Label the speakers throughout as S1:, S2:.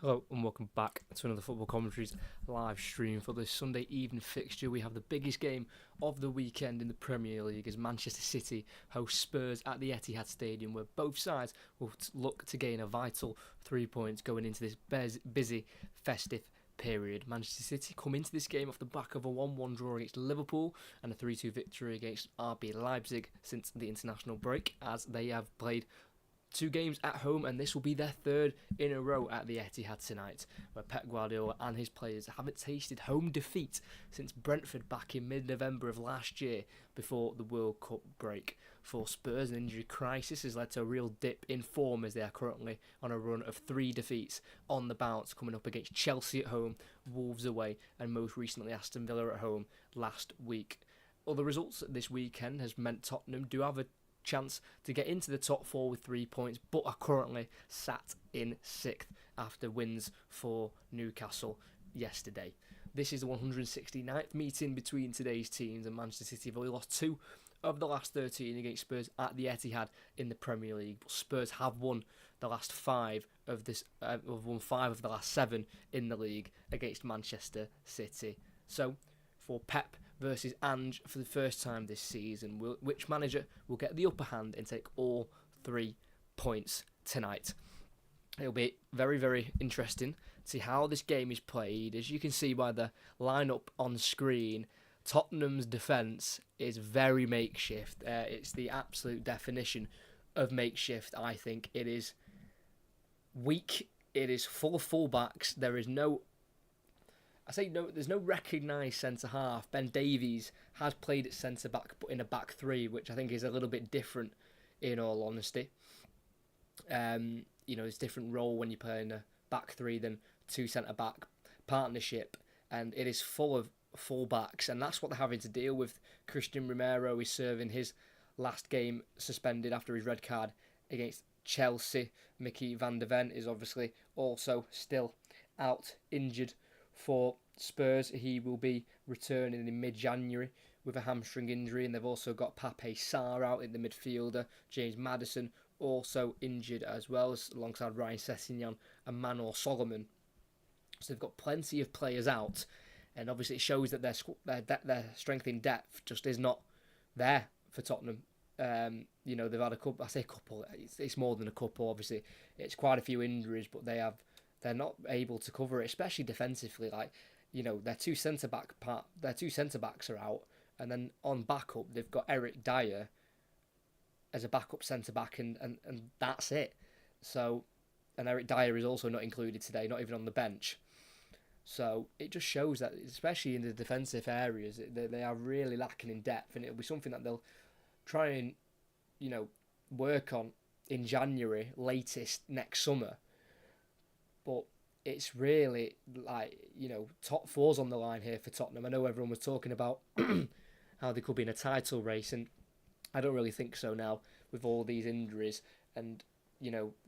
S1: Hello and welcome back to another Football Commentaries live stream for this Sunday evening fixture. We have the biggest game of the weekend in the Premier League as Manchester City host Spurs at the Etihad Stadium, where both sides will look to gain a vital 3 points going into this busy festive period. Manchester City come into this game off the back of a 1-1 draw against Liverpool and a 3-2 victory against RB Leipzig since the international break, as they have played 2 games at home, and this will be their third in a row at the Etihad tonight, where Pep Guardiola and his players haven't tasted home defeat since Brentford back in mid-November of last year before the World Cup break. For Spurs, an injury crisis has led to a real dip in form as they are currently on a run of 3 defeats on the bounce, coming up against Chelsea at home, Wolves away, and most recently Aston Villa at home last week. Other results this weekend has meant Tottenham do have a chance to get into the top 4 with 3 points, but are currently sat in 6th after wins for Newcastle yesterday. This is the 169th meeting between today's teams, and Manchester City have only lost 2 of the last 13 against Spurs at the Etihad in the Premier League. But Spurs have won the last 5 of this, have won 5 of the last 7 in the league against Manchester City. So, for Pep versus Ange for the first time this season, which manager will get the upper hand and take all 3 points tonight? It'll be very, very interesting to see how this game is played. As you can see by the lineup on screen, Tottenham's defence is very makeshift. It's the absolute definition of makeshift, I think. It is weak. It is full of fullbacks. There's no recognised centre half. Ben Davies has played at centre back, but in a back 3, which I think is a little bit different, in all honesty. It's a different role when you play in a back 3 than 2 centre back partnership, and it is full of full backs, and that's what they're having to deal with. Christian Romero is serving his last game suspended after his red card against Chelsea. Mickey van der Ven is obviously also still out injured for Spurs. He will be returning in mid-January with a hamstring injury, and they've also got Pape Sarr out in the midfielder. James Maddison also injured as well, alongside Ryan Sessegnon and Manor Solomon. So they've got plenty of players out, and obviously it shows that their strength in depth just is not there for Tottenham. They've had a couple. I say a couple. It's more than a couple. Obviously, it's quite a few injuries, but they're not able to cover it, especially defensively. Their two centre backs are out, and then on backup they've got Eric Dyer as a backup centre back, and that's it. So, and Eric Dyer is also not included today, not even on the bench. So it just shows that, especially in the defensive areas, they are really lacking in depth, and it'll be something that they'll try and work on in January, latest next summer. But it's really top 4's on the line here for Tottenham. I know everyone was talking about how they could be in a title race, and I don't really think so now with all these injuries. And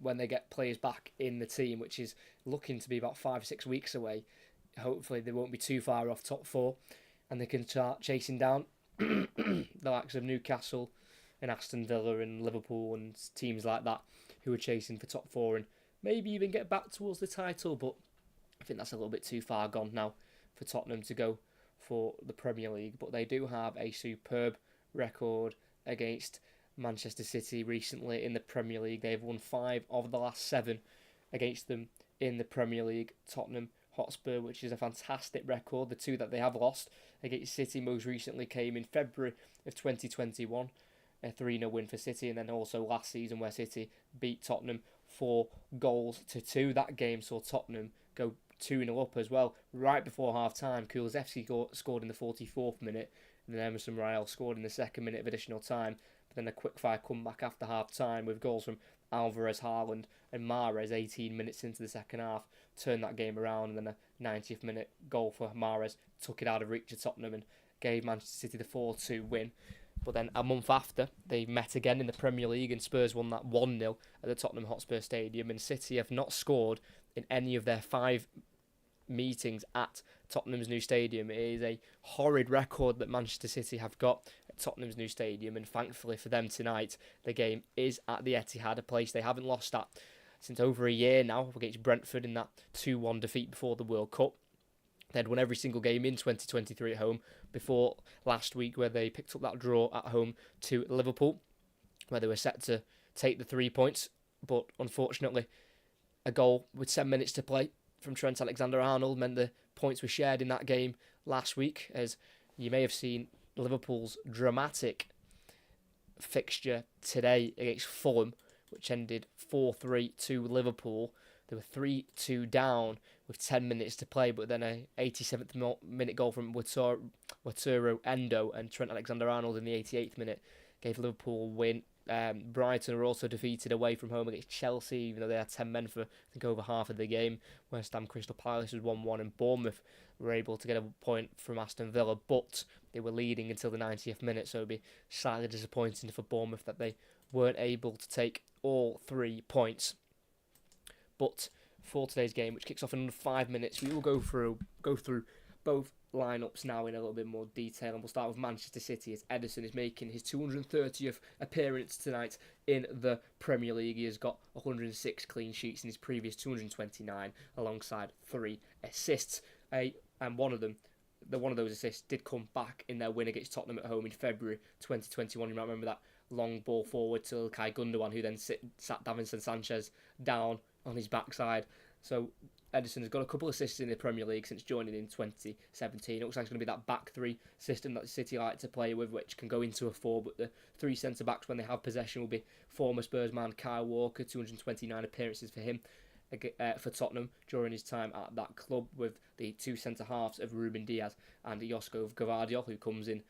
S1: when they get players back in the team, which is looking to be about 5-6 weeks away, hopefully they won't be too far off top 4, and they can start chasing down the likes of Newcastle and Aston Villa and Liverpool and teams like that who are chasing for top 4, and maybe even get back towards the title. But I think that's a little bit too far gone now for Tottenham to go for the Premier League. But they do have a superb record against Manchester City recently in the Premier League. They've won 5 of the last 7 against them in the Premier League. Tottenham Hotspur, which is a fantastic record. The 2 that they have lost against City most recently came in February of 2021. A 3-0 win for City, and then also last season where City beat Tottenham 4-2. That game saw Tottenham go 2-0 up as well right before half-time. Kulusevski scored in the 44th minute, and then Emerson Royal scored in the 2nd minute of additional time. But then a quick-fire comeback after half-time with goals from Alvarez, Haaland and Mahrez 18 minutes into the second half turned that game around, and then a 90th minute goal for Mahrez took it out of reach of Tottenham and gave Manchester City the 4-2 win. But then a month after, they met again in the Premier League, and Spurs won that 1-0 at the Tottenham Hotspur Stadium, and City have not scored in any of their 5 meetings at Tottenham's new stadium. It is a horrid record that Manchester City have got at Tottenham's new stadium, and thankfully for them tonight, the game is at the Etihad, a place they haven't lost at since over a year now against Brentford in that 2-1 defeat before the World Cup. They'd won every single game in 2023 at home before last week, where they picked up that draw at home to Liverpool, where they were set to take the 3 points. But unfortunately, a goal with 10 minutes to play from Trent Alexander-Arnold meant the points were shared in that game last week. As you may have seen, Liverpool's dramatic fixture today against Fulham, which ended 4-3 to Liverpool. They were 3-2 down with 10 minutes to play, but then a 87th minute goal from Wataru Endo and Trent Alexander-Arnold in the 88th minute gave Liverpool a win. Brighton were also defeated away from home against Chelsea, even though they had 10 men for, I think, over half of the game. West Ham Crystal Palace was 1-1, and Bournemouth were able to get a point from Aston Villa, but they were leading until the 90th minute, so it would be slightly disappointing for Bournemouth that they weren't able to take all 3 points. But for today's game, which kicks off in under 5 minutes, we will go through both lineups now in a little bit more detail, and we'll start with Manchester City as Ederson is making his 230th appearance tonight in the Premier League. He has got 106 clean sheets in his previous 229, alongside 3 assists. And one of those assists did come back in their win against Tottenham at home in February 2021. You might remember that long ball forward to Ilkay Gundogan, who then sat Davinson Sanchez down on his backside. So Ederson has got a couple of assists in the Premier League since joining in 2017. It looks like it's going to be that back 3 system that City like to play with, which can go into a 4, but the 3 centre-backs when they have possession will be former Spurs man Kyle Walker, 229 appearances for him for Tottenham during his time at that club, with the 2 centre-halves of Ruben Diaz and Josko Gvardiol, who comes in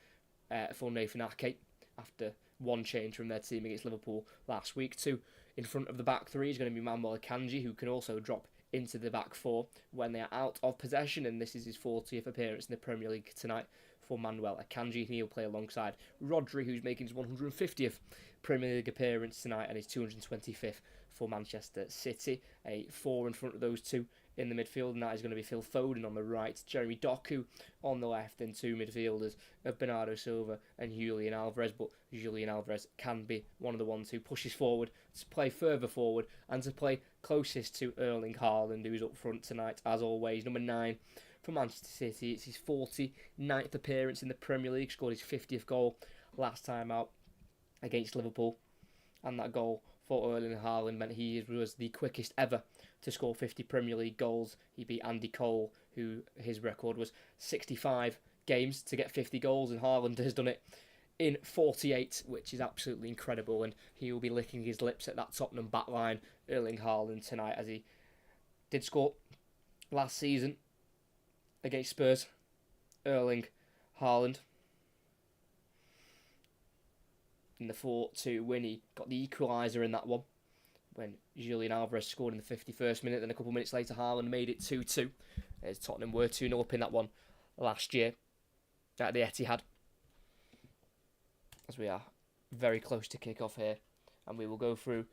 S1: for Nathan Ake after one change from their team against Liverpool last week. 2 in front of the back 3 is going to be Manuel Akanji, who can also drop into the back 4 when they are out of possession, and this is his 40th appearance in the Premier League tonight for Manuel Akanji. He'll play alongside Rodri, who's making his 150th Premier League appearance tonight and his 225th for Manchester City. A 4 in front of those 2 in the midfield, and that is going to be Phil Foden on the right, Jeremy Doku on the left, and 2 midfielders of Bernardo Silva and Julian Alvarez. But Julian Alvarez can be one of the ones who pushes forward, to play further forward, and to play closest to Erling Haaland, who's up front tonight, as always. Number 9 for Manchester City. It's his 49th appearance in the Premier League, scored his 50th goal last time out against Liverpool, and that goal for Erling Haaland meant he was the quickest ever to score 50 Premier League goals. He beat Andy Cole, who his record was 65 games to get 50 goals, and Haaland has done it in 48, which is absolutely incredible, and he will be licking his lips at that Tottenham backline, Erling Haaland, tonight, as he did score last season against Spurs. Erling Haaland, in the 4-2 win, he got the equaliser in that one when Julian Alvarez scored in the 51st minute. Then a couple of minutes later, Haaland made it 2-2, as Tottenham were 2-0 up in that one last year at the Etihad. As we are very close to kick off here, and we will go through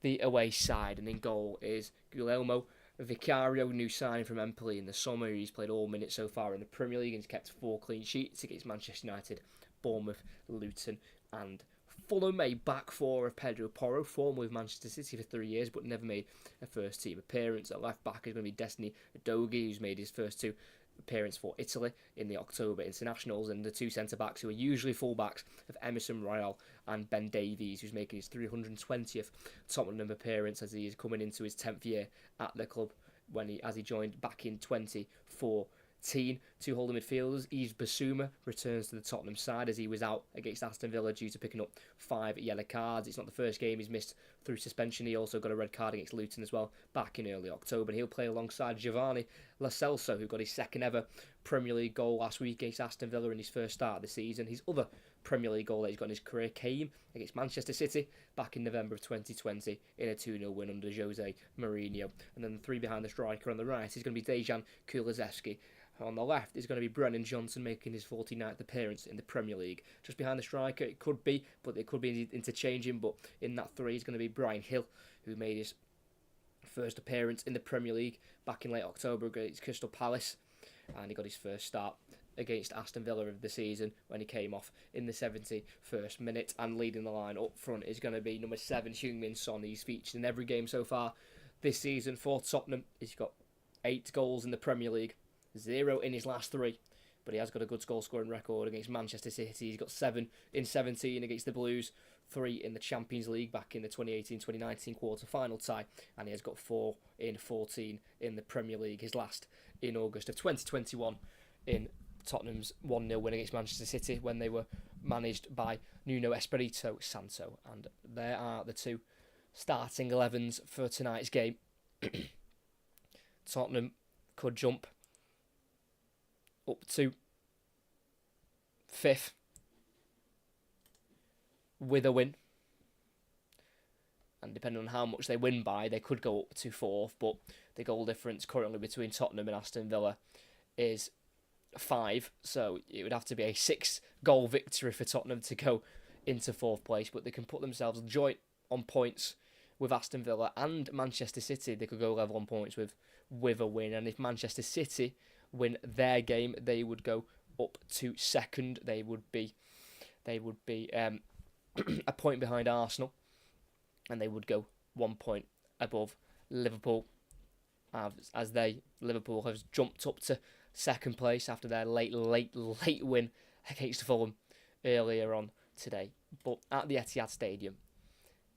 S1: the away side. And in goal is Guillermo Vicario, new signing from Empoli in the summer. He's played all minutes so far in the Premier League and he's kept 4 clean sheets against Manchester United, Bournemouth, Luton and Fulham. A back 4 of Pedro Porro, formerly with Manchester City for 3 years but never made a first team appearance. At left back is going to be Destiny Udogie, who's made his first 2 appearance for Italy in the October internationals, and the 2 centre-backs who are usually full-backs of Emerson Royal and Ben Davies, who's making his 320th Tottenham appearance as he is coming into his 10th year at the club as he joined back in 2014. 2 holding midfielders. Yves Bissouma returns to the Tottenham side as he was out against Aston Villa due to picking up 5 yellow cards. It's not the first game he's missed through suspension. He also got a red card against Luton as well back in early October. And he'll play alongside Giovanni Lo Celso, who got his 2nd ever Premier League goal last week against Aston Villa in his first start of the season. His other Premier League goal that he's got in his career came against Manchester City back in November of 2020 in a 2-0 win under Jose Mourinho. And then the 3 behind the striker on the right is going to be Dejan Kulusevski. On the left is going to be Brennan Johnson, making his 49th appearance in the Premier League. Just behind the striker, it could be interchanging, but in that 3 is going to be Bryan Hill, who made his first appearance in the Premier League back in late October against Crystal Palace, and he got his first start against Aston Villa of the season when he came off in the 71st minute, and leading the line up front is going to be number 7, Heung-min Son. He's featured in every game so far this season for Tottenham. He's got 8 goals in the Premier League, 0 in his last 3, but he has got a good goal-scoring record against Manchester City. He's got 7 in 17 against the Blues, 3 in the Champions League back in the 2018-2019 quarter-final tie, and he has got 4 in 14 in the Premier League, his last in August of 2021 in Tottenham's 1-0 win against Manchester City when they were managed by Nuno Espirito Santo. And there are the 2 starting 11s for tonight's game. Tottenham could jump up to 5th with a win, and depending on how much they win by, they could go up to 4th, but the goal difference currently between Tottenham and Aston Villa is 5, so it would have to be a 6-goal victory for Tottenham to go into 4th place, but they can put themselves joint on points with Aston Villa and Manchester City. They could go level on points with a win, and if Manchester City win their game, they would go up to 2nd. They would be a point behind Arsenal, and they would go 1 point above Liverpool, as Liverpool has jumped up to 2nd place after their late win against Fulham earlier on today. But at the Etihad Stadium,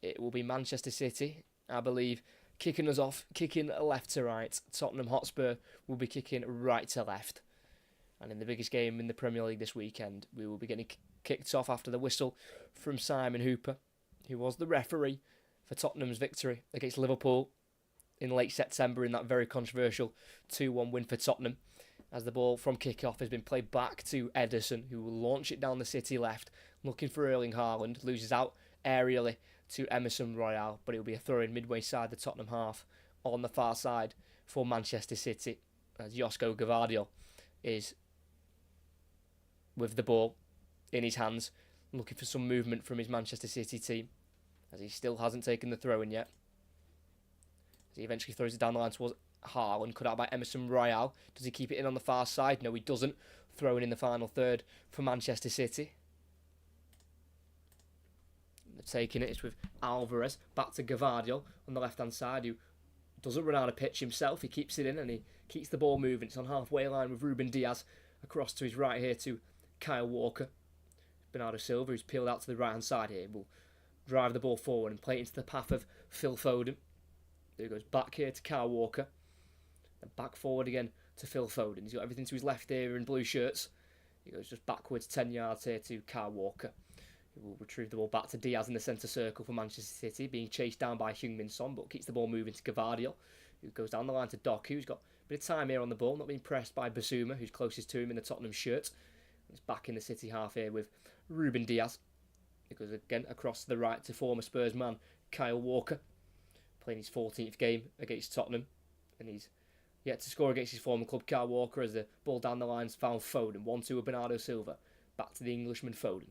S1: it will be Manchester City, I believe, kicking us off, kicking left to right. Tottenham Hotspur will be kicking right to left. And in the biggest game in the Premier League this weekend, we will be getting kicked off after the whistle from Simon Hooper, who was the referee for Tottenham's victory against Liverpool in late September in that very controversial 2-1 win for Tottenham, as the ball from kick-off has been played back to Ederson, who will launch it down the City left, looking for Erling Haaland, loses out aerially to Emerson Royale, but it will be a throw-in midway side the Tottenham half on the far side for Manchester City, as Josko Gvardiol is with the ball in his hands, looking for some movement from his Manchester City team, as he still hasn't taken the throw-in yet. As he eventually throws it down the line towards Haaland, cut out by Emerson Royale. Does he keep it in on the far side? No, he doesn't. Throwing in the final third for Manchester City. They're taking it. It's with Alvarez back to Gvardiol on the left-hand side, who doesn't run out of pitch himself. He keeps it in and he keeps the ball moving. It's on halfway line with Ruben Diaz across to his right here to Kyle Walker. Bernardo Silva, who's peeled out to the right-hand side here, will drive the ball forward and play it into the path of Phil Foden. There he goes back here to Kyle Walker. And back forward again to Phil Foden. He's got everything to his left here in blue shirts. He goes just backwards 10 yards here to Kyle Walker. He will retrieve the ball back to Diaz in the centre circle for Manchester City, being chased down by Heung-min Son, but keeps the ball moving to Gvardiol, who goes down the line to Doku, who's got a bit of time here on the ball, not being pressed by Basuma, who's closest to him in the Tottenham shirt. He's back in the City half here with Ruben Diaz. He goes again across to the right to former Spurs man Kyle Walker, playing his 14th game against Tottenham, and he's yet to score against his former club. Kyle Walker, as the ball down the line's found Foden, 1-2 with Bernardo Silva, back to the Englishman Foden.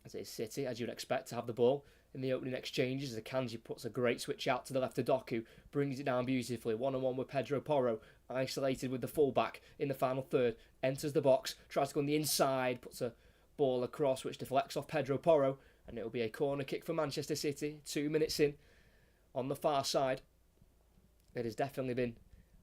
S1: As it is City, as you'd expect, to have the ball in the opening exchanges, as Akanji puts a great switch out to the left of Doku, brings it down beautifully, one-on-one with Pedro Porro, isolated with the fullback in the final third, enters the box, tries to go on the inside, puts a ball across which deflects off Pedro Porro, and it will be a corner kick for Manchester City, 2 minutes in, on the far side. It has definitely been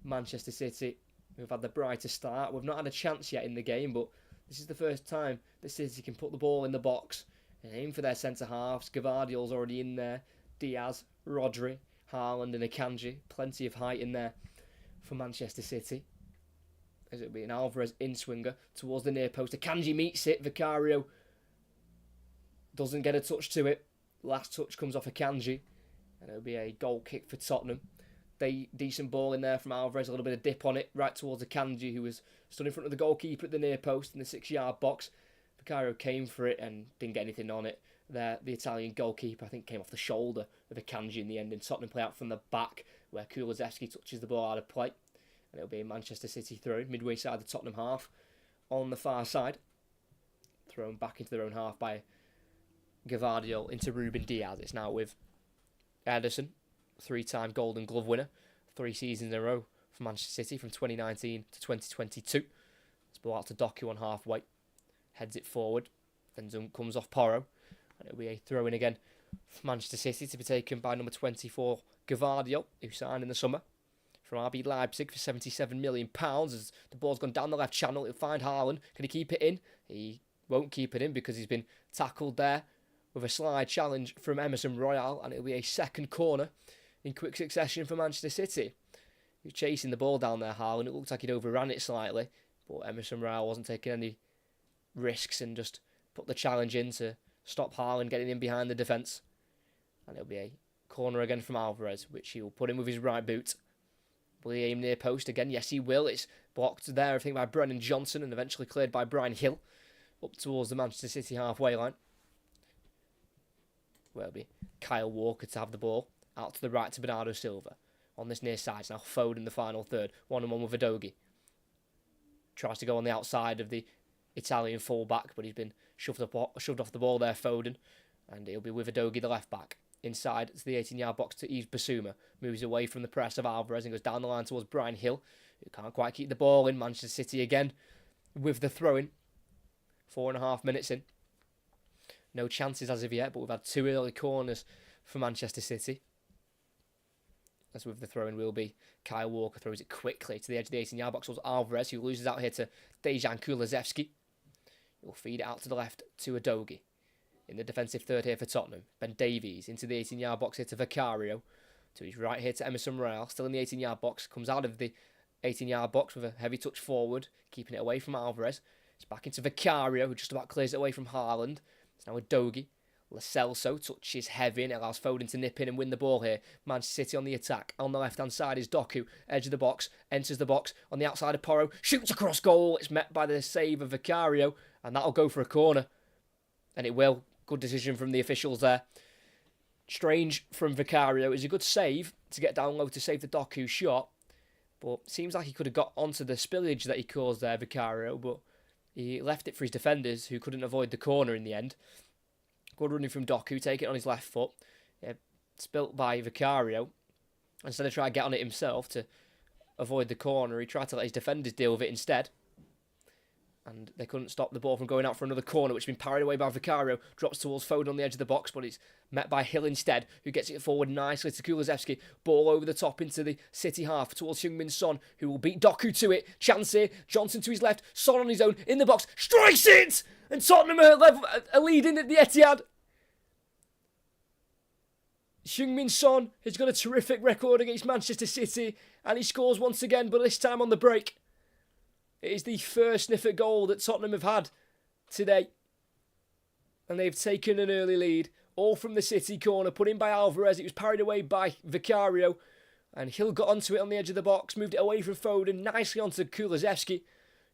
S1: Manchester City who've had the brightest start. We've not had a chance yet in the game, but this is the first time that City can put the ball in the box and aim for their centre-halves. Gvardiol's already in there. Diaz, Rodri, Haaland and Akanji. Plenty of height in there for Manchester City. As it'll be an Alvarez in-swinger towards the near post. Akanji meets it. Vicario doesn't get a touch to it. Last touch comes off Akanji. And it'll be a goal kick for Tottenham. Decent ball in there from Alvarez, a little bit of dip on it, right towards Akanji, who was stood in front of the goalkeeper at the near post in the 6-yard box. Vicario came for it and didn't get anything on it. There, the Italian goalkeeper, I think, came off the shoulder of Akanji in the end, and Tottenham play out from the back, where Kulusevski touches the ball out of play. And it'll be a Manchester City throw, midway side of the Tottenham half, on the far side. Thrown back into their own half by Gvardiol into Ruben Diaz. It's now with Ederson, 3-time Golden Glove winner, 3 seasons in a row for Manchester City from 2019 to 2022. This Ball out to Doku on halfway. Heads it forward. Then comes off Porro. And it'll be a throw in again for Manchester City to be taken by number 24, Gavardio, who signed in the summer from RB Leipzig for £77 million. As the ball's gone down the left channel, it'll find Haaland. Can he keep it in? He won't keep it in because he's been tackled there with a slide challenge from Emerson Royal, and it'll be a second corner in quick succession for Manchester City. He was chasing the ball down there, Haaland. It looked like he'd overran it slightly, but Emerson Royal wasn't taking any risks and just put the challenge in to stop Haaland getting in behind the defence. And it'll be a corner again from Alvarez, which he will put in with his right boot. Will he aim near post again? Yes, he will. It's blocked there, I think, by Brennan Johnson and eventually cleared by Brian Hill up towards the Manchester City halfway line. Where it'll be Kyle Walker to have the ball out to the right to Bernardo Silva. On this near side, it's now Foden in the final third. 1-on-1 with Udogie. Tries to go on the outside of the Italian full-back, but he's been shoved off the ball there, Foden. And he'll be with Udogie, the left-back. Inside to the 18-yard box to Yves Bissouma. Moves away from the press of Alvarez and goes down the line towards Brian Hill, who can't quite keep the ball in. Manchester City again with the throw-in. 4.5 minutes in. No chances as of yet, but we've had 2 early corners for Manchester City. As with the throw-in will be Kyle Walker, throws it quickly to the edge of the 18-yard box towards Alvarez, who loses out here to Dejan Kulusevski. He'll feed it out to the left to Udogie. In the defensive third here for Tottenham, Ben Davies into the 18-yard box here to Vicario. To his right here to Emerson Royal, still in the 18-yard box. Comes out of the 18-yard box with a heavy touch forward, keeping it away from Alvarez. It's back into Vicario, who just about clears it away from Haaland. It's now Udogie. Lo Celso touches heavy and allows Foden to nip in and win the ball here. Manchester City on the attack. On the left-hand side is Doku. Edge of the box. Enters the box. On the outside of Porro. Shoots across goal. It's met by the save of Vicario. And that'll go for a corner. And it will. Good decision from the officials there. Strange from Vicario. It was a good save to get down low to save the Doku shot. But seems like he could have got onto the spillage that he caused there, Vicario. But he left it for his defenders, who couldn't avoid the corner in the end. Good running from Doku, take it on his left foot. Spilt by Vicario. Instead of trying to get on it himself to avoid the corner, he tried to let his defenders deal with it instead. And they couldn't stop the ball from going out for another corner, which has been parried away by Vicario. Drops towards Foden on the edge of the box, but it's met by Hill instead, who gets it forward nicely to Kulusevski. Ball over the top into the City half towards Heung-min Son, who will beat Doku to it. Chance here. Johnson to his left. Son on his own in the box. Strikes it! And Tottenham are leading at the Etihad. Heung-min Son has got a terrific record against Manchester City, and he scores once again, but this time on the break. It is the first sniff at goal that Tottenham have had today. And they've taken an early lead, all from the City corner, put in by Alvarez. It was parried away by Vicario, and Hill got onto it on the edge of the box, moved it away from Foden, nicely onto Kulusevski,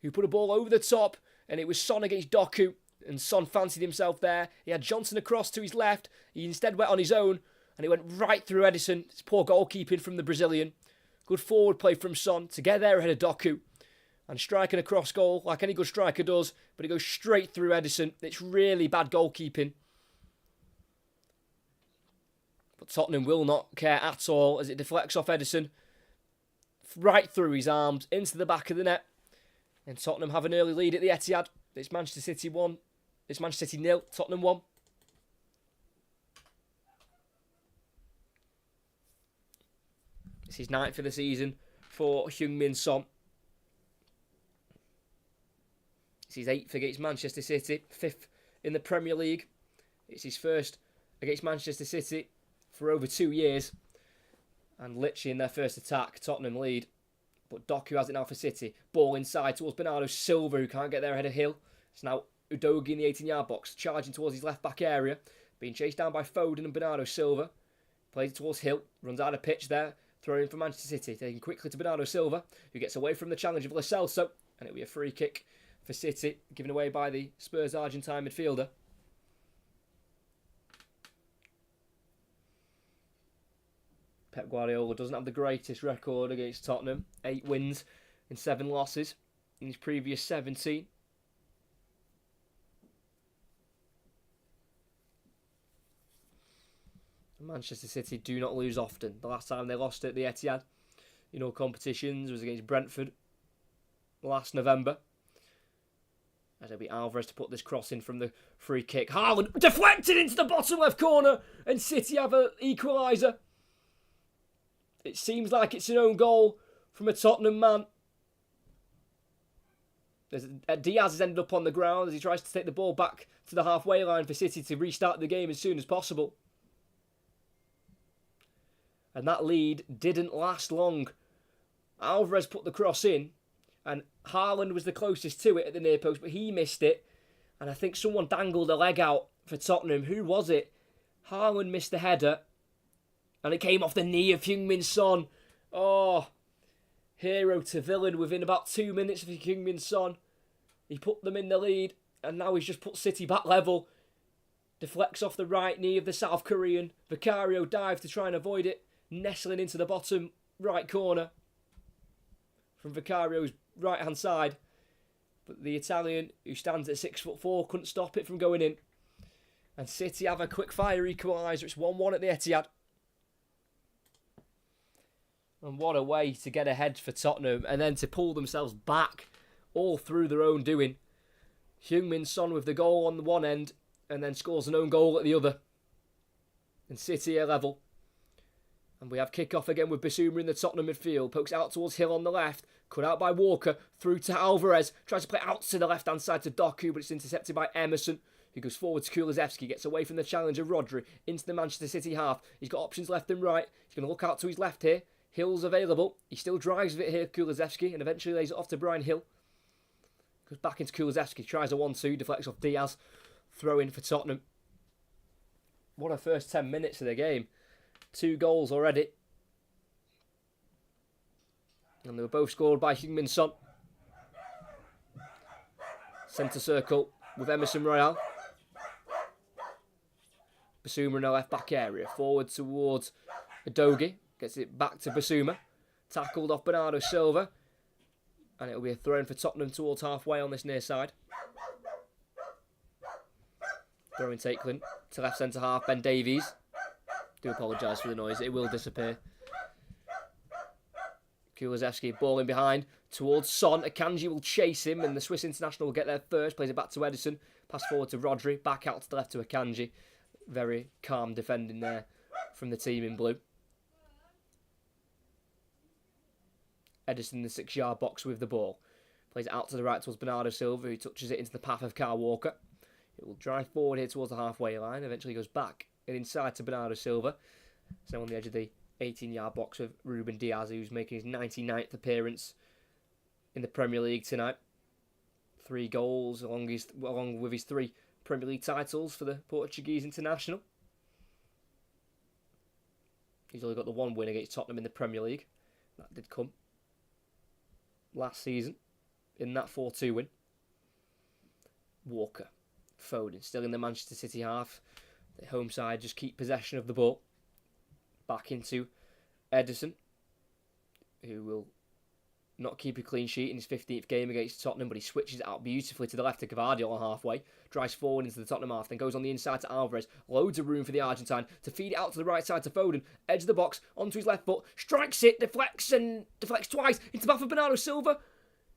S1: who put a ball over the top, and it was Son against Doku, and Son fancied himself there. He had Johnson across to his left. He instead went on his own, and it went right through Edison. It's poor goalkeeping from the Brazilian. Good forward play from Son to get there ahead of Doku. And striking a cross goal like any good striker does, but it goes straight through Edison. It's really bad goalkeeping. But Tottenham will not care at all as it deflects off Edison. Right through his arms, into the back of the net. And Tottenham have an early lead at the Etihad. It's Manchester City 1. It's Manchester City 0. Tottenham 1. It's his 9th of the season for Heung-min Son. It's his 8th against Manchester City, 5th in the Premier League. It's his first against Manchester City for over 2 years. And literally in their first attack, Tottenham lead. But Doku has it now for City. Ball inside towards Bernardo Silva, who can't get there ahead of Hill. It's now Udogie in the 18-yard box, charging towards his left-back area. Being chased down by Foden and Bernardo Silva. Plays it towards Hill, runs out of pitch there. Throwing for Manchester City, taking quickly to Bernardo Silva, who gets away from the challenge of Lo Celso. And it'll be a free kick for City, given away by the Spurs Argentine midfielder. Pep Guardiola doesn't have the greatest record against Tottenham. 8 wins and 7 losses in his previous 17. Manchester City do not lose often. The last time they lost at the Etihad, competitions was against Brentford last November. As it'll be Alvarez to put this cross in from the free kick. Haaland deflected into the bottom left corner. And City have an equaliser. It seems like it's an own goal from a Tottenham man. Diaz has ended up on the ground as he tries to take the ball back to the halfway line for City to restart the game as soon as possible. And that lead didn't last long. Alvarez put the cross in, and Haaland was the closest to it at the near post, but he missed it. And I think someone dangled a leg out for Tottenham. Who was it? Haaland missed the header, and it came off the knee of Heung-min Son. Oh, hero to villain within about 2 minutes of Heung-min Son. He put them in the lead, and now he's just put City back level. Deflects off the right knee of the South Korean. Vicario dives to try and avoid it, nestling into the bottom right corner from Vicario's right-hand side. But the Italian, who stands at 6'4", couldn't stop it from going in. And City have a quick-fire equaliser. It's 1-1 at the Etihad. And what a way to get ahead for Tottenham and then to pull themselves back all through their own doing. Heung-min Son with the goal on the one end and then scores an own goal at the other. And City are level. And we have kick-off again with Bissouma in the Tottenham midfield. Pokes out towards Hill on the left. Cut out by Walker. Through to Alvarez. Tries to play out to the left-hand side to Doku, but it's intercepted by Emerson, who goes forward to Kulusevski. Gets away from the challenger Rodri into the Manchester City half. He's got options left and right. He's going to look out to his left here. Hill's available. He still drives with it here, Kulusevski, and eventually lays it off to Brian Hill. Goes back into Kulusevski. Tries a 1-2. Deflects off Diaz. Throw in for Tottenham. What a first 10 minutes of the game. 2 goals already. And they were both scored by Heung-min Son. Centre circle with Emerson Royal. Bissouma in the left back area. Forward towards Udogie. Gets it back to Bissouma. Tackled off Bernardo Silva. And it'll be a throw in for Tottenham towards halfway on this near side. Throwing Takelin to left centre half. Ben Davies. Do apologise for the noise. It will disappear. Kulusevski ball in behind towards Son. Akanji will chase him and the Swiss international will get there first. Plays it back to Edison. Pass forward to Rodri. Back out to the left to Akanji. Very calm defending there from the team in blue. Edison in the 6-yard box with the ball. Plays it out to the right towards Bernardo Silva, who touches it into the path of Kyle Walker. It will drive forward here towards the halfway line. Eventually goes back and inside to Bernardo Silva. So on the edge of the 18-yard box with Ruben Diaz, who's making his 99th appearance in the Premier League tonight. 3 goals along with his 3 Premier League titles for the Portuguese international. He's only got the 1 win against Tottenham in the Premier League. That did come last season in that 4-2 win. Walker. Foden still in the Manchester City half. The home side just keep possession of the ball. Back into Edison, who will not keep a clean sheet in his 15th game against Tottenham, but he switches it out beautifully to the left to Gvardiol halfway, drives forward into the Tottenham half, then goes on the inside to Alvarez. Loads of room for the Argentine to feed it out to the right side to Foden. Edge of the box, onto his left foot, strikes it, deflects twice into the path of Bernardo Silva,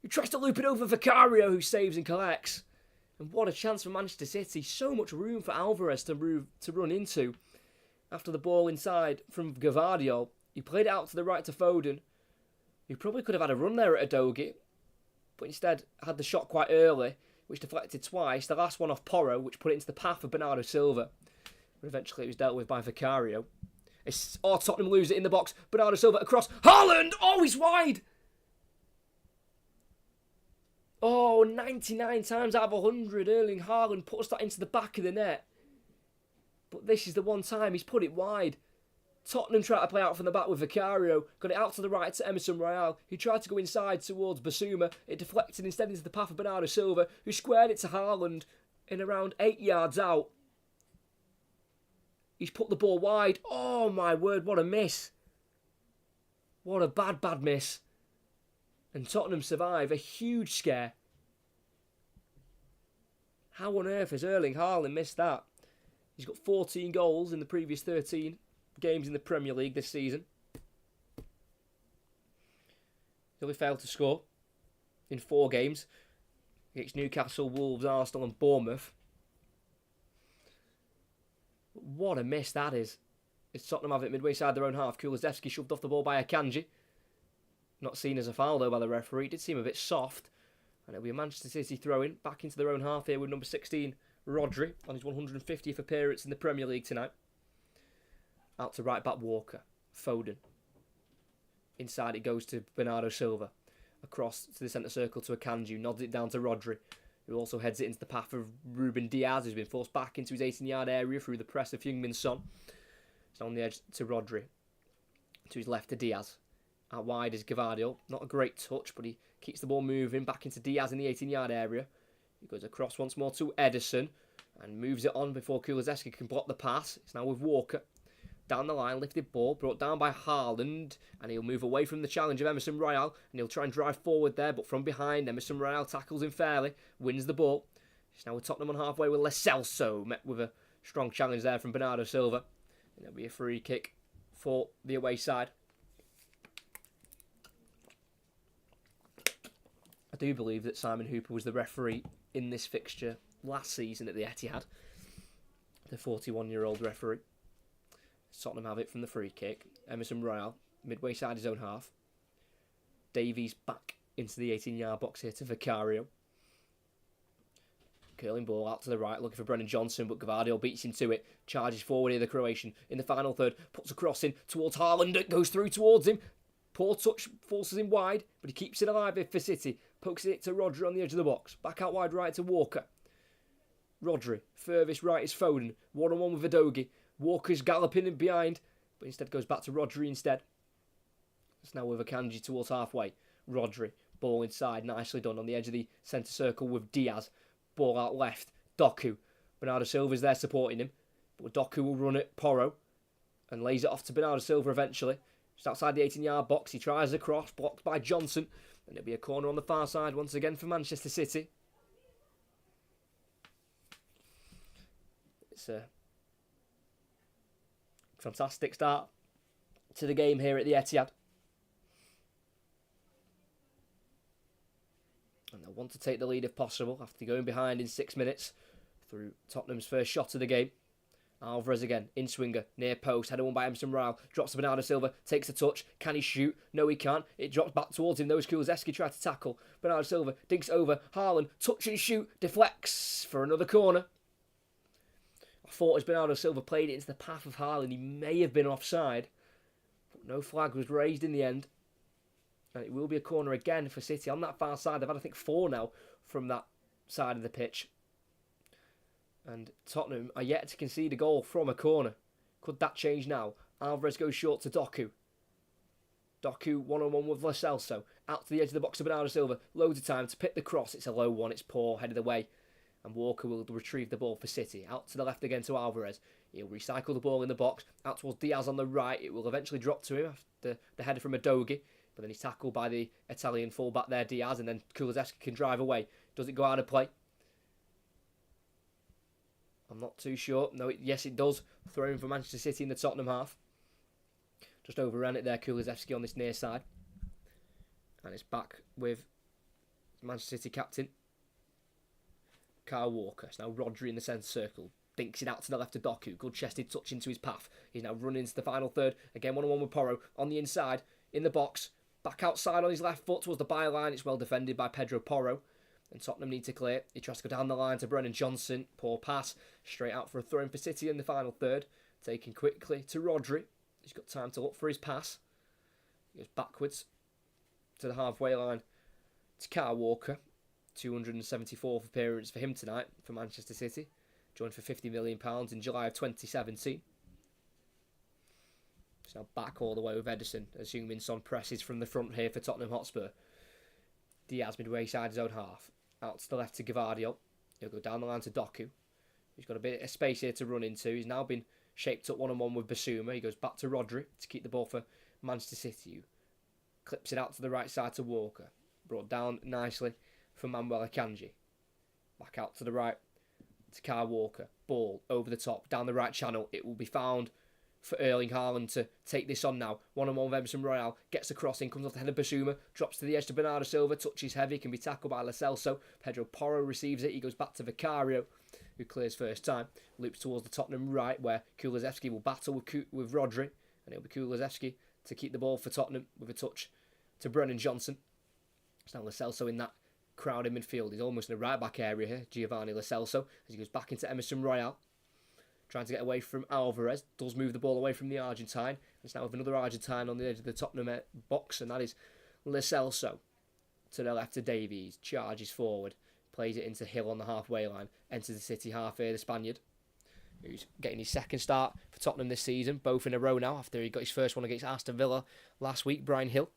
S1: who tries to loop it over Vicario, who saves and collects. And what a chance for Manchester City. So much room for Alvarez to run into. After the ball inside from Gvardiol, he played it out to the right to Foden, who probably could have had a run there at Udogie, but instead had the shot quite early, which deflected twice. The last one off Porro, which put it into the path of Bernardo Silva. But eventually it was dealt with by Vicario. Tottenham lose it in the box. Bernardo Silva across. Haaland! Oh, he's wide! Oh, 99 times out of 100, Erling Haaland puts that into the back of the net. But this is the one time he's put it wide. Tottenham tried to play out from the back with Vicario. Got it out to the right to Emerson Royal, who tried to go inside towards Bissouma. It deflected instead into the path of Bernardo Silva, who squared it to Haaland in around 8 yards out. He's put the ball wide. Oh my word, what a miss. What a bad miss. And Tottenham survive a huge scare. How on earth has Erling Haaland missed that? He's got 14 goals in the previous 13 games in the Premier League this season. He's only failed to score in 4 games. against Newcastle, Wolves, Arsenal and Bournemouth. What a miss that is. It's Tottenham have it midway side their own half. Kulusevski shoved off the ball by Akanji. Not seen as a foul though by the referee. It did seem a bit soft. And it'll be a Manchester City throw-in back into their own half here with number 16, Rodri, on his 150th appearance in the Premier League tonight. Out to right back Walker. Foden. Inside it goes to Bernardo Silva. Across to the centre circle to Akanji. Nods it down to Rodri, who also heads it into the path of Ruben Diaz, who's been forced back into his 18-yard area through the press of Heung-min Son. It's on the edge to Rodri. To his left to Diaz. Out wide is Gvardiol. Not a great touch, but he keeps the ball moving back into Diaz in the 18-yard area. He goes across once more to Ederson and moves it on before Kulusevski can block the pass. It's now with Walker. Down the line, lifted ball, brought down by Haaland, and he'll move away from the challenge of Emerson Royal, and he'll try and drive forward there, but from behind, Emerson Royal tackles him fairly, wins the ball. It's now with Tottenham on halfway with Lo Celso, met with a strong challenge there from Bernardo Silva. And it'll be a free kick for the away side. I do believe that Simon Hooper was the referee in this fixture last season at the Etihad. The 41-year-old referee. Tottenham have it from the free kick. Emerson Royal, midway side his own half. Davies back into the 18-yard box here to Vicario. Curling ball out to the right, looking for Brennan Johnson, but Gvardiol beats him to it. Charges forward here, the Croatian. In the final third, puts a cross in towards Haaland. It goes through towards him. Poor touch, forces him wide, but he keeps it alive here for City. Pokes it to Rodri on the edge of the box. Back out wide right to Walker. Rodri, furthest right is Foden. One-on-one with Udogie. Walker's galloping in behind, but instead goes back to Rodri instead. It's now with Akanji towards halfway. Rodri, ball inside, nicely done on the edge of the centre circle with Diaz. Ball out left, Doku. Bernardo Silva's there supporting him, but Doku will run it, Porro, and lays it off to Bernardo Silva eventually. Just outside the 18-yard box, he tries a cross, blocked by Johnson, and it'll be a corner on the far side once again for Manchester City. It's a fantastic start to the game here at the Etihad. And they'll want to take the lead if possible after going behind in 6 minutes through Tottenham's first shot of the game. Alvarez again, in-swinger, near post, header won by Emerson Royal, drops to Bernardo Silva, takes a touch, can he shoot? No he can't, it drops back towards him, those Kulusevski tried to tackle, Bernardo Silva dinks over, Haaland, touch and shoot, deflects for another corner. I thought as Bernardo Silva played it into the path of Haaland, he may have been offside, but no flag was raised in the end. And it will be a corner again for City on that far side. They've had, I think, 4 now from that side of the pitch. And Tottenham are yet to concede a goal from a corner. Could that change now? Alvarez goes short to Doku. Doku one-on-one with Lo Celso. Out to the edge of the box to Bernardo Silva. Loads of time to pick the cross. It's a low one. It's poor. Headed away. And Walker will retrieve the ball for City. Out to the left again to Alvarez. He'll recycle the ball in the box. Out towards Diaz on the right. It will eventually drop to him after the header from Udogie. But then he's tackled by the Italian fullback there, Diaz. And then Kulusevski can drive away. Does it go out of play? I'm not too sure. No, yes, it does. Throw for Manchester City in the Tottenham half. Just overran it there, Kulusevski on this near side. And it's back with Manchester City captain, Kyle Walker. It's now Rodri in the centre circle. Dinks it out to the left of Doku. Good-chested touch into his path. He's now running into the final third. Again, one-on-one with Porro. On the inside, in the box. Back outside on his left foot towards the byline. It's well defended by Pedro Porro. And Tottenham need to clear. He tries to go down the line to Brennan Johnson. Poor pass. Straight out for a throw-in for City in the final third. Taken quickly to Rodri. He's got time to look for his pass. He goes backwards to the halfway line to Kyle Walker. 274th appearance for him tonight for Manchester City. Joined for £50 million in July of 2017. He's now back all the way with Ederson as Heung-min Son presses from the front here for Tottenham Hotspur. Diaz midway side his own half. Out to the left to Gvardiol. He'll go down the line to Doku. He's got a bit of space here to run into. He's now been shaped up one-on-one with Basuma. He goes back to Rodri to keep the ball for Manchester City. Clips it out to the right side to Walker. Brought down nicely for Manuel Akanji. Back out to the right to Kyle Walker. Ball over the top, down the right channel. It will be found for Erling Haaland to take this on now. One-on-one with Emerson Royale. Gets the crossing, comes off the head of Basuma. Drops to the edge to Bernardo Silva. Touches heavy, can be tackled by Lo Celso. Pedro Porro receives it. He goes back to Vicario, who clears first time. Loops towards the Tottenham right, where Kulusevski will battle with Rodri. And it'll be Kulusevski to keep the ball for Tottenham with a touch to Brennan Johnson. It's now Lo Celso in that crowded midfield. He's almost in the right-back area here, Giovanni Lo Celso, as he goes back into Emerson Royale. Trying to get away from Alvarez. Does move the ball away from the Argentine. It's now with another Argentine on the edge of the Tottenham box, and that is Lo Celso. To the left to Davies. Charges forward. Plays it into Hill on the halfway line. Enters the City half here, the Spaniard, who's getting his second start for Tottenham this season, both in a row now, after he got his first one against Aston Villa last week. Brian Hill,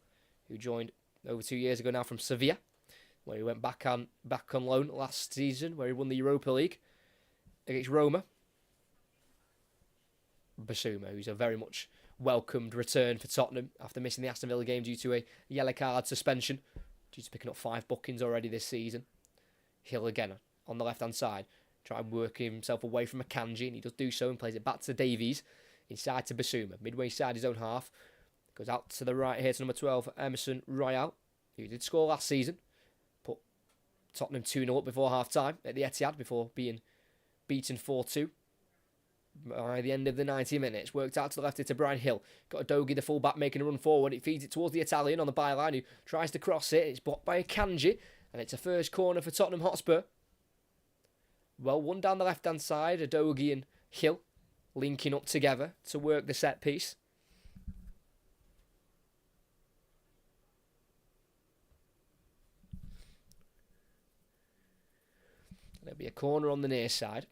S1: who joined over 2 years ago now from Sevilla, where he went back on loan last season, where he won the Europa League against Roma. Basuma, who's a very much welcomed return for Tottenham after missing the Aston Villa game due to a yellow card suspension, due to picking up 5 bookings already this season. Hill again on the left-hand side, trying to work himself away from Akanji, and he does do so and plays it back to Davies, inside to Basuma, midway side his own half. Goes out to the right here to number 12, Emerson Royale, who did score last season. Put Tottenham 2-0 up before half-time at the Etihad before being beaten 4-2. By the end of the 90 minutes, worked out to the left here to Brian Hill. Got Udogie, the full-back, making a run forward. It feeds it towards the Italian on the byline, who tries to cross it. It's blocked by Akanji, and it's a first corner for Tottenham Hotspur. Well, one down the left-hand side, Udogie and Hill linking up together to work the set piece. There'll be a corner on the near side.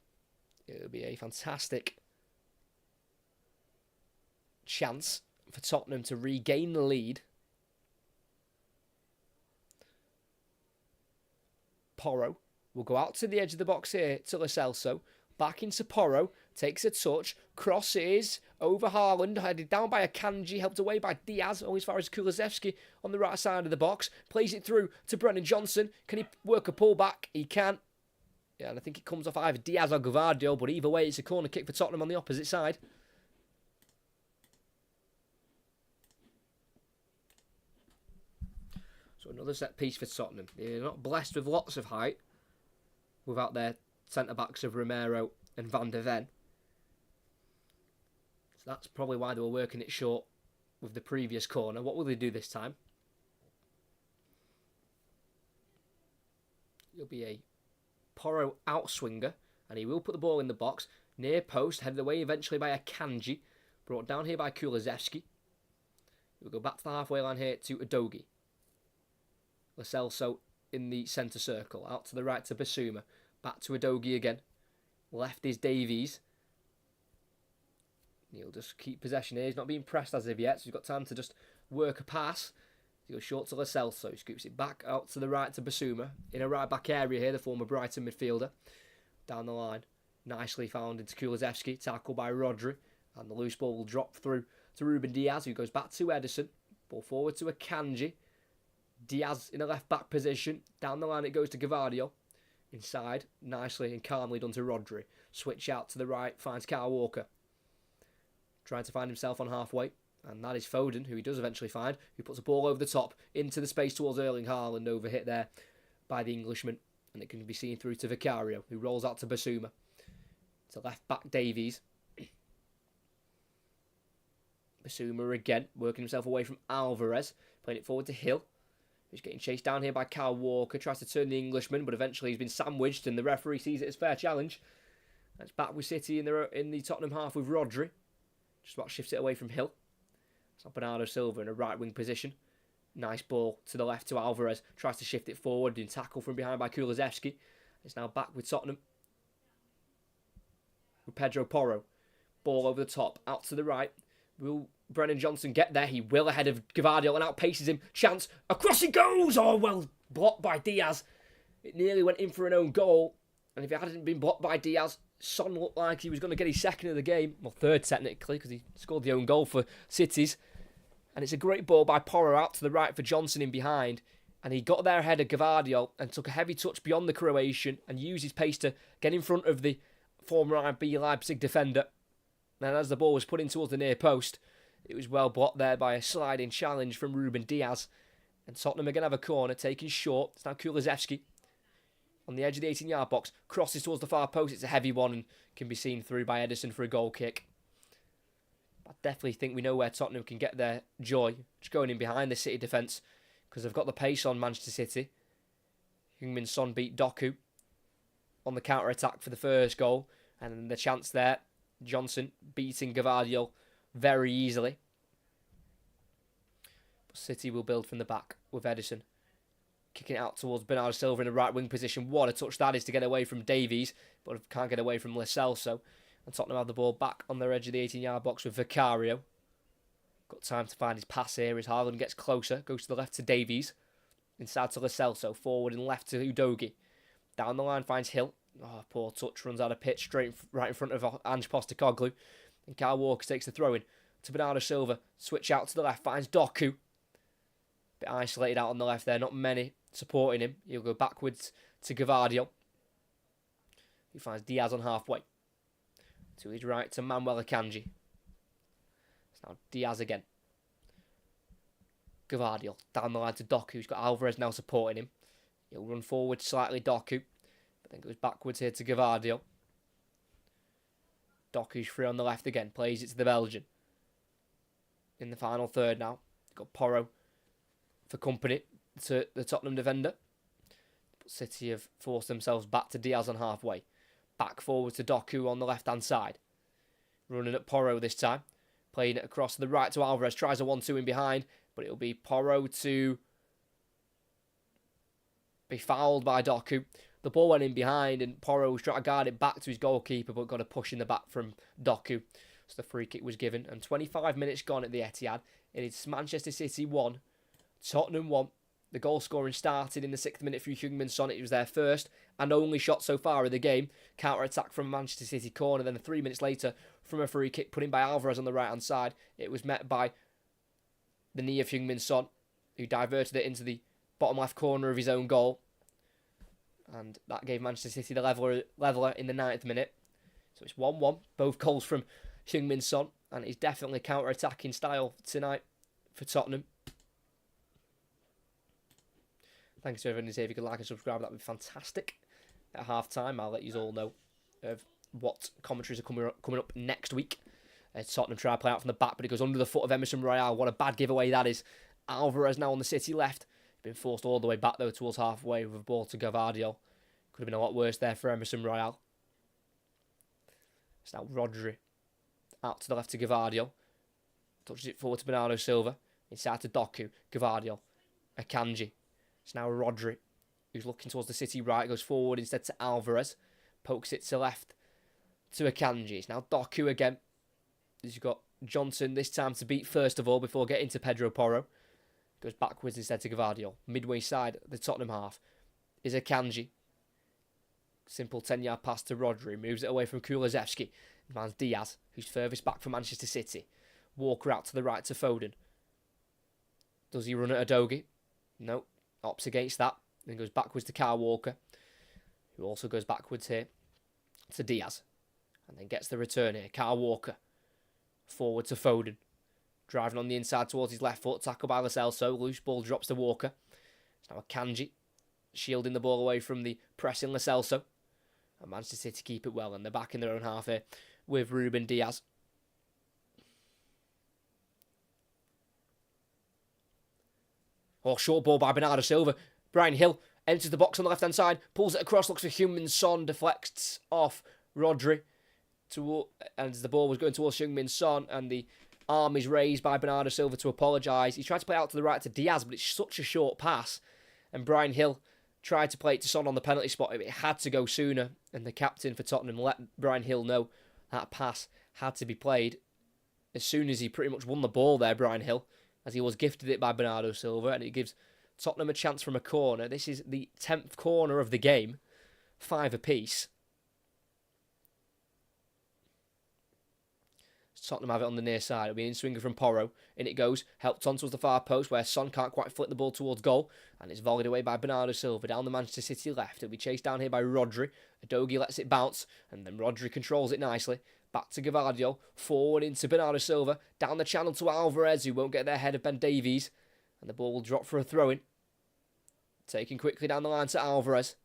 S1: It'll be a fantastic chance for Tottenham to regain the lead. Porro will go out to the edge of the box here to Lo Celso. Back into Porro. Takes a touch. Crosses over Haaland. Headed down by Akanji. Helped away by Diaz. Only as far as Kulusevski on the right side of the box. Plays it through to Brennan Johnson. Can he work a pullback? He can. Yeah, and I think it comes off either Diaz or Gvardiol, but either way, it's a corner kick for Tottenham on the opposite side. So another set piece for Tottenham. They're not blessed with lots of height without their centre-backs of Romero and Van der Ven. So that's probably why they were working it short with the previous corner. What will they do this time? It'll be a Porro outswinger, and he will put the ball in the box. Near post, headed away eventually by Akanji. Brought down here by Kulusevski. We'll go back to the halfway line here to Udogie. Lo Celso in the centre circle. Out to the right to Basuma. Back to Udogie again. Left is Davies. He'll just keep possession here. He's not being pressed as of yet, so he's got time to just work a pass. He goes short to Lo Celso. He scoops it back out to the right to Basuma. In a right-back area here, the former Brighton midfielder. Down the line. Nicely found into Kulusevski. Tackled by Rodri. And the loose ball will drop through to Ruben Diaz, who goes back to Ederson. Ball forward to Akanji. Diaz in a left-back position. Down the line it goes to Gvardiol. Inside, nicely and calmly done to Rodri. Switch out to the right, finds Kyle Walker. Trying to find himself on halfway. And that is Foden, who he does eventually find, who puts a ball over the top into the space towards Erling Haaland, overhit there by the Englishman. And it can be seen through to Vicario, who rolls out to Basuma. To left-back Davies. Basuma again, working himself away from Alvarez. Playing it forward to Hill, who's getting chased down here by Kyle Walker. Tries to turn the Englishman, but eventually he's been sandwiched, and the referee sees it as fair challenge. That's back with City in the Tottenham half with Rodri. Just about shifts it away from Hill. It's Bernardo Silva in a right-wing position. Nice ball to the left to Alvarez. Tries to shift it forward, being tackled from behind by Kulusevski. It's now back with Tottenham. With Pedro Porro. Ball over the top, out to the right. Will Brennan Johnson get there? He will, ahead of Gvardiol, and outpaces him. Chance, across he goes! Oh, well, blocked by Diaz. It nearly went in for an own goal. And if it hadn't been blocked by Diaz, Son looked like he was going to get his second of the game. Well, third technically, because he scored the own goal for Cities. And it's a great ball by Porro out to the right for Johnson in behind. And he got there ahead of Gvardiol and took a heavy touch beyond the Croatian and used his pace to get in front of the former RB Leipzig defender. And as the ball was put in towards the near post, it was well blocked there by a sliding challenge from Ruben Diaz. And Tottenham are going to have a corner taken short. It's now Kulusevski on the edge of the 18-yard box. Crosses towards the far post. It's a heavy one and can be seen through by Ederson for a goal kick. I definitely think we know where Tottenham can get their joy. Just going in behind the City defence because they've got the pace on Manchester City. Heung-min Son beat Doku on the counter-attack for the first goal. And the chance there, Johnson beating Gvardiol very easily. But City will build from the back with Ederson. Kicking it out towards Bernardo Silva in the right wing position. What a touch that is to get away from Davies, but can't get away from Lo Celso. And Tottenham have the ball back on their edge of the 18-yard box with Vicario. Got time to find his pass here as Haaland gets closer. Goes to the left to Davies. Inside to Lo Celso. Forward and left to Udogie. Down the line finds Hill. Oh, poor touch. Runs out of pitch straight right in front of Ange Postecoglou. And Kyle Walker takes the throw in to Bernardo Silva. Switch out to the left. Finds Doku. Bit isolated out on the left there. Not many supporting him. He'll go backwards to Gvardiol. He finds Diaz on halfway. To his right to Manuel Akanji. It's now Diaz again. Gvardiol down the line to Doku. He's got Alvarez now supporting him. He'll run forward slightly, Doku. But then goes backwards here to Gvardiol. Doku's free on the left again. Plays it to the Belgian. In the final third now. Got Porro for company to the Tottenham defender. But City have forced themselves back to Diaz on halfway. Back forward to Doku on the left-hand side. Running at Porro this time. Playing it across to the right to Alvarez. Tries a 1-2 in behind. But it'll be Porro to be fouled by Doku. The ball went in behind and Porro was trying to guard it back to his goalkeeper but got a push in the back from Doku. So the free kick was given. And 25 minutes gone at the Etihad. It is Manchester City 1. Tottenham 1. The goal scoring started in the 6th minute through Heung-min Son. It was their first and only shot so far of the game. Counter-attack from Manchester City corner. Then 3 minutes later from a free kick put in by Alvarez on the right-hand side. It was met by the knee of Heung-min Son, who diverted it into the bottom left corner of his own goal. And that gave Manchester City the leveller in the 9th minute. So it's 1-1. Both goals from Heung-min Son. And it's definitely counter-attacking style tonight for Tottenham. Thanks to everyone who's here. If you could like and subscribe, that would be fantastic. At half-time, I'll let you all know of what commentaries are coming up next week. Tottenham try to play out from the back, but it goes under the foot of Emerson Royale. What a bad giveaway that is. Alvarez now on the City left. Been forced all the way back, though, towards halfway with a ball to Gvardiol. Could have been a lot worse there for Emerson Royale. It's now Rodri. Out to the left to Gvardiol. Touches it forward to Bernardo Silva. Inside to Doku. Gvardiol. Akanji. It's now Rodri, who's looking towards the City right. Goes forward instead to Alvarez. Pokes it to left to Akanji. It's now Doku again. He's got Johnson this time to beat first of all before getting to Pedro Porro. Goes backwards instead to Gvardiol. Midway side, the Tottenham half, is Akanji. Simple 10-yard pass to Rodri. Moves it away from Kulusevski. Man's Diaz, who's furthest back from Manchester City. Walker out to the right to Foden. Does he run at Udogie? No. Opts against that. Then goes backwards to Kyle Walker, who also goes backwards here to Diaz. And then gets the return here. Kyle Walker. Forward to Foden. Driving on the inside towards his left foot. Tackled by Lo Celso. Loose ball drops to Walker. It's now Akanji. Shielding the ball away from the pressing Lo Celso. And Manchester City keep it well. And they're back in their own half here with Ruben Diaz. Oh, short ball by Bernardo Silva. Bryan Hill enters the box on the left-hand side. Pulls it across. Looks for Heung-min Son. Deflects off Rodri. And the ball was going towards Heung-min Son. And the arm is raised by Bernardo Silva to apologise. He tried to play out to the right to Diaz, but it's such a short pass. And Bryan Hill tried to play it to Son on the penalty spot. It had to go sooner. And the captain for Tottenham let Bryan Hill know that pass had to be played as soon as he pretty much won the ball there, Bryan Hill, as he was gifted it by Bernardo Silva. And it gives Tottenham a chance from a corner. This is the 10th corner of the game. 5 apiece. Tottenham have it on the near side. It'll be an in-swinger from Porro. In it goes. Helped on towards the far post where Son can't quite flick the ball towards goal. And it's volleyed away by Bernardo Silva down the Manchester City left. It'll be chased down here by Rodri. Udogie lets it bounce. And then Rodri controls it nicely. Back to Gavardio. Forward into Bernardo Silva. Down the channel to Alvarez, who won't get there ahead of Ben Davies. And the ball will drop for a throw-in. Taken quickly down the line to Alvarez.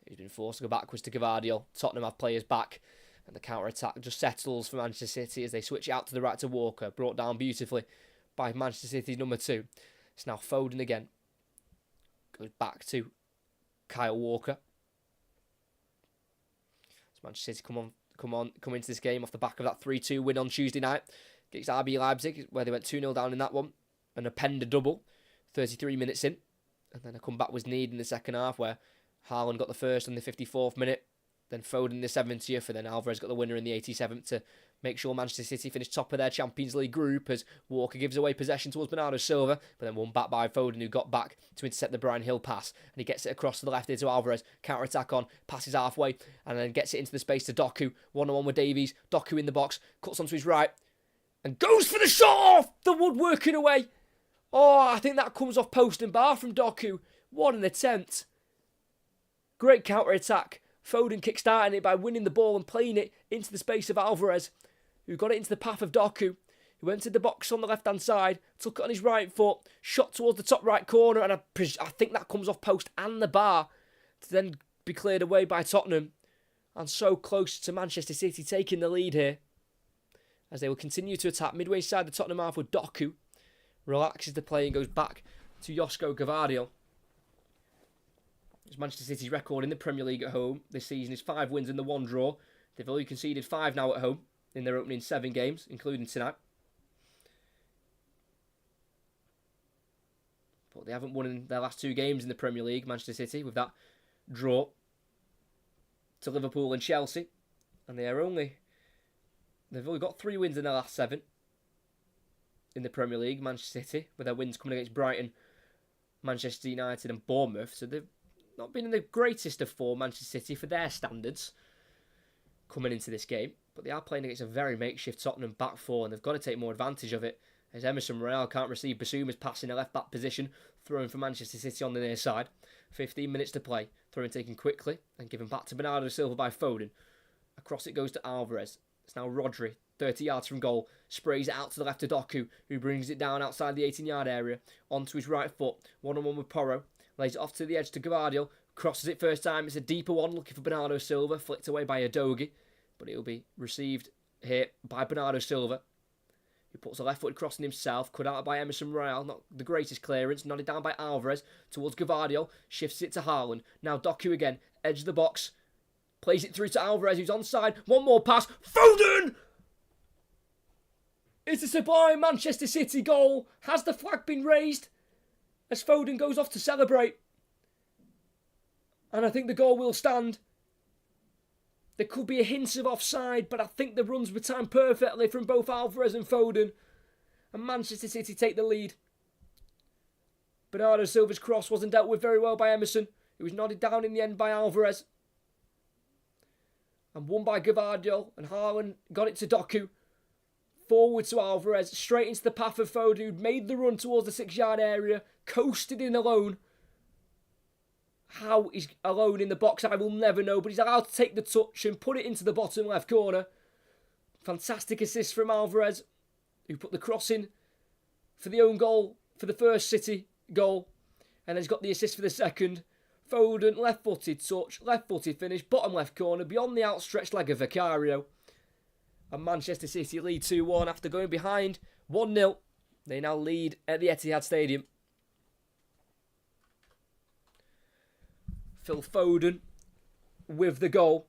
S1: He's been forced to go backwards to Gavardio. Tottenham have players back. And the counter-attack just settles for Manchester City as they switch it out to the right to Walker. Brought down beautifully by Manchester City's number 2. It's now Foden again. Goes back to Kyle Walker. As Manchester City come into this game off the back of that 3-2 win on Tuesday night against RB Leipzig, where they went 2-0 down in that one. And append a double, 33 minutes in. And then a comeback was needed in the second half, where Haaland got the first in the 54th minute. Then Foden in the 70th, and then Alvarez got the winner in the 87th to make sure Manchester City finished top of their Champions League group as Walker gives away possession towards Bernardo Silva, but then won back by Foden, who got back to intercept the Bryan Hill pass, and he gets it across to the left here to Alvarez, counter-attack on, passes halfway, and then gets it into the space to Doku, one-on-one with Davies, Doku in the box, cuts onto his right, and goes for the shot off! The woodworking away! Oh, I think that comes off post and bar from Doku. What an attempt. Great counter-attack. Foden kick-starting it by winning the ball and playing it into the space of Alvarez, who got it into the path of Doku, who entered the box on the left-hand side, took it on his right foot, shot towards the top right corner, and I think that comes off post and the bar to then be cleared away by Tottenham. And so close to Manchester City taking the lead here, as they will continue to attack midway inside the Tottenham half with Doku. Relaxes the play and goes back to Josko Gavardio. It's Manchester City's record in the Premier League at home this season is 5 wins and the 1 draw. They've only conceded 5 now at home in their opening 7 games, including tonight. But they haven't won in their last 2 games in the Premier League, Manchester City, with that draw to Liverpool and Chelsea. And they've only got 3 wins in their last 7 in the Premier League, Manchester City, with their wins coming against Brighton, Manchester United and Bournemouth. So they've not been in the greatest of form, Manchester City, for their standards coming into this game. But they are playing against a very makeshift Tottenham back 4, and they've got to take more advantage of it, as Emerson Royal can't receive Basuma's pass in a left-back position, throwing for Manchester City on the near side. 15 minutes to play. Throwing taken quickly, and given back to Bernardo Silva by Foden. Across it goes to Alvarez. It's now Rodri, 30 yards from goal, sprays it out to the left to Doku, who brings it down outside the 18-yard area, onto his right foot, one-on-one with Porro. Lays it off to the edge to Gavardio. Crosses it first time. It's a deeper one looking for Bernardo Silva. Flicked away by Udogie. But it will be received here by Bernardo Silva, who puts a left-footed cross in himself. Cut out by Emerson Royal. Not the greatest clearance. Nodded down by Alvarez towards Gavardio. Shifts it to Haaland. Now Doku again. Edge of the box. Plays it through to Alvarez, who's onside. One more pass. Foden! It's a sublime Manchester City goal. Has the flag been raised? As Foden goes off to celebrate. And I think the goal will stand. There could be a hint of offside, but I think the runs were timed perfectly from both Alvarez and Foden. And Manchester City take the lead. Bernardo Silva's cross wasn't dealt with very well by Emerson. It was nodded down in the end by Alvarez. And won by Gavardio. And Haaland got it to Doku. Forward to Alvarez, straight into the path of Foden, who'd made the run towards the 6-yard area, coasted in alone. How he's alone in the box, I will never know, but he's allowed to take the touch and put it into the bottom left corner. Fantastic assist from Alvarez, who put the cross in for the own goal, for the first City goal, and then he's got the assist for the second. Foden, left-footed touch, left-footed finish, bottom left corner, beyond the outstretched leg of Vicario. And Manchester City lead 2-1 after going behind 1-0. They now lead at the Etihad Stadium. Phil Foden with the goal.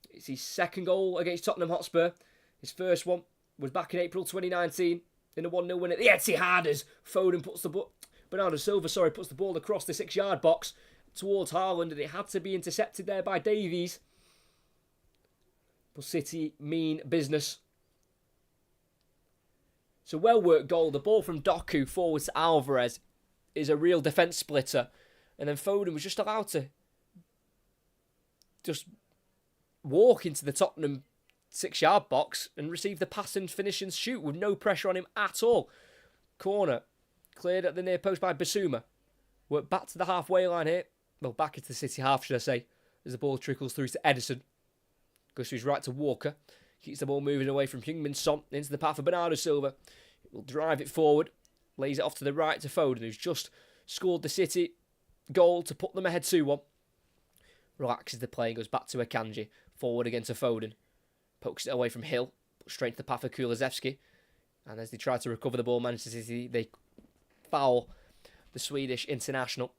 S1: It's his second goal against Tottenham Hotspur. His first one was back in April 2019 in a 1-0 win at the Etihad as Foden Bernardo Silva puts the ball across the 6-yard box towards Haaland, and it had to be intercepted there by Davies. But City mean business. It's a well-worked goal. The ball from Doku forward to Alvarez is a real defence splitter. And then Foden was just allowed to just walk into the Tottenham 6-yard box and receive the pass and finish and shoot with no pressure on him at all. Corner cleared at the near post by Basuma. Worked back to the halfway line here. Well, back into the City half, should I say, as the ball trickles through to Edison. Goes to his right to Walker. Keeps the ball moving away from Heung-min Son into the path of Bernardo Silva. Will drive it forward. Lays it off to the right to Foden, who's just scored the City goal to put them ahead 2-1. Relaxes the play and goes back to Akanji. Forward again to Foden. Pokes it away from Hill. Straight to the path of Kulusevski. And as they try to recover the ball, Manchester City, they foul the Swedish international.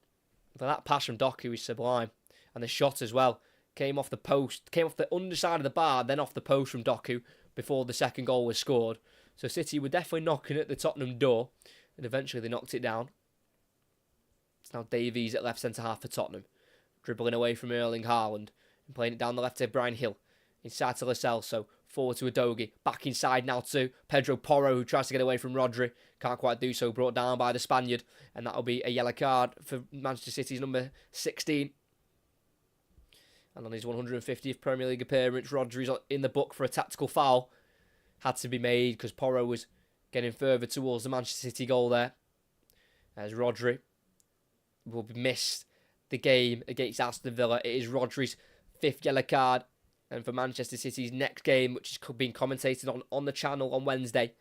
S1: But that pass from Doku is sublime. And the shot as well. Came off the post. Came off the underside of the bar, then off the post from Doku before the second goal was scored. So City were definitely knocking at the Tottenham door. And eventually they knocked it down. It's now Davies at left centre-half for Tottenham. Dribbling away from Erling Haaland. And playing it down the left to Bryan Hill. Inside to Lo Celso. Forward to Udogie. Back inside now to Pedro Porro, who tries to get away from Rodri. Can't quite do so. Brought down by the Spaniard. And that'll be a yellow card for Manchester City's number 16. And on his 150th Premier League appearance, Rodri's in the book for a tactical foul. Had to be made because Porro was getting further towards the Manchester City goal there. As Rodri will miss the game against Aston Villa. It is Rodri's 5th yellow card. And for Manchester City's next game, which is being commentated on the channel on Wednesday,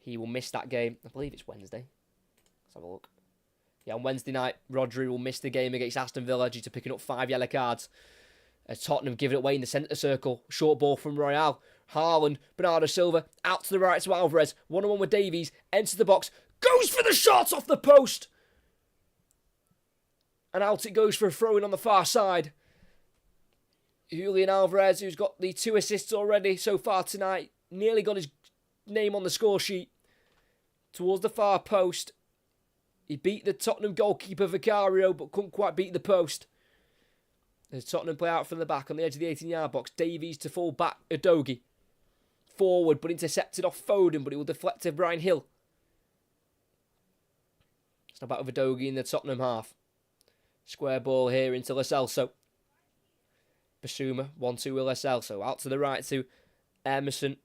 S1: he will miss that game. I believe it's Wednesday. Let's have a look. Yeah, on Wednesday night, Rodri will miss the game against Aston Villa due to picking up 5 yellow cards. As Tottenham give it away in the centre circle. Short ball from Royale. Haaland, Bernardo Silva, out to the right to Alvarez. 1-on-1 with Davies, enters the box, goes for the shot off the post. And out it goes for a throw-in on the far side. Julian Alvarez, who's got the 2 assists already so far tonight, nearly got his name on the score sheet. Towards the far post. He beat the Tottenham goalkeeper Vicario, but couldn't quite beat the post. As Tottenham play out from the back on the edge of the 18-yard box. Davies to full back, Udogie. Forward, but intercepted off Foden, but it will deflect to Bryan Hill. It's now back with Udogie in the Tottenham half. Square ball here into Lo Celso. Basuma, 1-2 with Lo Celso. Out to the right to Emerson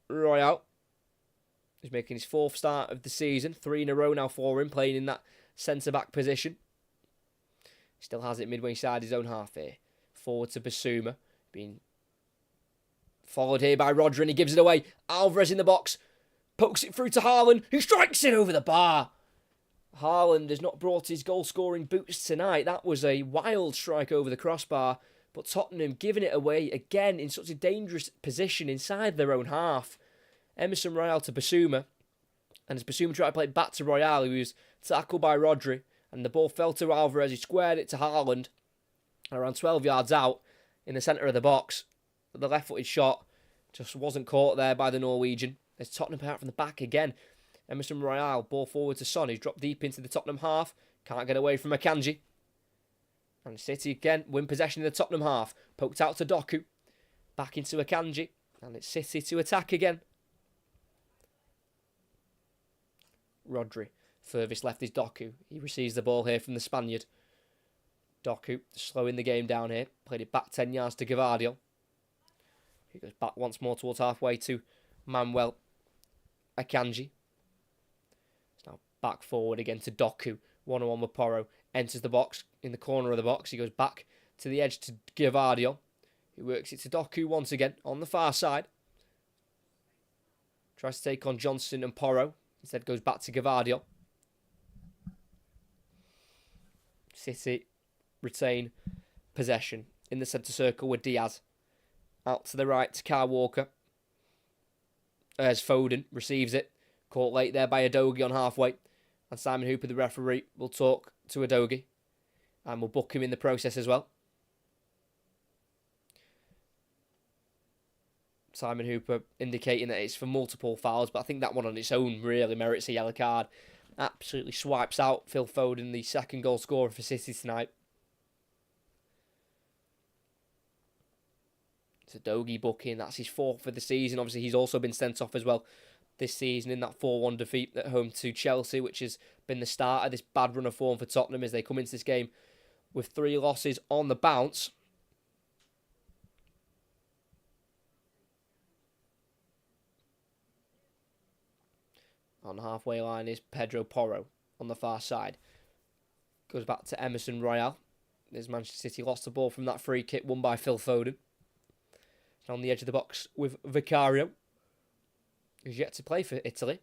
S1: Royal. He's making his 4th start of the season. 3 in a row now for him, playing in that centre-back position. Still has it midway inside his own half here. Forward to Basuma. Being followed here by Rodri, and he gives it away. Alvarez in the box. Pokes it through to Haaland, who strikes it over the bar. Haaland has not brought his goal-scoring boots tonight. That was a wild strike over the crossbar. But Tottenham giving it away again in such a dangerous position inside their own half. Emerson Royal to Basuma. And as Basuma tried to play it back to Royale, he was tackled by Rodri. And the ball fell to Alvarez. He squared it to Haaland. Around 12 yards out in the centre of the box. But the left-footed shot just wasn't caught there by the Norwegian. There's Tottenham out from the back again. Emerson Royal, ball forward to Son. He's dropped deep into the Tottenham half. Can't get away from Akanji. And City again win possession in the Tottenham half. Poked out to Doku. Back into Akanji. And it's City to attack again. Rodri. Furthest left is Doku. He receives the ball here from the Spaniard. Doku slowing the game down here. Played it back 10 yards to Gavardio. He goes back once more towards halfway to Manuel Akanji. It's now back forward again to Doku. 1-on-1 with Porro. Enters the box in the corner of the box. He goes back to the edge to Gavardio. He works it to Doku once again on the far side. Tries to take on Johnson and Porro. Instead goes back to Gavardio. City retain possession in the centre circle with Diaz. Out to the right to Kyle Walker. As Foden receives it. Caught late there by Udogie on halfway. And Simon Hooper, the referee, will talk to Udogie. And will book him in the process as well. Simon Hooper indicating that it's for multiple fouls. But I think that one on its own really merits a yellow card. Absolutely swipes out Phil Foden, the second goal scorer for City tonight. It's Udogie booking. That's his 4th for the season. Obviously, he's also been sent off as well this season in that 4-1 defeat at home to Chelsea, which has been the start of this bad run of form for Tottenham as they come into this game with 3 losses on the bounce. On the halfway line is Pedro Porro on the far side. Goes back to Emerson Royal. As Manchester City lost the ball from that free kick won by Phil Foden. On the edge of the box with Vicario, who's yet to play for Italy.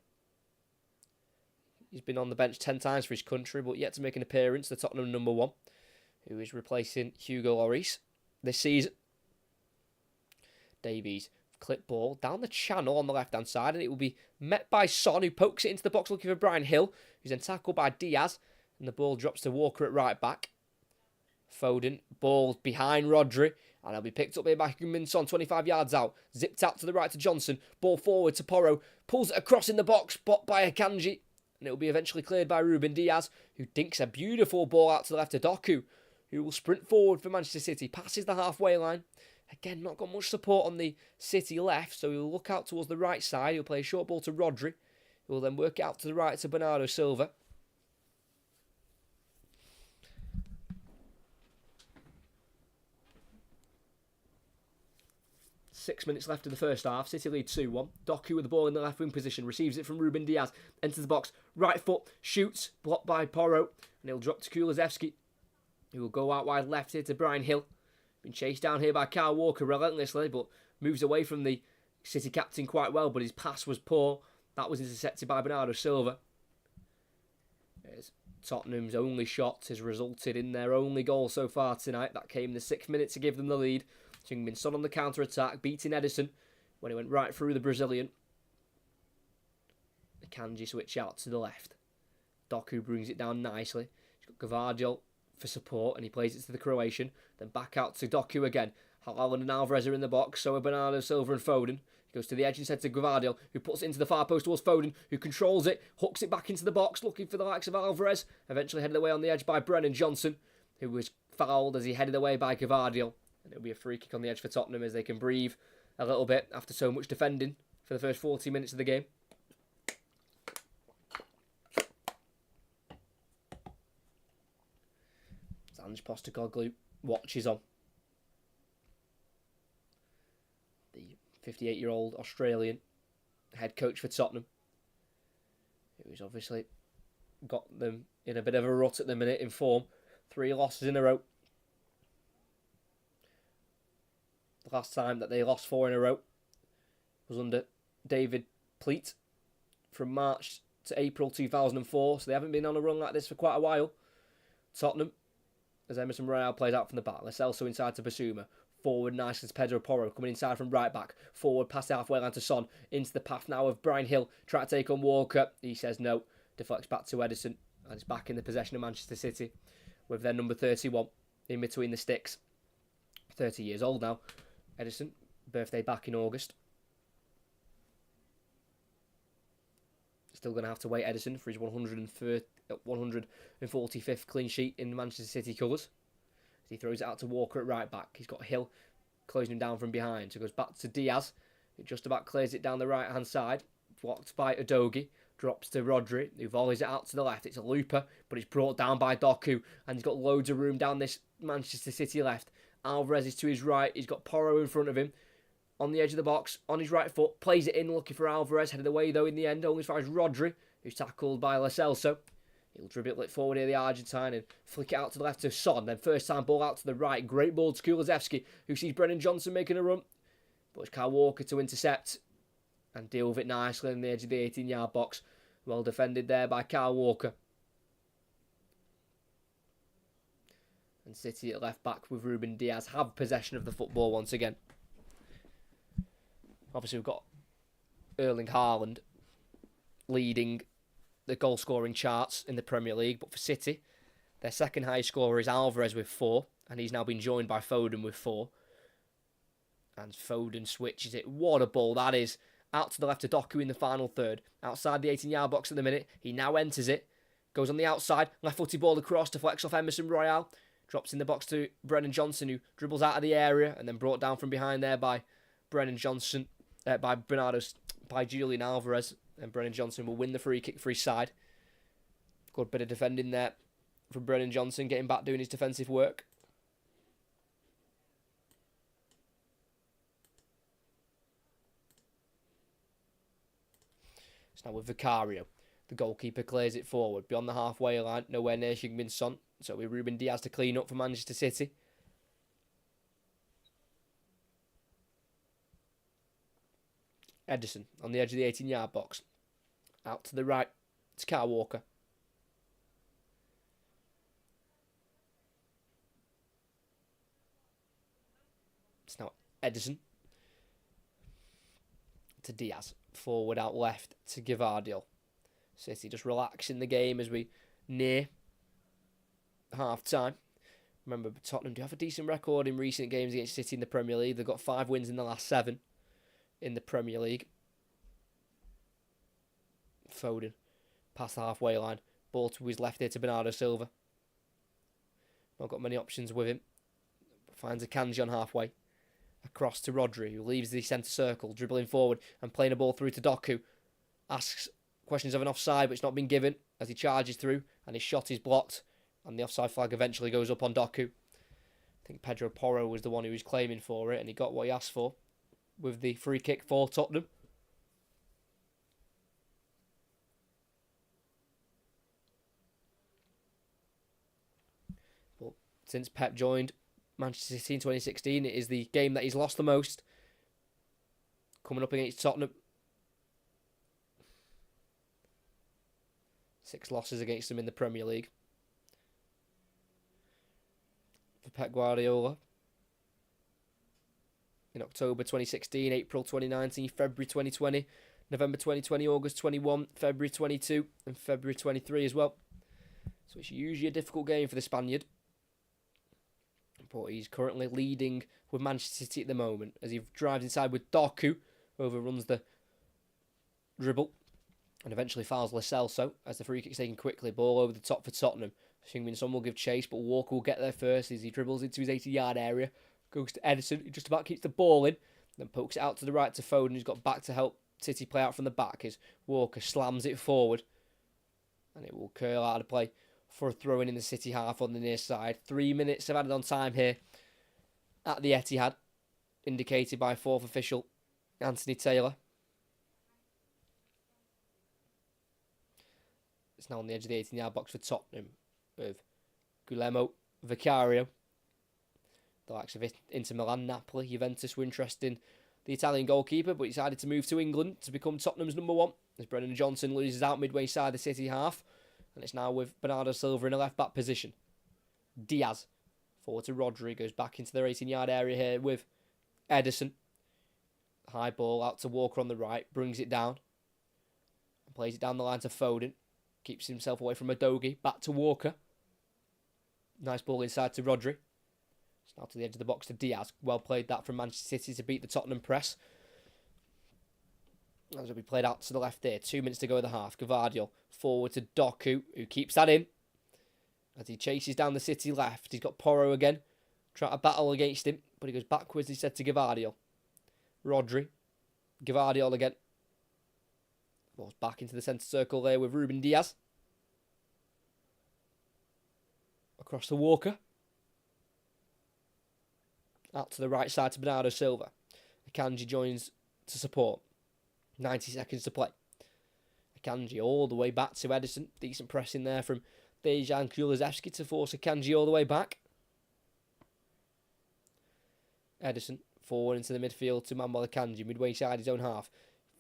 S1: He's been on the bench 10 times for his country, but yet to make an appearance, the Tottenham number 1, who is replacing Hugo Lloris this season. Davies, clip ball down the channel on the left-hand side, and it will be met by Son, who pokes it into the box looking for Brian Hill, who's then tackled by Diaz, and the ball drops to Walker at right back. Foden, ball behind Rodri, and it'll be picked up here by Son, 25 yards out, zipped out to the right to Johnson, ball forward to Porro, pulls it across in the box, blocked by Akanji, and it will be eventually cleared by Ruben Diaz, who dinks a beautiful ball out to the left to Doku, who will sprint forward for Manchester City, passes the halfway line. Again, not got much support on the City left, so he'll look out towards the right side. He'll play a short ball to Rodri, who will then work it out to the right to Bernardo Silva. Six minutes left in the first half. City lead 2-1. Doku with the ball in the left wing position. Receives it from Ruben Diaz. Enters the box. Right foot. Shoots. Blocked by Porro. And he'll drop to Kulusevski, who will go out wide left here to Brian Hill. Been chased down here by Kyle Walker relentlessly, but moves away from the City captain quite well, but his pass was poor. That was intercepted by Bernardo Silva. As Tottenham's only shot has resulted in their only goal so far tonight. That came in the 6th minute to give them the lead. Heung-min Son on the counter-attack, beating Edison when he went right through the Brazilian. The Kanji switch out to the left. Doku brings it down nicely. He's got Gvardiol for support, and he plays it to the Croatian. Then back out to Doku again. Haaland and Alvarez are in the box, so are Bernardo Silva and Foden. He goes to the edge instead to Gvardiol, who puts it into the far post towards Foden, who controls it, hooks it back into the box, looking for the likes of Alvarez. Eventually headed away on the edge by Brennan Johnson, who was fouled as he headed away by Gvardiol. And it'll be a free kick on the edge for Tottenham as they can breathe a little bit after so much defending for the first 40 minutes of the game. Ange Postecoglou watches on. The 58-year-old Australian head coach for Tottenham, who's obviously got them in a bit of a rut at the minute in form. 3 losses in a row. The last time that they lost 4 in a row was under David Pleat from March to April 2004, so they haven't been on a run like this for quite a while. Tottenham, as Emerson Royale plays out from the back. Lo Celso inside to Basuma. Forward nicely to Pedro Porro. Coming inside from right back. Forward past the halfway line to Son. Into the path now of Brian Hill. Trying to take on Walker. He says no. Deflects back to Edison. And it's back in the possession of Manchester City. With their number 31 in between the sticks. 30 years old now. Edison. Birthday back in August. Still going to have to wait Edison for his 145th clean sheet in Manchester City colours. As he throws it out to Walker at right back. He's got Hill closing him down from behind. So it goes back to Diaz. It just about clears it down the right hand side. Blocked by Udogie. Drops to Rodri, who volleys it out to the left. It's a looper, but it's brought down by Doku. And he's got loads of room down this Manchester City left. Alvarez is to his right. He's got Porro in front of him. On the edge of the box, on his right foot, plays it in, looking for Alvarez, headed away though in the end, only as far as Rodri, who's tackled by Lo Celso. He'll dribble it forward here, the Argentine, and flick it out to the left to Son, then first time ball out to the right, great ball to Kulusevski, who sees Brennan Johnson making a run, but it's Kyle Walker to intercept, and deal with it nicely on the edge of the 18-yard box. Well defended there by Kyle Walker. And City at left back with Ruben Diaz have possession of the football once again. Obviously, we've got Erling Haaland leading the goal-scoring charts in the Premier League. But for City, their second highest scorer is Alvarez with 4. And he's now been joined by Foden with 4. And Foden switches it. What a ball that is. Out to the left to Doku in the final third. Outside the 18-yard box at the minute. He now enters it. Goes on the outside. Left-footed ball across to flex off Emerson Royale. Drops in the box to Brennan Johnson, who dribbles out of the area. And then brought down from behind there by Brennan Johnson. By Julian Alvarez, and Brennan Johnson will win the free kick for his side. Good bit of defending there from Brennan Johnson, getting back doing his defensive work. It's now with Vicario. The goalkeeper clears it forward beyond the halfway line, nowhere near Heung-min Son. So with Ruben Diaz to clean up for Manchester City. Edison on the edge of the 18-yard box. Out to the right. It's Kyle Walker. It's now Edison. To Diaz. Forward out left to Gvardiol. City just relaxing the game as we near half-time. Remember, Tottenham do have a decent record in recent games against City in the Premier League. They've got 5 wins in the last 7 in the Premier League. Foden past the halfway line. Ball to his left here to Bernardo Silva. Not got many options with him. Finds a Akanji on halfway. Across to Rodri, who leaves the centre circle, dribbling forward and playing a ball through to Doku. Asks questions of an offside, but it's not been given as he charges through, and his shot is blocked, and the offside flag eventually goes up on Doku. I think Pedro Porro was the one who was claiming for it, and he got what he asked for with the free kick for Tottenham. But since Pep joined Manchester City in 2016, it is the game that he's lost the most. Coming up against Tottenham. 6 losses against them in the Premier League. For Pep Guardiola. In October 2016, April 2019, February 2020, November 2020, August 21, February 22, and February 23 as well. So it's usually a difficult game for the Spaniard. But he's currently leading with Manchester City at the moment as he drives inside with Doku, who overruns the dribble and eventually fouls Lo Celso as the free kick's taken quickly. Ball over the top for Tottenham. Assuming someone will give chase, but Walker will get there first as he dribbles into his 80-yard area. Goes to Edison, who just about keeps the ball in, then pokes it out to the right to Foden, who's got back to help City play out from the back as Walker slams it forward. And it will curl out of play for a throw-in the City half on the near side. 3 minutes of added on time here at the Etihad, indicated by 4th official Anthony Taylor. It's now on the edge of the 18-yard box for Tottenham with Guillermo Vicario. The likes of Inter Milan, Napoli, Juventus were interested in the Italian goalkeeper, but he decided to move to England to become Tottenham's number 1 as Brennan Johnson loses out midway side the City half. And it's now with Bernardo Silva in a left-back position. Diaz forward to Rodri. Goes back into their 18-yard area here with Edison. High ball out to Walker on the right. Brings it down. And plays it down the line to Foden. Keeps himself away from Udogie. Back to Walker. Nice ball inside to Rodri. It's now to the edge of the box to Diaz. Well played that from Manchester City to beat the Tottenham press. As will be played out to the left there. 2 minutes to go in the half. Gvardiol forward to Doku, who keeps that in. As he chases down the City left. He's got Porro again. Trying to battle against him. But he goes backwards instead to Gvardiol. Rodri. Gvardiol again. Ball's back into the centre circle there with Ruben Diaz. Across to Walker. Out to the right side to Bernardo Silva. Akanji joins to support. 90 seconds to play. Akanji all the way back to Edison. Decent pressing there from Dejan Kulusevski to force Akanji all the way back. Edison forward into the midfield to Manuel Akanji. Midway side his own half.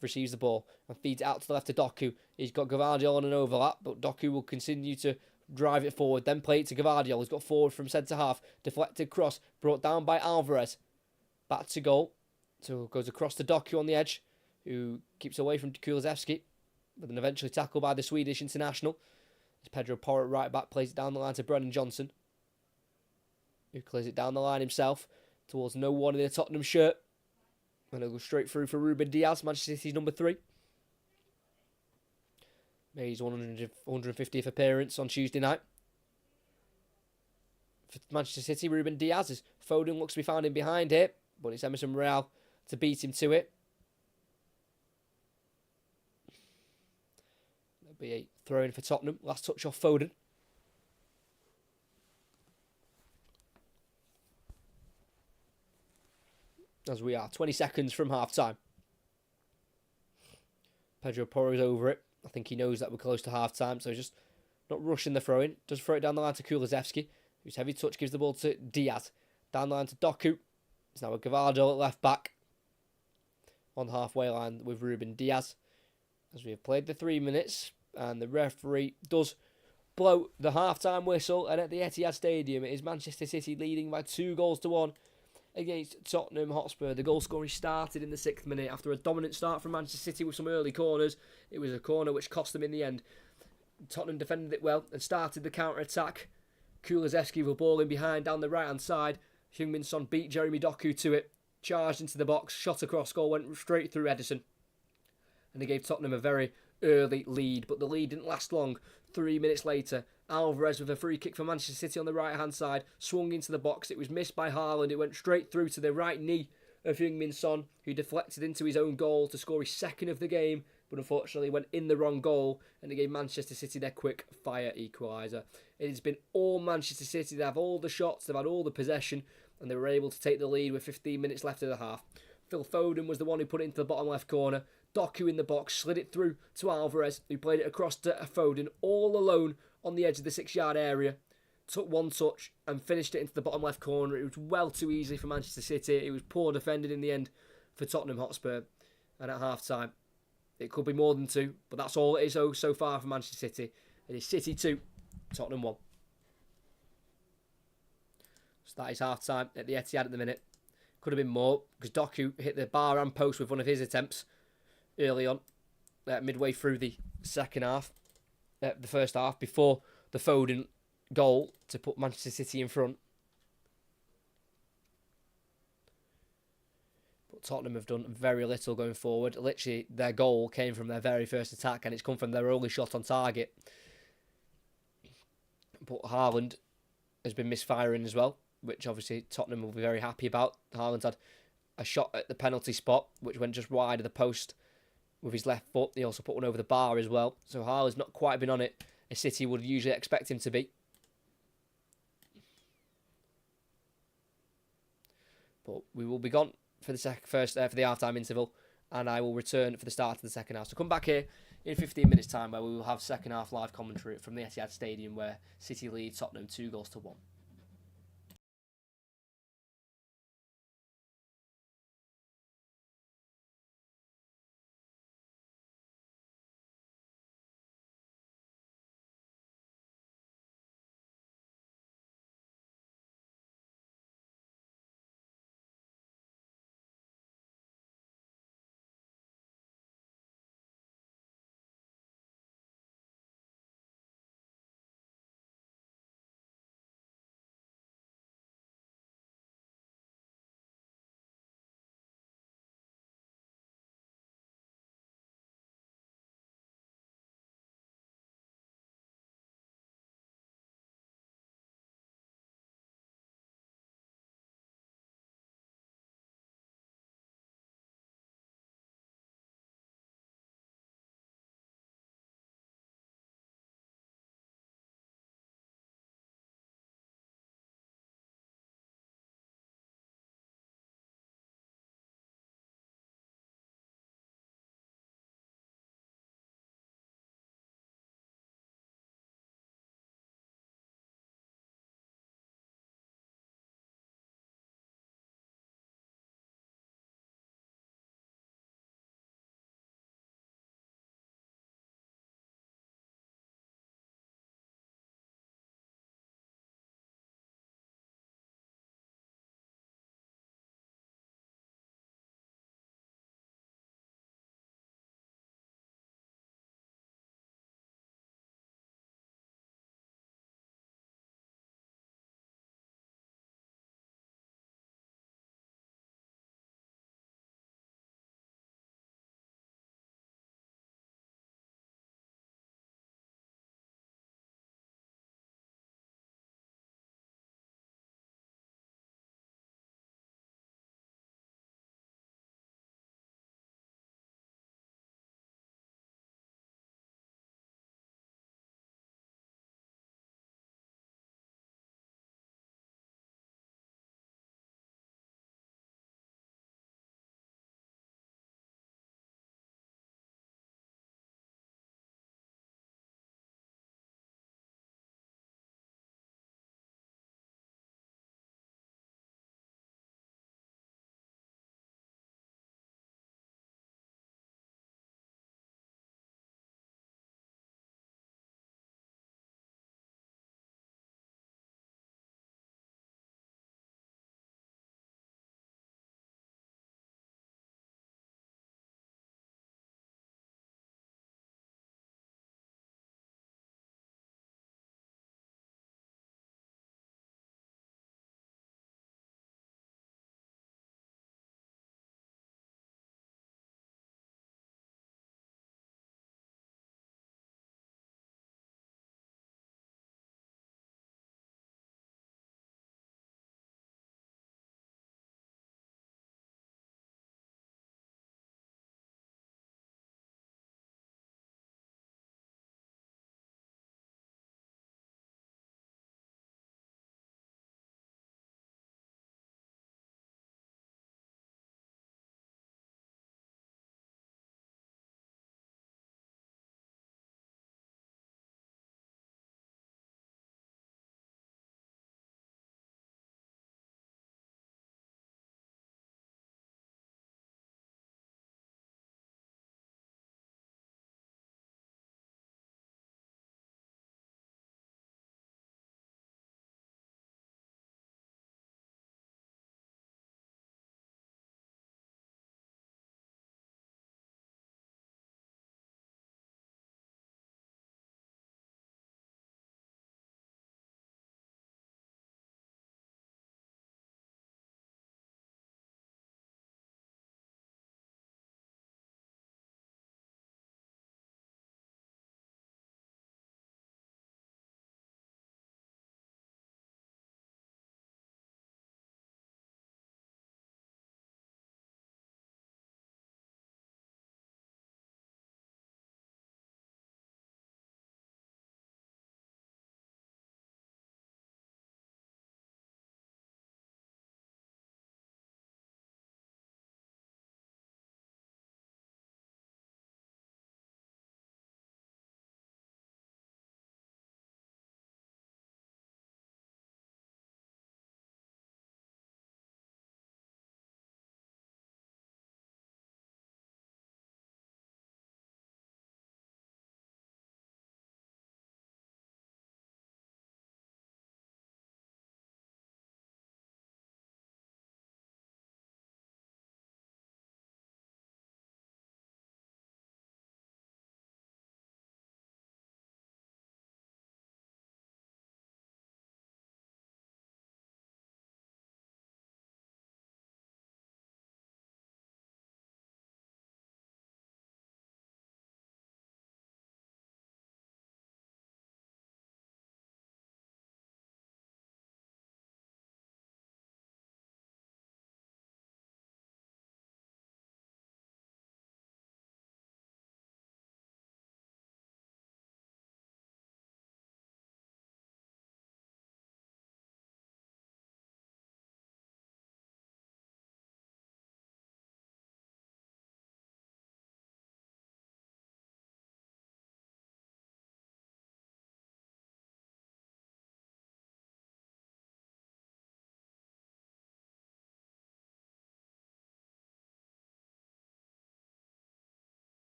S1: Receives the ball and feeds it out to the left to Doku. He's got Gvardiol on an overlap, but Doku will continue to drive it forward. Then play it to Gvardiol. He's got forward from centre half. Deflected cross. Brought down by Alvarez. Back to goal. So goes across to Doku on the edge, who keeps away from Kulusevski, but then eventually tackled by the Swedish international. As Pedro Porro at right back plays it down the line to Brennan Johnson, who clears it down the line himself towards no one in a Tottenham shirt. And it'll go straight through for Ruben Diaz, Manchester City's number 3. Made his 150th appearance on Tuesday night. For Manchester City, Ruben Diaz, as Foden looks to be found in behind here, but it's Emerson Royal to beat him to it. There'll be a throw-in for Tottenham. Last touch off Foden. As we are 20 seconds from half-time. Pedro Porro's over it. I think he knows that we're close to half-time, so he's just not rushing the throw-in. Does throw it down the line to Kulusevski, whose heavy touch gives the ball to Diaz. Down the line to Doku. It's now a Gvardiol at left-back. on the halfway line with Ruben Diaz. As we have played the 3 minutes, and the referee does blow the half-time whistle, and at the Etihad Stadium it is Manchester City leading by 2-1 against Tottenham Hotspur. The goal scoring started in the 6th minute after a dominant start from Manchester City with some early corners. It was a corner which cost them in the end. Tottenham defended it well and started the counter-attack. Kulusevski with a ball in behind down the right-hand side. Heung-min Son beat Jeremy Doku to it, charged into the box, shot across goal, went straight through Ederson. And they gave Tottenham a very early lead, but the lead didn't last long. 3 minutes later, Alvarez with a free kick for Manchester City on the right-hand side, swung into the box. It was missed by Haaland. It went straight through to the right knee of Heung-min Son, who deflected into his own goal to score his second of the game, but unfortunately went in the wrong goal, and it gave Manchester City their quick fire equaliser. It has been all Manchester City. They have all the shots, they've had all the possession, and they were able to take the lead with 15 minutes left of the half. Phil Foden was the one who put it into the bottom left corner. Doku in the box, slid it through to Alvarez, who played it across to Foden, all alone on the edge of the 6-yard area. Took one touch and finished it into the bottom left corner. It was well too easy for Manchester City. It was poor defending in the end for Tottenham Hotspur. And at half-time, it could be more than 2, but that's all it is so far for Manchester City. It is City 2, Tottenham 1. So that is half-time at the Etihad at the minute. Could have been more, because Doku hit the bar and post with one of his attempts early on, midway through the second half, the first half, before the Foden goal to put Manchester City in front. But Tottenham have done very little going forward. Literally, their goal came from their very first attack, and it's come from their only shot on target. But Haaland has been misfiring as well, which obviously Tottenham will be very happy about. Haaland's had a shot at the penalty spot, which went just wide of the post with his left foot. He also put one over the bar as well. So Haaland's not quite been on it as City would usually expect him to be. But we will be gone for the for the half-time interval, and I will return for the start of the second half. So come back here in 15 minutes' time, where we will have second half live commentary from the Etihad Stadium, where City lead Tottenham 2-1.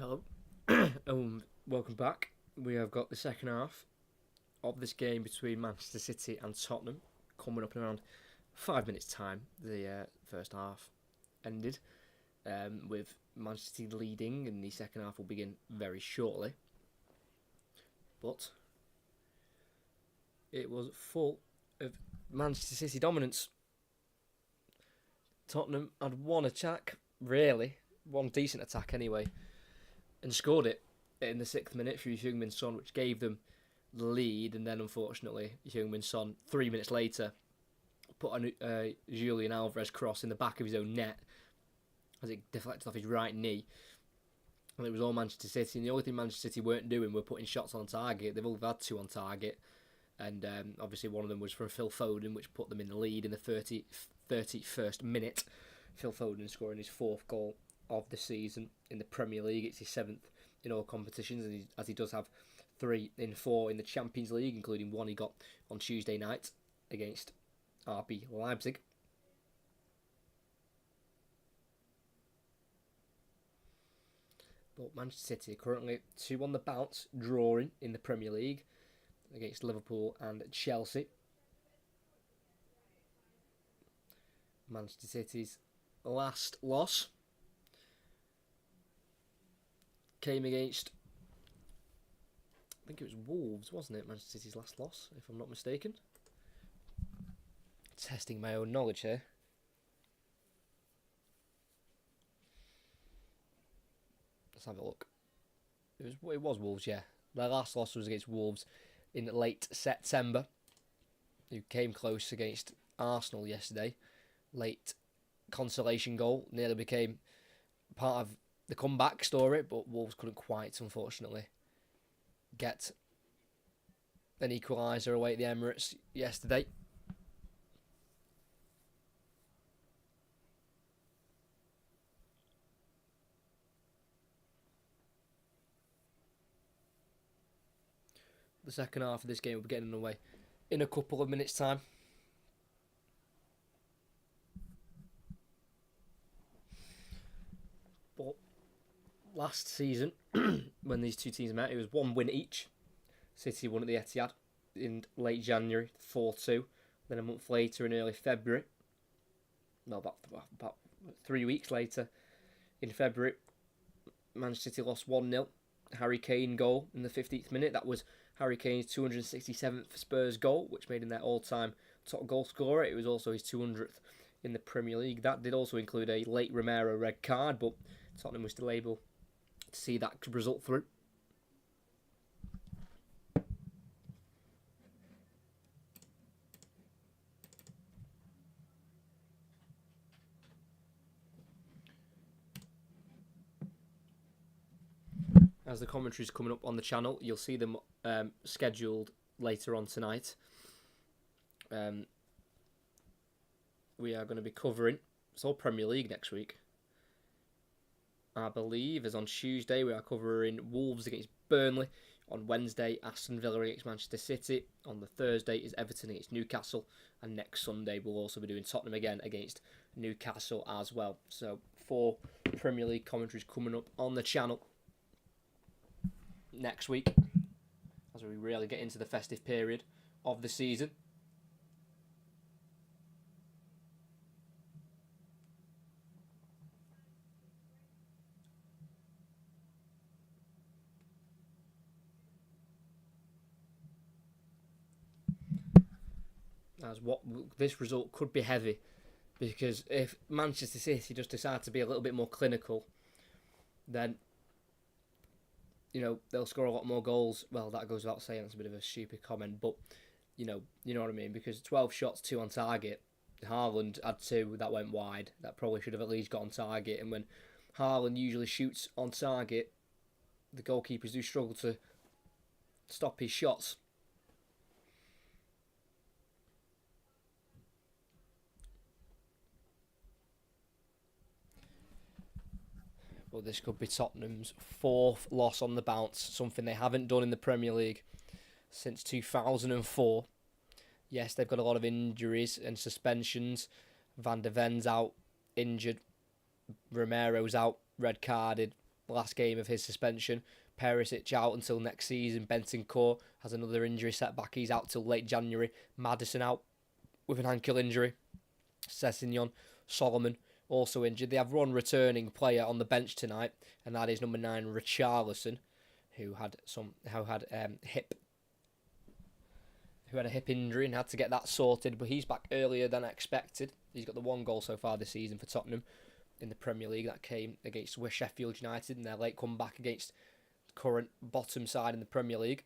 S1: Hello. Welcome back. We have got the second half of this game between Manchester City and Tottenham coming up in around 5 minutes' time. The first half ended with Manchester City leading, and the second half will begin very shortly. But it was full of Manchester City dominance. Tottenham had one attack, really, one decent attack anyway, and scored it in the 6th minute through Heung-min Son, which gave them the lead. And then, unfortunately, Heung-min Son, 3 minutes later, put a Julian Alvarez cross in the back of his own net as it deflected off his right knee. And it was all Manchester City. And the only thing Manchester City weren't doing were putting shots on target. They've all had 2 on target. And obviously one of them was from Phil Foden, which put them in the lead in the 31st minute. Phil Foden scoring his 4th goal of the season in the Premier League. It's his 7th in all competitions, as he does have 3 in 4 in the Champions League, including one he got on Tuesday night against RB Leipzig. But Manchester City are currently 2 on the bounce, drawing in the Premier League against Liverpool and Chelsea. Manchester City's last loss came against, I think it was Wolves, wasn't it? Manchester City's last loss, if I'm not mistaken. Testing my own knowledge here. Let's have a look. It was Wolves, yeah. Their last loss was against Wolves in late September, who came close against Arsenal yesterday. Late consolation goal, nearly became part of the comeback story, but Wolves couldn't quite, unfortunately, get an equaliser away at the Emirates yesterday. The second half of this game will be getting underway in a couple of minutes' time. But last season, when these two teams met, it was 1 win each. City won at the Etihad in late January, 4-2. Then a month later, in early February, about 3 weeks later, in February, Manchester City lost 1-0. Harry Kane goal in the 15th minute. That was Harry Kane's 267th Spurs goal, which made him their all-time top goal scorer. It was also his 200th in the Premier League. That did also include a late Romero red card, but Tottenham was still able to see that result through. As the commentary's coming up on the channel, you'll see them scheduled later on tonight. We are going to be covering, it's all Premier League next week, I believe, as on Tuesday we are covering Wolves against Burnley. On Wednesday, Aston Villa against Manchester City. On the Thursday is Everton against Newcastle. And next Sunday we'll also be doing Tottenham again against Newcastle as well. So 4 Premier League commentaries coming up on the channel next week, as we really get into the festive period of the season. As what this result could be heavy, because if Manchester City just decide to be a little bit more clinical, then they'll score a lot more goals. Well, that goes without saying. That's a bit of a stupid comment, but you know what I mean. Because 12 shots, 2 on target. Haaland had 2 that went wide. That probably should have at least got on target. And when Haaland usually shoots on target, the goalkeepers do struggle to stop his shots. But this could be Tottenham's 4th loss on the bounce, something they haven't done in the Premier League since 2004. Yes, they've got a lot of injuries and suspensions. Van der Ven's out, injured. Romero's out, red carded. the last game of his suspension. Perisic out until next season. Bentancur has another injury setback. He's out till late January. Maddison out with an ankle injury. Sessegnon, Solomon also injured. They have one returning player on the bench tonight, and that is number 9 Richarlison, who had a hip injury and had to get that sorted, but he's back earlier than expected. He's got the 1 goal so far this season for Tottenham in the Premier League. That came against Sheffield United in their late comeback against the current bottom side in the Premier League.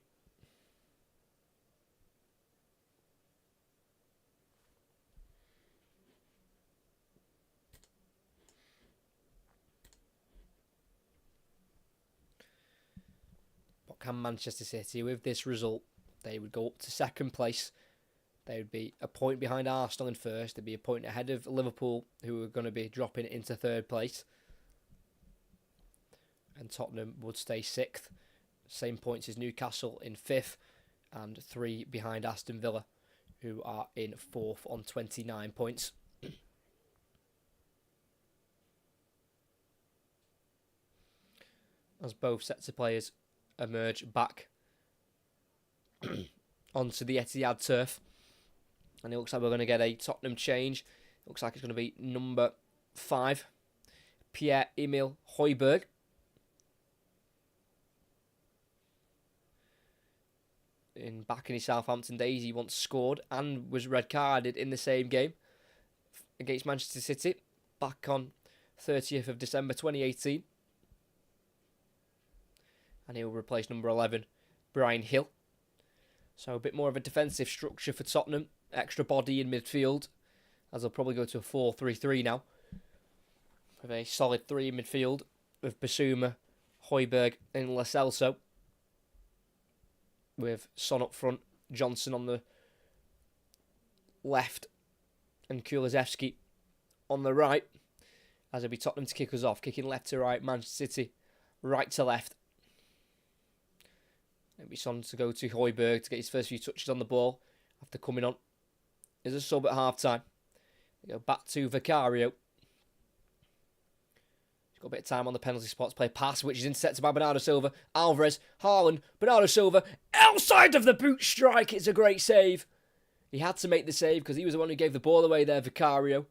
S1: What can Manchester City, with this result, they would go up to second place. They would be a point behind Arsenal in first. They'd be a point ahead of Liverpool, who are going to be dropping into third place. And Tottenham would stay 6th. Same points as Newcastle in 5th. And 3 behind Aston Villa, who are in 4th on 29 points. As both sets of players emerge back onto the Etihad turf. And it looks like we're going to get a Tottenham change. It looks like it's going to be number 5, Pierre-Emile Højbjerg. Back in his Southampton days, he once scored and was red carded in the same game against Manchester City back on 30th of December 2018. And he'll replace number 11, Bryan Hill. So a bit more of a defensive structure for Tottenham. Extra body in midfield, as they'll probably go to a 4-3-3 now. With a solid 3 in midfield with Bissouma, Højbjerg and Lo Celso. With Son up front, Johnson on the left and Kulusevski on the right. As it'll be Tottenham to kick us off. Kicking left to right, Manchester City right to left. It'll be Son to go to Højbjerg to get his first few touches on the ball after coming on. Is a sub at half-time. They go back to Vicario. He's got a bit of time on the penalty spot to play a pass, which is intercepted by Bernardo Silva. Alvarez, Haaland, Bernardo Silva, outside of the boot strike. It's a great save. He had to make the save because he was the one who gave the ball away there, Vicario.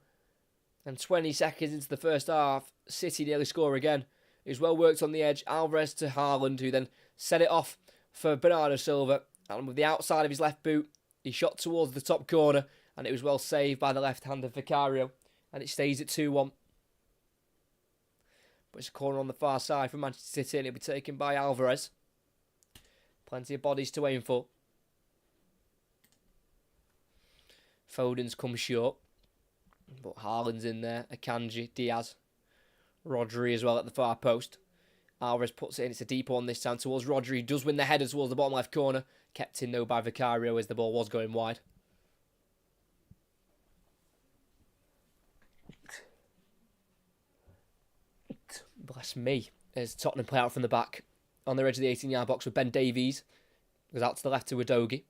S1: And 20 seconds into the first half, City nearly score again. It was well worked on the edge. Alvarez to Haaland, who then set it off for Bernardo Silva. And with the outside of his left boot, he shot towards the top corner. And it was well saved by the left-hander Vicario. And it stays at 2-1. But it's a corner on the far side from Manchester City. And it'll be taken by Alvarez. Plenty of bodies to aim for. Foden's come short. But Haaland's in there. Akanji, Diaz. Rodri as well at the far post. Alvarez puts it in. It's a deep one this time towards Rodri. He does win the header towards the bottom left corner. Kept in though by Vicario as the ball was going wide. Bless me. As Tottenham play out from the back. On the edge of the 18-yard box with Ben Davies. Goes out to the left to Udogie.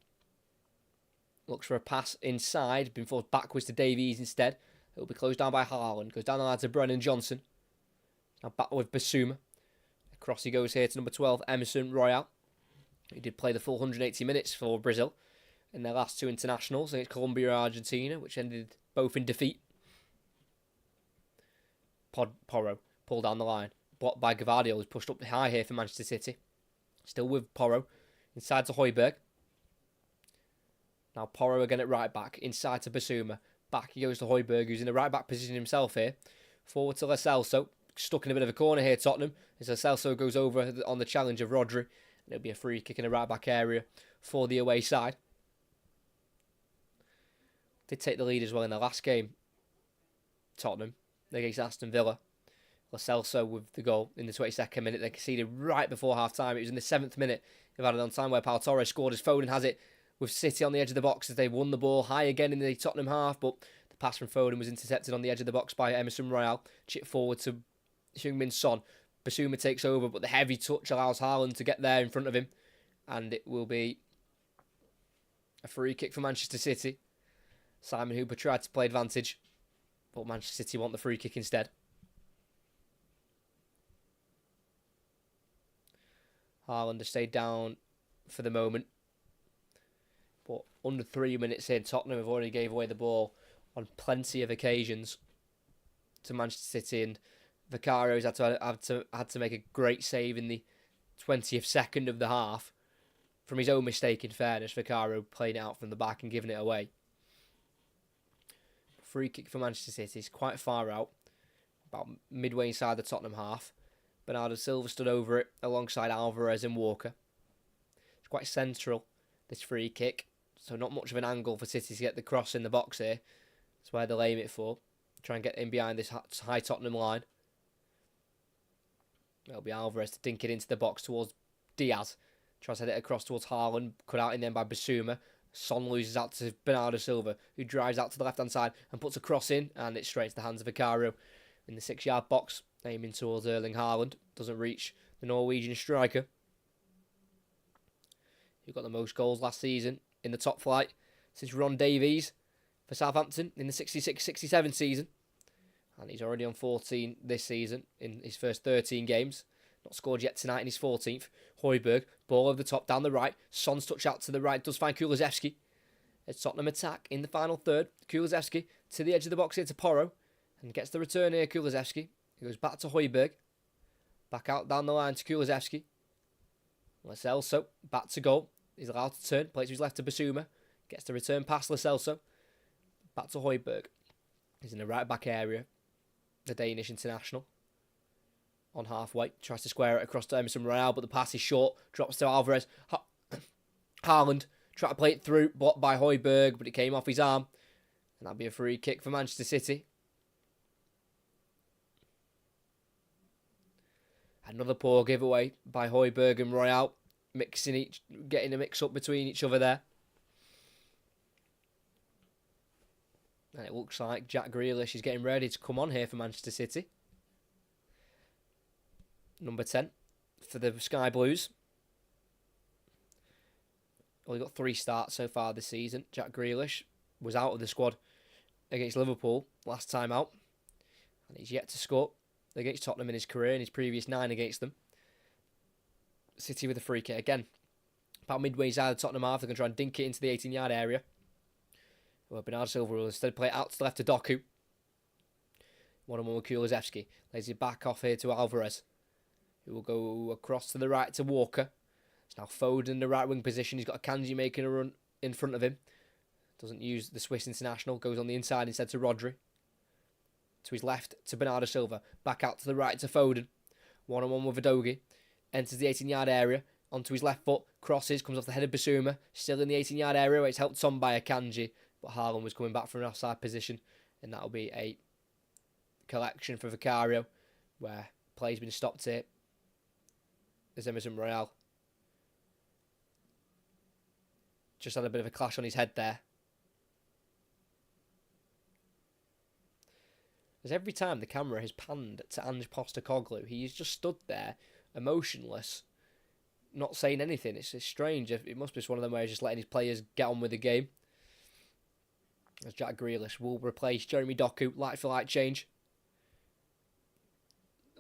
S1: Looks for a pass inside. Been forced backwards to Davies instead. It'll be closed down by Haaland. Goes down the line to Brennan Johnson. Now back with Bissouma. Across he goes here to number 12, Emerson Royal. He did play the full 180 minutes for Brazil in their last 2 internationals against Colombia and Argentina, which ended both in defeat. Porro pulled down the line. Blocked by Gvardiol, who's pushed up high here for Manchester City. Still with Porro. Inside to Højbjerg. Now Porro again at right back. Inside to Bissouma. Back he goes to Højbjerg, who's in the right back position himself here. Forward to Lo Celso. Stuck in a bit of a corner here, Tottenham. As Lo Celso goes over on the challenge of Rodri. And it'll be a free kick in the right back area for the away side. Did take the lead as well in the last game. Tottenham against Aston Villa. Lo Celso with the goal in the 22nd minute. They conceded right before half-time. It was in the 7th minute of added on time where Pau Torres scored as Foden has it with City on the edge of the box as they won the ball high again in the Tottenham half. But the pass from Foden was intercepted on the edge of the box by Emerson Royal. Chip forward to Heung-min Son. Bissouma takes over, but the heavy touch allows Haaland to get there in front of him. And it will be a free kick for Manchester City. Simon Hooper tried to play advantage, but Manchester City want the free kick instead. Haaland has stayed down for the moment. But under 3 minutes in, Tottenham have already gave away the ball on plenty of occasions to Manchester City, and Vicario's had to make a great save in the 20th second of the half from his own mistake. In fairness, Vicario playing it out from the back and giving it away. Free kick for Manchester City is quite far out, about midway inside the Tottenham half. Bernardo Silva stood over it alongside Alvarez and Walker. It's quite central, this free kick, so not much of an angle for City to get the cross in the box here. That's where they'll aim it for. Try and get in behind this high Tottenham line. It'll be Alvarez to dink it into the box towards Diaz. Tries to head it across towards Haaland, cut out in then by Basuma. Son loses out to Bernardo Silva, who drives out to the left-hand side and puts a cross in, and it's straight to the hands of Vicario in the 6-yard box, aiming towards Erling Haaland. Doesn't reach the Norwegian striker, who got the most goals last season in the top flight since Ron Davies for Southampton in the 66-67 season. And he's already on 14 this season in his first 13 games. Not scored yet tonight in his 14th. Højbjerg, ball over the top, down the right. Son's touch out to the right, does find Kulusevski. It's Tottenham attack in the final third. Kulusevski to the edge of the box here to Porro. And gets the return here, Kulusevski. He goes back to Højbjerg. Back out down the line to Kulusevski. Lo Celso, back to goal. He's allowed to turn, plays to his left to Basuma. Gets the return past Lo Celso. Back to Højbjerg. He's in the right back area. The Danish international. On halfway, tries to square it across to Emerson Royale, but the pass is short. Drops to Alvarez. Haaland tried to play it through, blocked by Højbjerg, but it came off his arm. And that'll be a free kick for Manchester City. Another poor giveaway by Højbjerg and Royale, getting a mix up between each other there. And it looks like Jack Grealish is getting ready to come on here for Manchester City. Number 10 for the Sky Blues. Only got 3 starts so far this season. Jack Grealish was out of the squad against Liverpool last time out. And he's yet to score against Tottenham in his career, in his previous 9 against them. City with a free kick again. About midway inside the Tottenham half, they're going to try and dink it into the 18-yard area. Well, Bernardo Silva will instead play it out to the left to Doku. 1-on-1 with Kulusevski. Lays it back off here to Alvarez, who will go across to the right to Walker. It's now Foden in the right wing position. He's got Akanji making a run in front of him. Doesn't use the Swiss international. Goes on the inside instead to Rodri. To his left to Bernardo Silva. Back out to the right to Foden. 1-on-1 with Udogie. Enters the 18-yard area. Onto his left foot. Crosses. Comes off the head of Basuma. Still in the 18-yard area where it's helped on by Akanji. But Haaland was coming back from an offside position. And that'll be a collection for Vicario, where play's been stopped here. There's Emerson Royale. Just had a bit of a clash on his head there. As every time the camera has panned to Ange Postecoglou, he's just stood there, emotionless, not saying anything. It's strange. It must be one of them where he's just letting his players get on with the game. As Jack Grealish will replace Jeremy Doku, light for light change.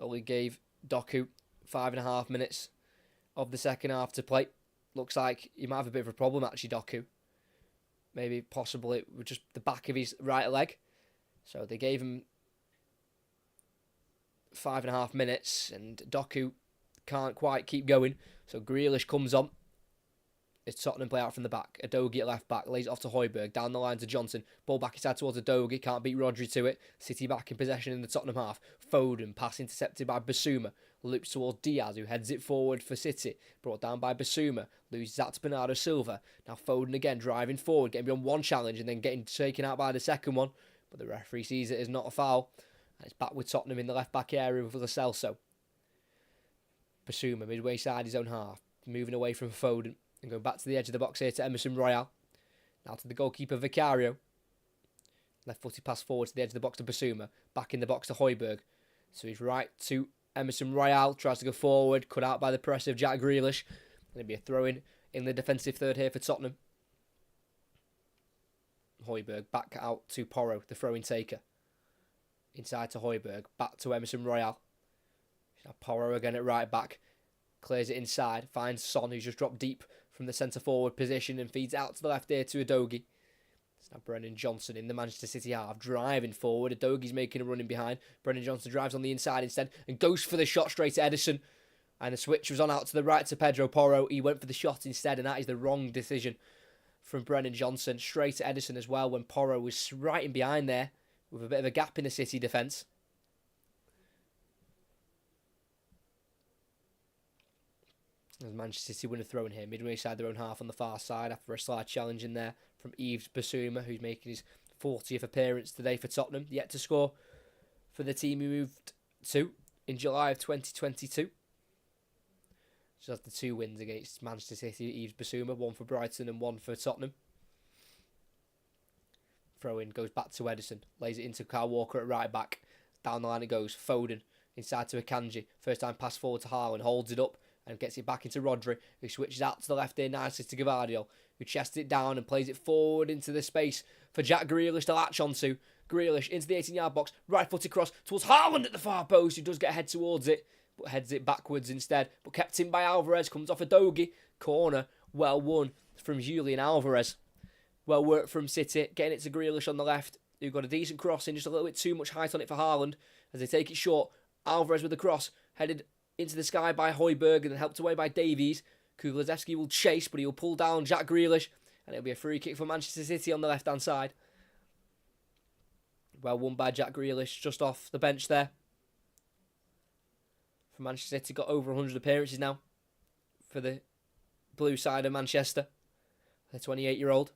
S1: Only gave Doku 5.5 minutes of the second half to play. Looks like he might have a bit of a problem actually, Doku. Maybe possibly with just the back of his right leg. So they gave him 5.5 minutes and Doku can't quite keep going. So Grealish comes on. It's Tottenham play out from the back. Udogie at left back, lays it off to Højbjerg, down the line to Johnson. Ball back inside towards Udogie, can't beat Rodri to it. City back in possession in the Tottenham half. Foden, pass intercepted by Basuma. Loops towards Diaz, who heads it forward for City. Brought down by Basuma. Loses that to Bernardo Silva. Now Foden again, driving forward, getting beyond one challenge and then getting taken out by the second one. But the referee sees it as not a foul. And it's back with Tottenham in the left back area with Lo Celso. Basuma, midway side his own half. Moving away from Foden. And going back to the edge of the box here to Emerson Royale. Now to the goalkeeper Vicario. Left-footed pass forward to the edge of the box to Basuma. Back in the box to Højbjerg. So he's right to Emerson Royale. Tries to go forward. Cut out by the press of Jack Grealish. And it'll be a throw-in in the defensive third here for Tottenham. Højbjerg back out to Porro, the throw-in taker. Inside to Højbjerg. Back to Emerson Royale. Now Porro again at right back. Clears it inside. Finds Son, who's just dropped deep from the centre-forward position and feeds out to the left here to Udogie. It's now Brennan Johnson in the Manchester City half, driving forward. Udogie's making a run in behind. Brennan Johnson drives on the inside instead and goes for the shot straight to Ederson. And the switch was on out to the right to Pedro Porro. He went for the shot instead, and that is the wrong decision from Brennan Johnson. Straight to Ederson as well when Porro was right in behind there with a bit of a gap in the City defence. As Manchester City win a throw in here, midway side their own half on the far side after a slight challenge in there from Yves Bissouma, who's making his 40th appearance today for Tottenham, yet to score for the team he moved to in July of 2022. So that's the 2 wins against Manchester City, Yves Bissouma, 1 for Brighton and 1 for Tottenham. Throw in goes back to Ederson, lays it into Kyle Walker at right back. Down the line it goes, Foden inside to Akanji, first time pass forward to Haaland, holds it up and gets it back into Rodri, who switches out to the left here nicely to Gvardiol, who chests it down and plays it forward into the space for Jack Grealish to latch onto. Grealish into the 18-yard box, right-footed cross towards Haaland at the far post, who does get a head towards it, but heads it backwards instead. But kept in by Alvarez, comes off Udogie. Corner, well won from Julian Alvarez. Well worked from City, getting it to Grealish on the left, who got a decent cross in, just a little bit too much height on it for Haaland. As they take it short, Alvarez with the cross, headed into the sky by Højbjerg and then helped away by Davies. Kulusevski will chase, but he'll pull down Jack Grealish, and it'll be a free kick for Manchester City on the left-hand side. Well won by Jack Grealish, just off the bench there. For Manchester City, got over 100 appearances now for the blue side of Manchester. The 28-year-old.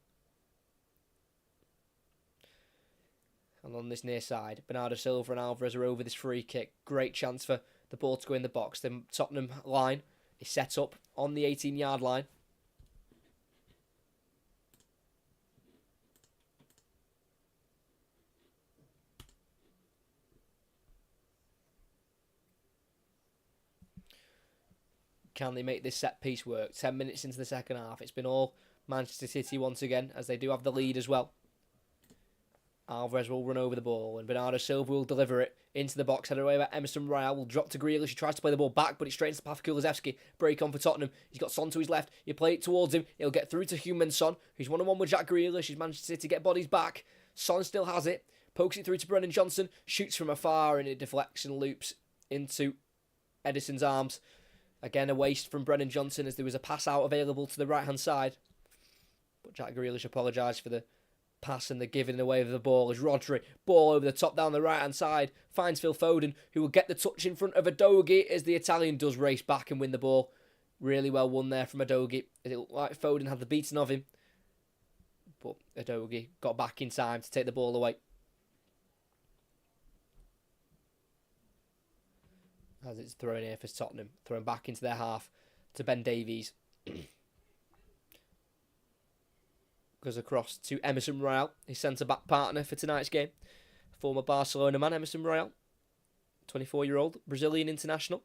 S1: And on this near side, Bernardo Silva and Alvarez are over this free kick. Great chance for the ball to go in the box. The Tottenham line is set up on the 18-yard line. Can they make this set piece work? 10 minutes into the second half. It's been all Manchester City once again, as they do have the lead as well. Alvarez will run over the ball, and Bernardo Silva will deliver it into the box. Headed away by Emerson Royal. Will drop to Grealish. He tries to play the ball back, but it straightens the path for Kulusevski. Break on for Tottenham. He's got Son to his left. You play it towards him. He'll get through to Heung-min Son, who's one-on-one with Jack Grealish. He's Manchester City get bodies back. Son still has it. Pokes it through to Brennan Johnson. Shoots from afar, and it deflects and loops into Ederson's arms. Again, a waste from Brennan Johnson, as there was a pass out available to the right-hand side. But Jack Grealish apologised for the pass and the giving away of the ball, as Rodri, ball over the top down the right-hand side, finds Phil Foden, who will get the touch in front of Udogie, as the Italian does race back and win the ball. Really well won there from Udogie. It looked like Foden had the beating of him, but Udogie got back in time to take the ball away. As it's thrown here for Tottenham, thrown back into their half to Ben Davies. Goes across to Emerson Royal, his centre-back partner for tonight's game. Former Barcelona man, Emerson Royal. 24-year-old Brazilian international.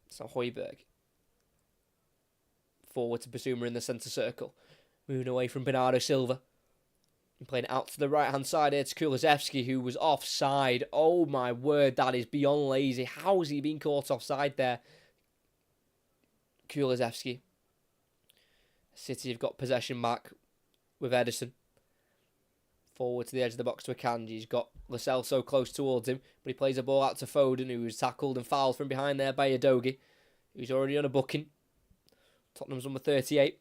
S1: So Højbjerg. Forward to Bissouma in the centre circle. Moving away from Bernardo Silva. And playing it out to the right-hand side here to Kulusevski, who was offside. Oh my word, that is beyond lazy. How has he been caught offside there? Kulusevski. City have got possession back with Ederson. Forward to the edge of the box to Akanji. He's got Lascelles so close towards him, but he plays a ball out to Foden, who was tackled and fouled from behind there by Udogie, who's already on a booking. Tottenham's number 38.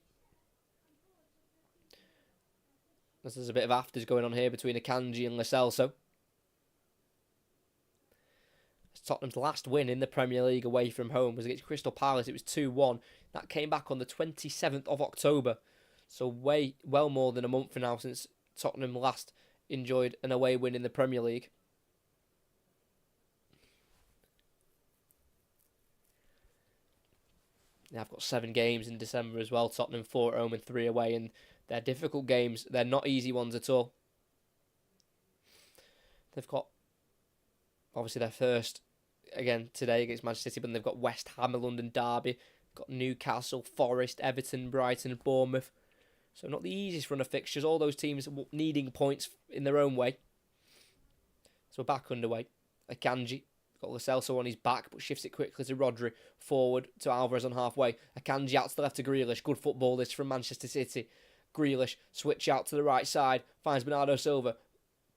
S1: There's a bit of afters going on here between Akanji and Lascelles. Tottenham's last win in the Premier League away from home was against Crystal Palace. It was 2-1. That came back on the 27th of October. So well more than a month now since Tottenham last enjoyed an away win in the Premier League. They've got 7 games in December as well. Tottenham 4 at home and 3 away. And they're difficult games. They're not easy ones at all. They've got, obviously, their first, again, today against Manchester City, but they've got West Ham, a London derby. Got Newcastle, Forest, Everton, Brighton, Bournemouth. So not the easiest run of fixtures. All those teams needing points in their own way. So we're back underway. Akanji Got Lo Celso on his back, but shifts it quickly to Rodri. Forward to Alvarez on halfway. Akanji out to the left to Grealish. Good football this from Manchester City. Grealish, switch out to the right side. Finds Bernardo Silva.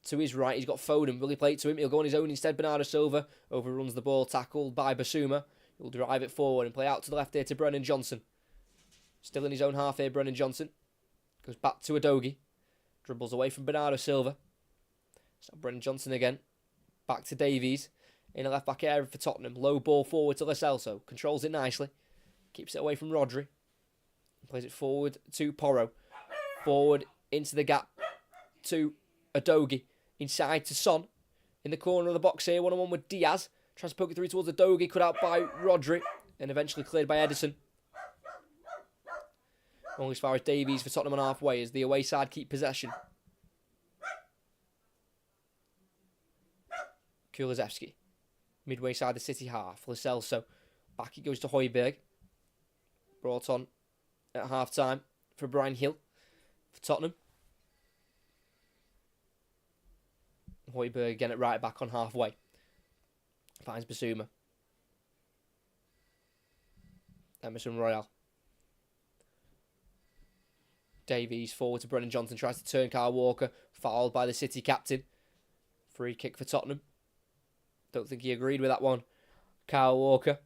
S1: To his right, he's got Foden. Will he play it to him? He'll go on his own instead. Bernardo Silva overruns the ball, tackled by Basuma. He'll drive it forward and play out to the left here to Brennan Johnson. Still in his own half here, Brennan Johnson. Goes back to Udogie. Dribbles away from Bernardo Silva. So Brennan Johnson again. Back to Davies. In a left-back area for Tottenham. Low ball forward to Lo Celso. Controls it nicely. Keeps it away from Rodri. Plays it forward to Porro. Forward into the gap to Udogie. Inside to Son. In the corner of the box here. One-on-one with Diaz. Tries to poke it through towards Udogie. Cut out by Rodri. And eventually cleared by Edison. Only as far as Davies for Tottenham on halfway as the away side keep possession. Kulusevski. Midway side the City half. Lo Celso. Back it goes to Højbjerg. Brought on at half time for Bryan Hill for Tottenham. Højbjerg again at right back on halfway. Finds Basuma. Emerson Royal. Davies forward to Brennan Johnson. Tries to turn Kyle Walker. Fouled by the City captain. Free kick for Tottenham. Don't think he agreed with that one. Kyle Walker.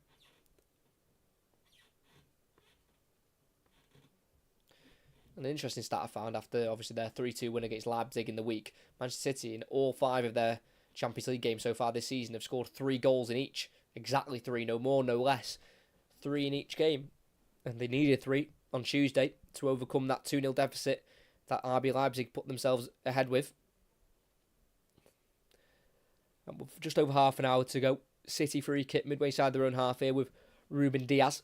S1: An interesting stat I found after obviously their 3-2 win against Leipzig in the week. Manchester City in all 5 of their Champions League games so far this season have scored 3 goals in each. Exactly 3, no more, no less. 3 in each game. And they needed 3 on Tuesday to overcome that 2-0 deficit that RB Leipzig put themselves ahead with. And with just over half an hour to go. City free kick midway side their own half here with Ruben Diaz.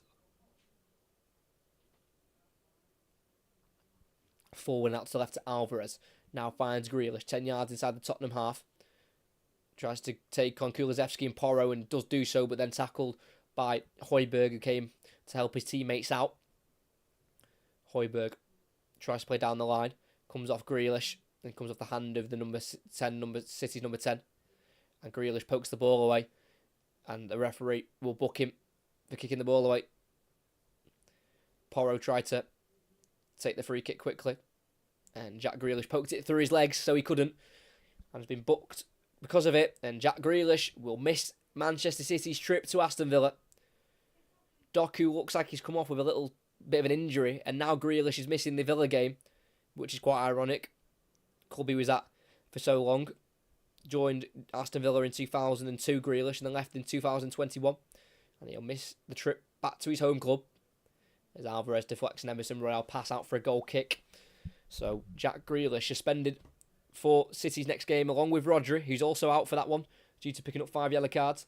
S1: Forward out to the left to Alvarez. Now finds Grealish 10 yards inside the Tottenham half. Tries to take on Kulusevski and Porro and does do so, but then tackled by Højbjerg, who came to help his teammates out. Højbjerg tries to play down the line. Comes off Grealish. Then comes off the hand of the City's number 10. And Grealish pokes the ball away. And the referee will book him for kicking the ball away. Porro tried to take the free kick quickly. And Jack Grealish poked it through his legs, so he couldn't. And has been booked because of it. And Jack Grealish will miss Manchester City's trip to Aston Villa. Doku looks like he's come off with a little bit of an injury. And now Grealish is missing the Villa game, which is quite ironic. Club he was at for so long. Joined Aston Villa in 2002, Grealish, and then left in 2021. And he'll miss the trip back to his home club. As Alvarez deflects an Emerson Royal pass out for a goal kick. So Jack Grealish suspended for City's next game, along with Rodri, who's also out for that one, due to picking up 5 yellow cards.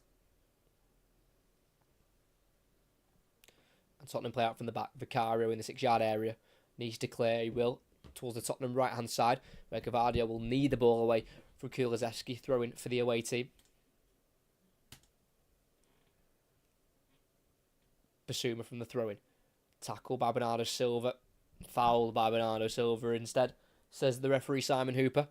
S1: And Tottenham play out from the back. Vicario in the 6-yard area. Needs to clear, he will, towards the Tottenham right-hand side, where Gavardio will knee the ball away from Kulusevski, throwing for the away team. Basuma from the throw-in. Tackle by Bernardo Silva. Fouled by Bernardo Silva instead, says the referee Simon Hooper.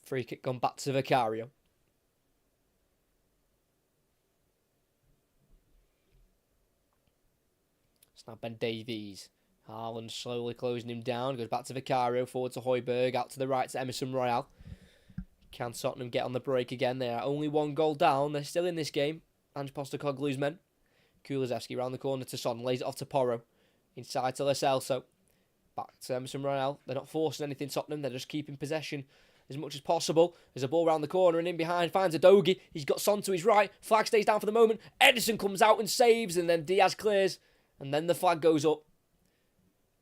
S1: Free kick gone back to Vicario. It's now Ben Davies. Haaland slowly closing him down. Goes back to Vicario. Forward to Højbjerg. Out to the right to Emerson Royal. Can Tottenham get on the break again? They are only 1 goal down. They're still in this game. Ange Postecoglou's men. Kulusevski round the corner to Son. Lays it off to Porro. Inside to Lo Celso. Back to Emerson Royal. They're not forcing anything, Tottenham. They're just keeping possession as much as possible. There's a ball round the corner and in behind. Finds Udogie. He's got Son to his right. Flag stays down for the moment. Edison comes out and saves. And then Diaz clears. And then the flag goes up.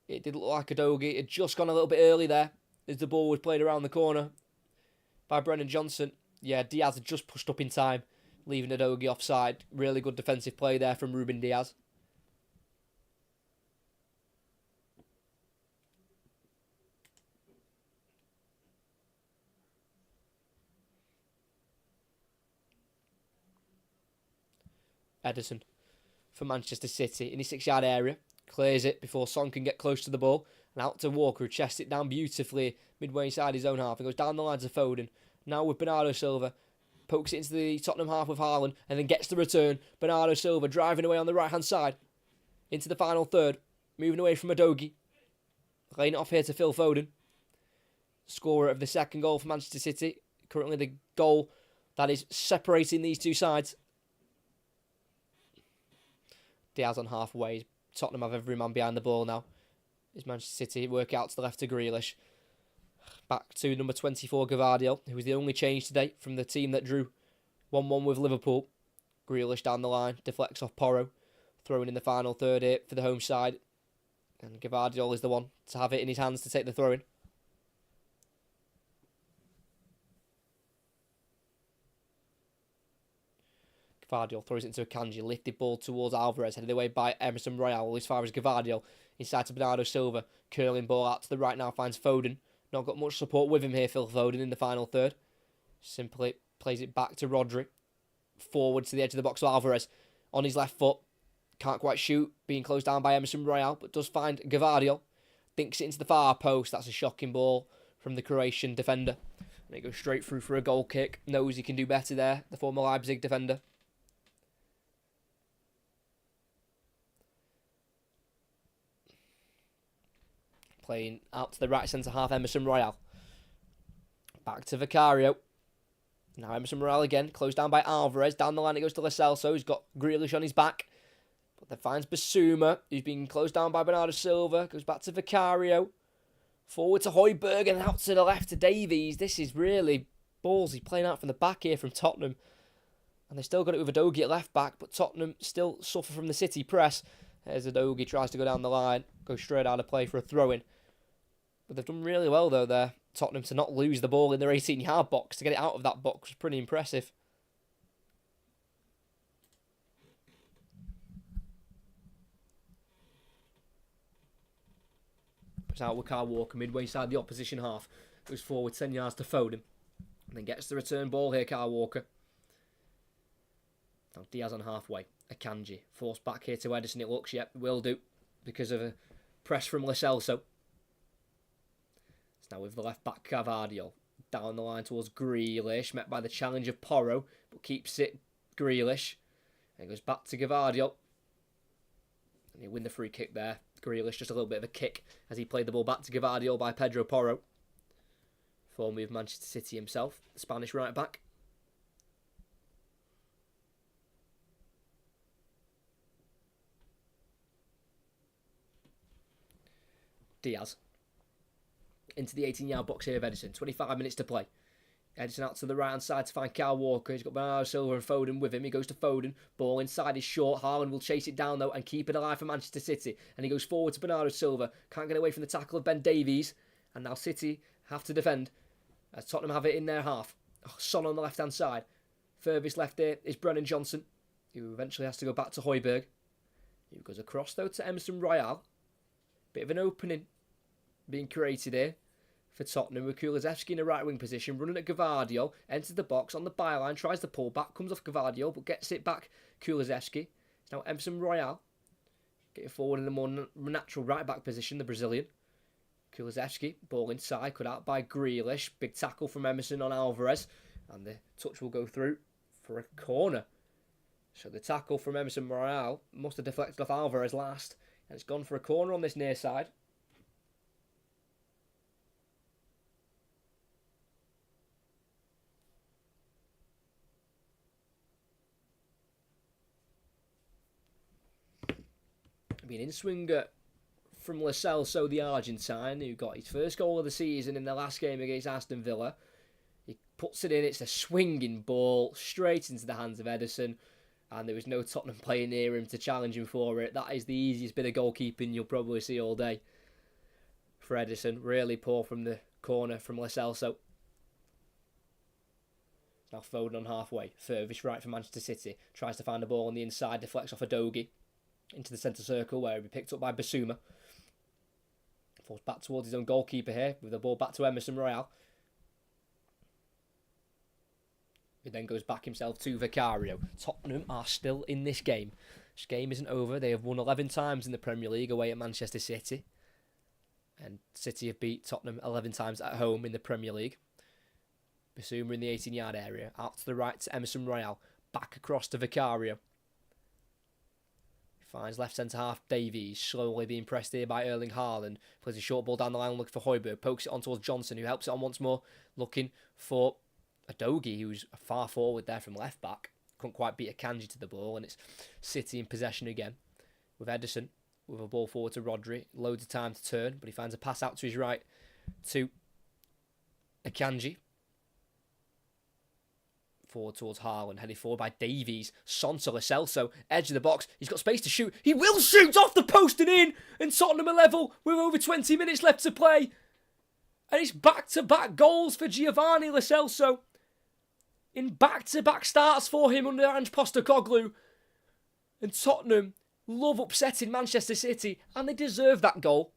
S1: It did look like Udogie. It had just gone a little bit early there as the ball was played around the corner by Brennan Johnson. Yeah, Diaz had just pushed up in time, leaving Udogie offside. Really good defensive play there from Ruben Diaz. Edison for Manchester City in his 6-yard area. Clears it before Son can get close to the ball. And out to Walker, who chests it down beautifully midway inside his own half and goes down the line to Foden. Now with Bernardo Silva. Pokes it into the Tottenham half with Haaland and then gets the return. Bernardo Silva driving away on the right-hand side into the final third. Moving away from Udogie. Laying it off here to Phil Foden. Scorer of the second goal for Manchester City. Currently the goal that is separating these two sides. Diaz on halfway. Tottenham have every man behind the ball now. It's Manchester City work out to the left to Grealish. Back to number 24, Gavardio, who was the only change today from the team that drew 1-1 with Liverpool. Grealish down the line, deflects off Porro, throwing in the final third here for the home side. And Gavardio is the one to have it in his hands to take the throw-in. Gavardio throws it into a Akanji, lifted ball towards Alvarez, headed away by Emerson Royal, as far as Gavardio, inside to Bernardo Silva, curling ball out to the right now, finds Foden. Not got much support with him here, Phil Foden, in the final third. Simply plays it back to Rodri. Forward to the edge of the box of Alvarez. On his left foot. Can't quite shoot. Being closed down by Emerson Royal. But does find Gavardio. Dinks it into the far post. That's a shocking ball from the Croatian defender. And it goes straight through for a goal kick. Knows he can do better there. The former Leipzig defender. Playing out to the right centre half, Emerson Royal. Back to Vicario. Now Emerson Royal again, closed down by Alvarez. Down the line it goes to Lo Celso, who's got Grealish on his back. But then finds Basuma, who's being closed down by Bernardo Silva. Goes back to Vicario. Forward to Højbjerg and out to the left to Davies. This is really ballsy, playing out from the back here from Tottenham. And they still got it with Udogie at left back, but Tottenham still suffer from the City press. As Udogie tries to go down the line, goes straight out of play for a throw-in. But they've done really well, though, there. Tottenham to not lose the ball in their 18-yard box. To get it out of that box was pretty impressive. Puts out with Kyle Walker midway inside the opposition half. Goes forward 10 yards to Foden. And then gets the return ball here, Kyle Walker. Now Diaz on halfway. Akanji forced back here to Edison. It looks, yep, will do. Because of a press from Lo Celso. Now with the left back Gavardio down the line towards Grealish, met by the challenge of Porro, but keeps it Grealish. And goes back to Gavardio. And he'll win the free kick there. Grealish just a little bit of a kick as he played the ball back to Gavardio by Pedro Porro. Former of Manchester City himself, the Spanish right back. Diaz. Into the 18-yard box here of Edison. 25 minutes to play. Edison out to the right-hand side to find Kyle Walker. He's got Bernardo Silva and Foden with him. He goes to Foden. Ball inside is short. Haaland will chase it down, though, and keep it alive for Manchester City. And he goes forward to Bernardo Silva. Can't get away from the tackle of Ben Davies. And now City have to defend as Tottenham have it in their half. Oh, Son on the left-hand side. Furthest left there is Brennan Johnson, who eventually has to go back to Højbjerg. He goes across, though, to Emerson Royal. Bit of an opening being created here for Tottenham with Kulusevski in the right wing position, running at Gavardio, enters the box on the byline, tries to pull back, comes off Gavardio, but gets it back Kulusevski. It's now Emerson Royal, getting forward in a more natural right back position, the Brazilian. Kulusevski, ball inside, cut out by Grealish, big tackle from Emerson on Alvarez, and the touch will go through for a corner. So the tackle from Emerson Royal must have deflected off Alvarez last, and it's gone for a corner on this near side. Being in swinger from Lo Celso, the Argentine, who got his first goal of the season in the last game against Aston Villa. He puts it in, it's a swinging ball straight into the hands of Edison, and there was no Tottenham player near him to challenge him for it. That is the easiest bit of goalkeeping you'll probably see all day for Edison. Really poor from the corner from Lo Celso. Now Foden on halfway, furthest right for Manchester City, tries to find the ball on the inside, deflects off Udogie into the centre circle where he'll be picked up by Basuma. Falls back towards his own goalkeeper here with the ball back to Emerson Royal. He then goes back himself to Vicario. Tottenham are still in this game. This game isn't over. They have won 11 times in the Premier League away at Manchester City. And City have beat Tottenham 11 times at home in the Premier League. Basuma in the 18-yard area. Out to the right to Emerson Royale. Back across to Vicario. Finds left centre-half Davies. Slowly being pressed here by Erling Haaland. Plays a short ball down the line looking for Højbjerg. Pokes it on towards Johnson, who helps it on once more. Looking for Adogi, who's far forward there from left back. Couldn't quite beat Akanji to the ball. And it's City in possession again. With Ederson. With a ball forward to Rodri. Loads of time to turn. But he finds a pass out to his right to Akanji. Forward towards Haaland, headed forward by Davies. Son to Lo Celso, edge of the box. He's got space to shoot. He will shoot off the post and in. And Tottenham are level with over 20 minutes left to play. And it's back-to-back goals for Giovanni Lo Celso. In back-to-back starts for him under Ange Postecoglou. And Tottenham love upsetting Manchester City, and they deserve that goal.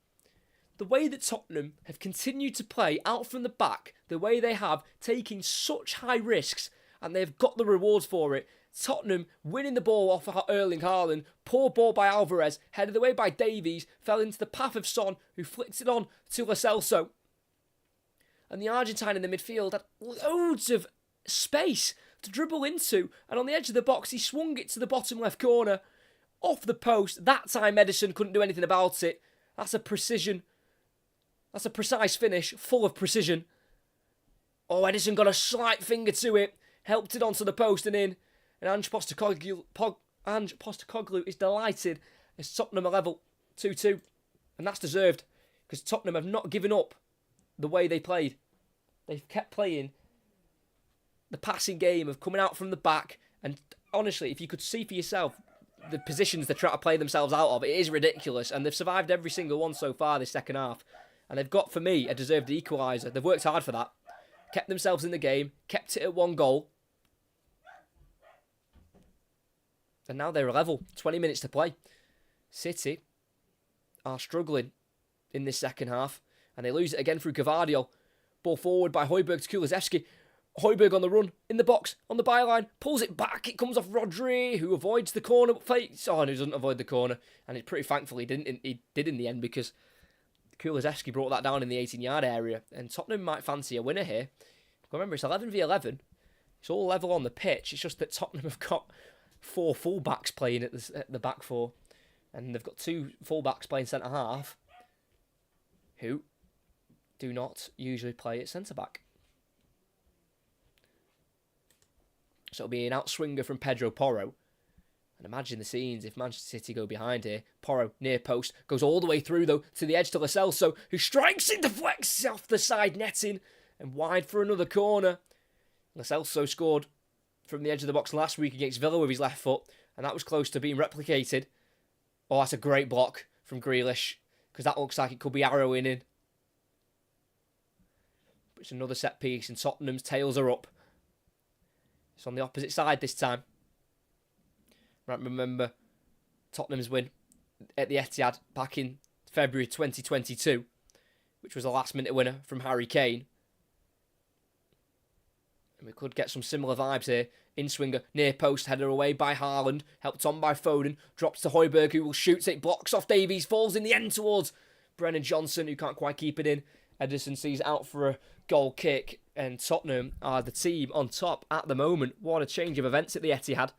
S1: The way that Tottenham have continued to play out from the back, the way they have, taking such high risks, and they've got the rewards for it. Tottenham winning the ball off Erling Haaland, poor ball by Alvarez, headed away by Davies, fell into the path of Son, who flicked it on to Lo Celso. And the Argentine in the midfield had loads of space to dribble into, and on the edge of the box, he swung it to the bottom left corner. Off the post. That time Ederson couldn't do anything about it. That's a precision. That's a precise finish, full of precision. Oh, Ederson got a slight finger to it. Helped it onto the post and in. And Ange Postecoglou is delighted as Tottenham are level 2-2. And that's deserved. Because Tottenham have not given up the way they played. They've kept playing the passing game of coming out from the back. And honestly, if you could see for yourself the positions they try to play themselves out of, it is ridiculous. And they've survived every single one so far this second half. And they've got, for me, a deserved equaliser. They've worked hard for that. Kept themselves in the game. Kept it at 1 goal. And now they're level. 20 minutes to play. City are struggling in this second half. And they lose it again through Gvardiol. Ball forward by Højbjerg to Kulusevski. Højbjerg on the run, in the box, on the byline, pulls it back, it comes off Rodri, who avoids the corner, but he doesn't avoid the corner, and it pretty thankfully he did in the end, because Kulusevski brought that down in the 18-yard area, and Tottenham might fancy a winner here. Remember, it's 11v11, it's all level on the pitch, it's just that Tottenham have got 4 full-backs playing at the back 4, and they've got 2 full-backs playing centre-half, who do not usually play at centre-back. So it'll be an outswinger from Pedro Porro. And imagine the scenes if Manchester City go behind here. Porro, near post, goes all the way through, though, to the edge to Lo Celso, who strikes it, deflects off the side netting, and wide for another corner. Lo Celso scored from the edge of the box last week against Villa with his left foot, and that was close to being replicated. Oh, that's a great block from Grealish, because that looks like it could be arrowing in. But it's another set piece, and Tottenham's tails are up. It's on the opposite side this time. Right, remember Tottenham's win at the Etihad back in February 2022, which was a last-minute winner from Harry Kane. And we could get some similar vibes here. In-swinger, near post, header away by Haaland, helped on by Foden, drops to Højbjerg, who will shoot it, blocks off Davies, falls in the end towards Brennan Johnson, who can't quite keep it in. Ederson sees it out for a goal kick, and Tottenham are the team on top at the moment. What a change of events at the Etihad.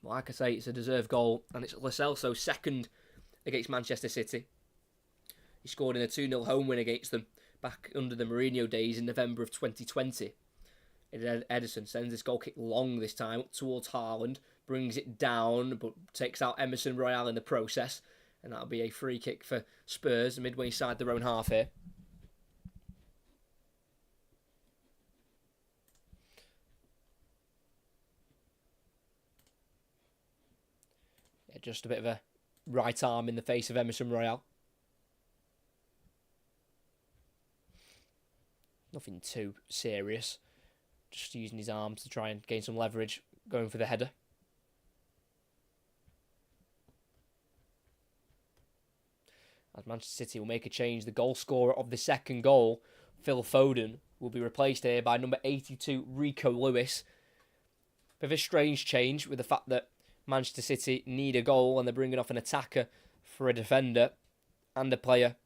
S1: Like I say, it's a deserved goal, and it's Lo Celso's second against Manchester City. He scored in a 2-0 home win against them back under the Mourinho days in November of 2020. Ederson sends this goal kick long this time up towards Haaland, brings it down, but takes out Emerson Royale in the process. And that'll be a free kick for Spurs, midway side their own half here. Yeah, just a bit of a right arm in the face of Emerson Royale. Nothing too serious. Just using his arms to try and gain some leverage, going for the header. As Manchester City will make a change, the goal scorer of the second goal, Phil Foden, will be replaced here by number 82, Rico Lewis. Bit of a strange change with the fact that Manchester City need a goal and they're bringing off an attacker for a defender and a player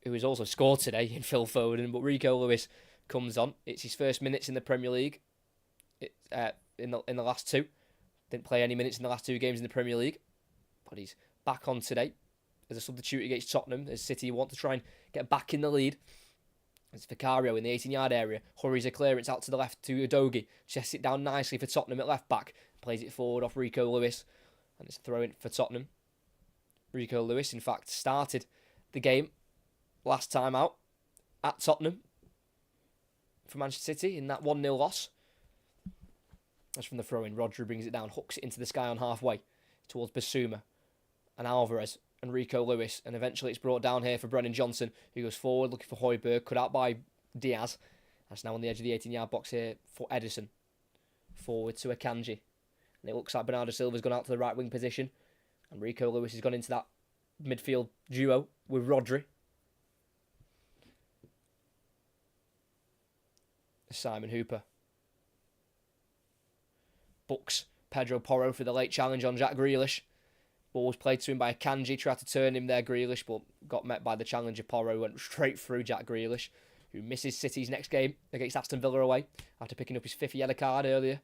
S1: who has also scored today in Phil Foden. But Rico Lewis comes on. It's his first minutes in the Premier League in the last two. Didn't play any minutes in the last two games in the Premier League. But he's back on today as a substitute against Tottenham, as City want to try and get back in the lead. It's Vicario in the 18-yard area. Hurries a clearance out to the left to Udogie. Chests it down nicely for Tottenham at left back. Plays it forward off Rico Lewis. And it's a throw in for Tottenham. Rico Lewis, in fact, started the game last time out at Tottenham for Manchester City in that 1-0 loss. That's from the throw-in. Rodri brings it down, hooks it into the sky on halfway towards Basuma and Alvarez and Rico Lewis. And eventually it's brought down here for Brennan Johnson, who goes forward looking for Højbjerg, cut out by Diaz. That's now on the edge of the 18-yard box here for Ederson. Forward to Akanji. And it looks like Bernardo Silva's gone out to the right wing position. And Rico Lewis has gone into that midfield duo with Rodri. Simon Hooper books Pedro Porro for the late challenge on Jack Grealish. Ball was played to him by Akanji, tried to turn him there, Grealish, but got met by the challenger. Porro went straight through Jack Grealish, who misses City's next game against Aston Villa away after picking up his 5th yellow card earlier.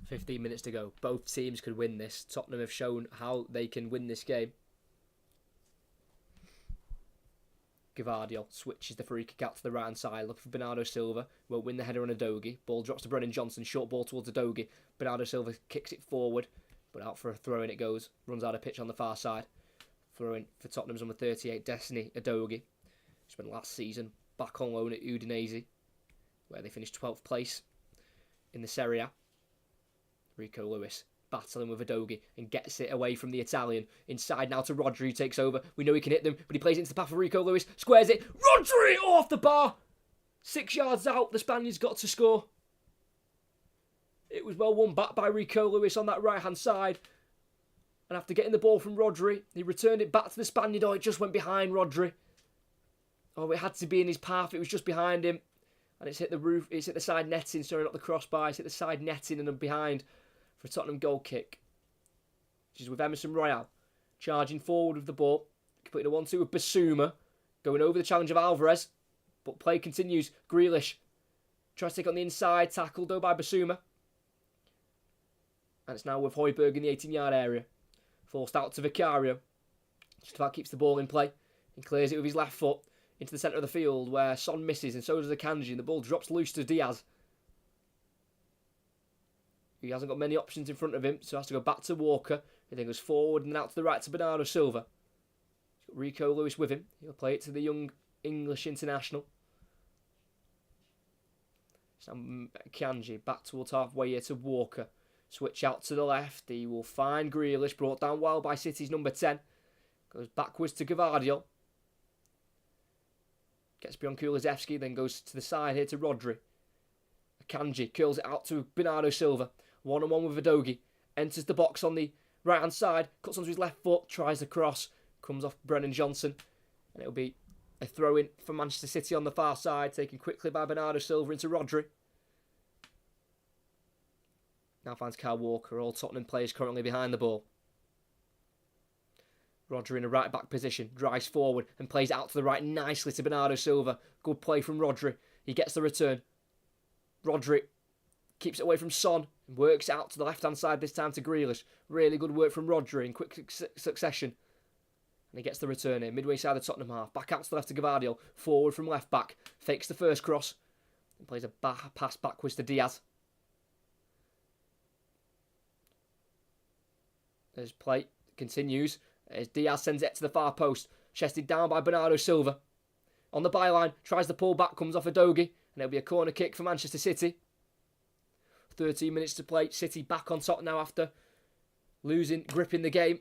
S1: "15 minutes to go. Both teams could win this. Tottenham have shown how they can win this game. Gvardiol switches the free kick out to the right hand side, looking for Bernardo Silva. Won't win the header on Udogie. Ball drops to Brennan Johnson. Short ball towards Udogie. Bernardo Silva kicks it forward, but out for a throw in it goes. Runs out of pitch on the far side. Throw in for Tottenham's number 38, Destiny Udogie. Spent last season back on loan at Udinese, where they finished 12th place in the Serie A. Rico Lewis battling with Udogie and gets it away from the Italian. Inside now to Rodri, who takes over. We know he can hit them, but he plays it into the path of Rico Lewis. Squares it. Rodri off the bar. 6 yards out, the Spaniards got to score. It was well won back by Rico Lewis on that right-hand side. And after getting the ball from Rodri, he returned it back to the Spaniard. Oh, it just went behind Rodri. Oh, it had to be in his path. It was just behind him. And it's hit the roof. It's hit the side netting. Sorry, not the crossbar. It's hit the side netting and then behind for a Tottenham goal kick. Which is with Emerson Royal charging forward with the ball. Completing a 1-2 with Basuma. Going over the challenge of Alvarez. But play continues. Grealish tries to take on the inside. Tackled though by Basuma. And it's now with Højbjerg in the 18-yard area. Forced out to Vicario. Just about keeps the ball in play. And clears it with his left foot into the centre of the field where Son misses and so does Akanji. And the ball drops loose to Diaz. He hasn't got many options in front of him, so has to go back to Walker. He then goes forward and then out to the right to Bernardo Silva. He's got Rico Lewis with him. He'll play it to the young English international. So Kanji back towards halfway here to Walker. Switch out to the left. He will find Grealish, brought down well by City's number 10. Goes backwards to Gvardiol. Gets beyond Kulusevski, then goes to the side here to Rodri. Akanji curls it out to Bernardo Silva. One-on-one with Udogie. Enters the box on the right-hand side. Cuts onto his left foot. Tries the cross. Comes off Brennan Johnson. And it'll be a throw-in for Manchester City on the far side. Taken quickly by Bernardo Silva into Rodri. Now finds Kyle Walker. All Tottenham players currently behind the ball. Rodri in a right-back position. Drives forward and plays out to the right nicely to Bernardo Silva. Good play from Rodri. He gets the return. Rodri keeps it away from Son and works out to the left-hand side this time to Grealish. Really good work from Rodri in quick succession. And he gets the return here. Midway side of the Tottenham half. Back out to the left to Gvardiol. Forward from left-back. Fakes the first cross. And plays a pass backwards to Diaz. There's play. Continues. As Diaz sends it to the far post. Chested down by Bernardo Silva. On the byline. Tries to pull back. Comes off Udogie. And it'll be a corner kick for Manchester City. 13 minutes to play. City back on top now after losing grip in the game.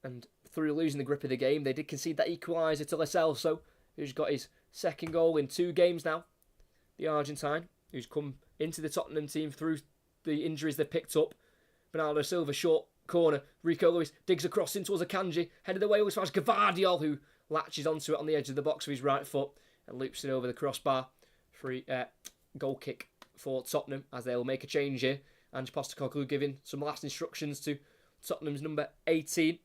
S1: And through losing the grip of the game, they did concede that equaliser to Lo Celso, who's got his second goal in 2 games now. The Argentine, who's come into the Tottenham team through the injuries they've picked up. Bernardo Silva, short corner. Rico Lewis digs across in towards Akanji. Headed away as far as Gvardiol, who latches onto it on the edge of the box with his right foot. and loops it over the crossbar. Free goal kick for Tottenham as they'll make a change here. Ange Postecoglou giving some last instructions to Tottenham's number 18.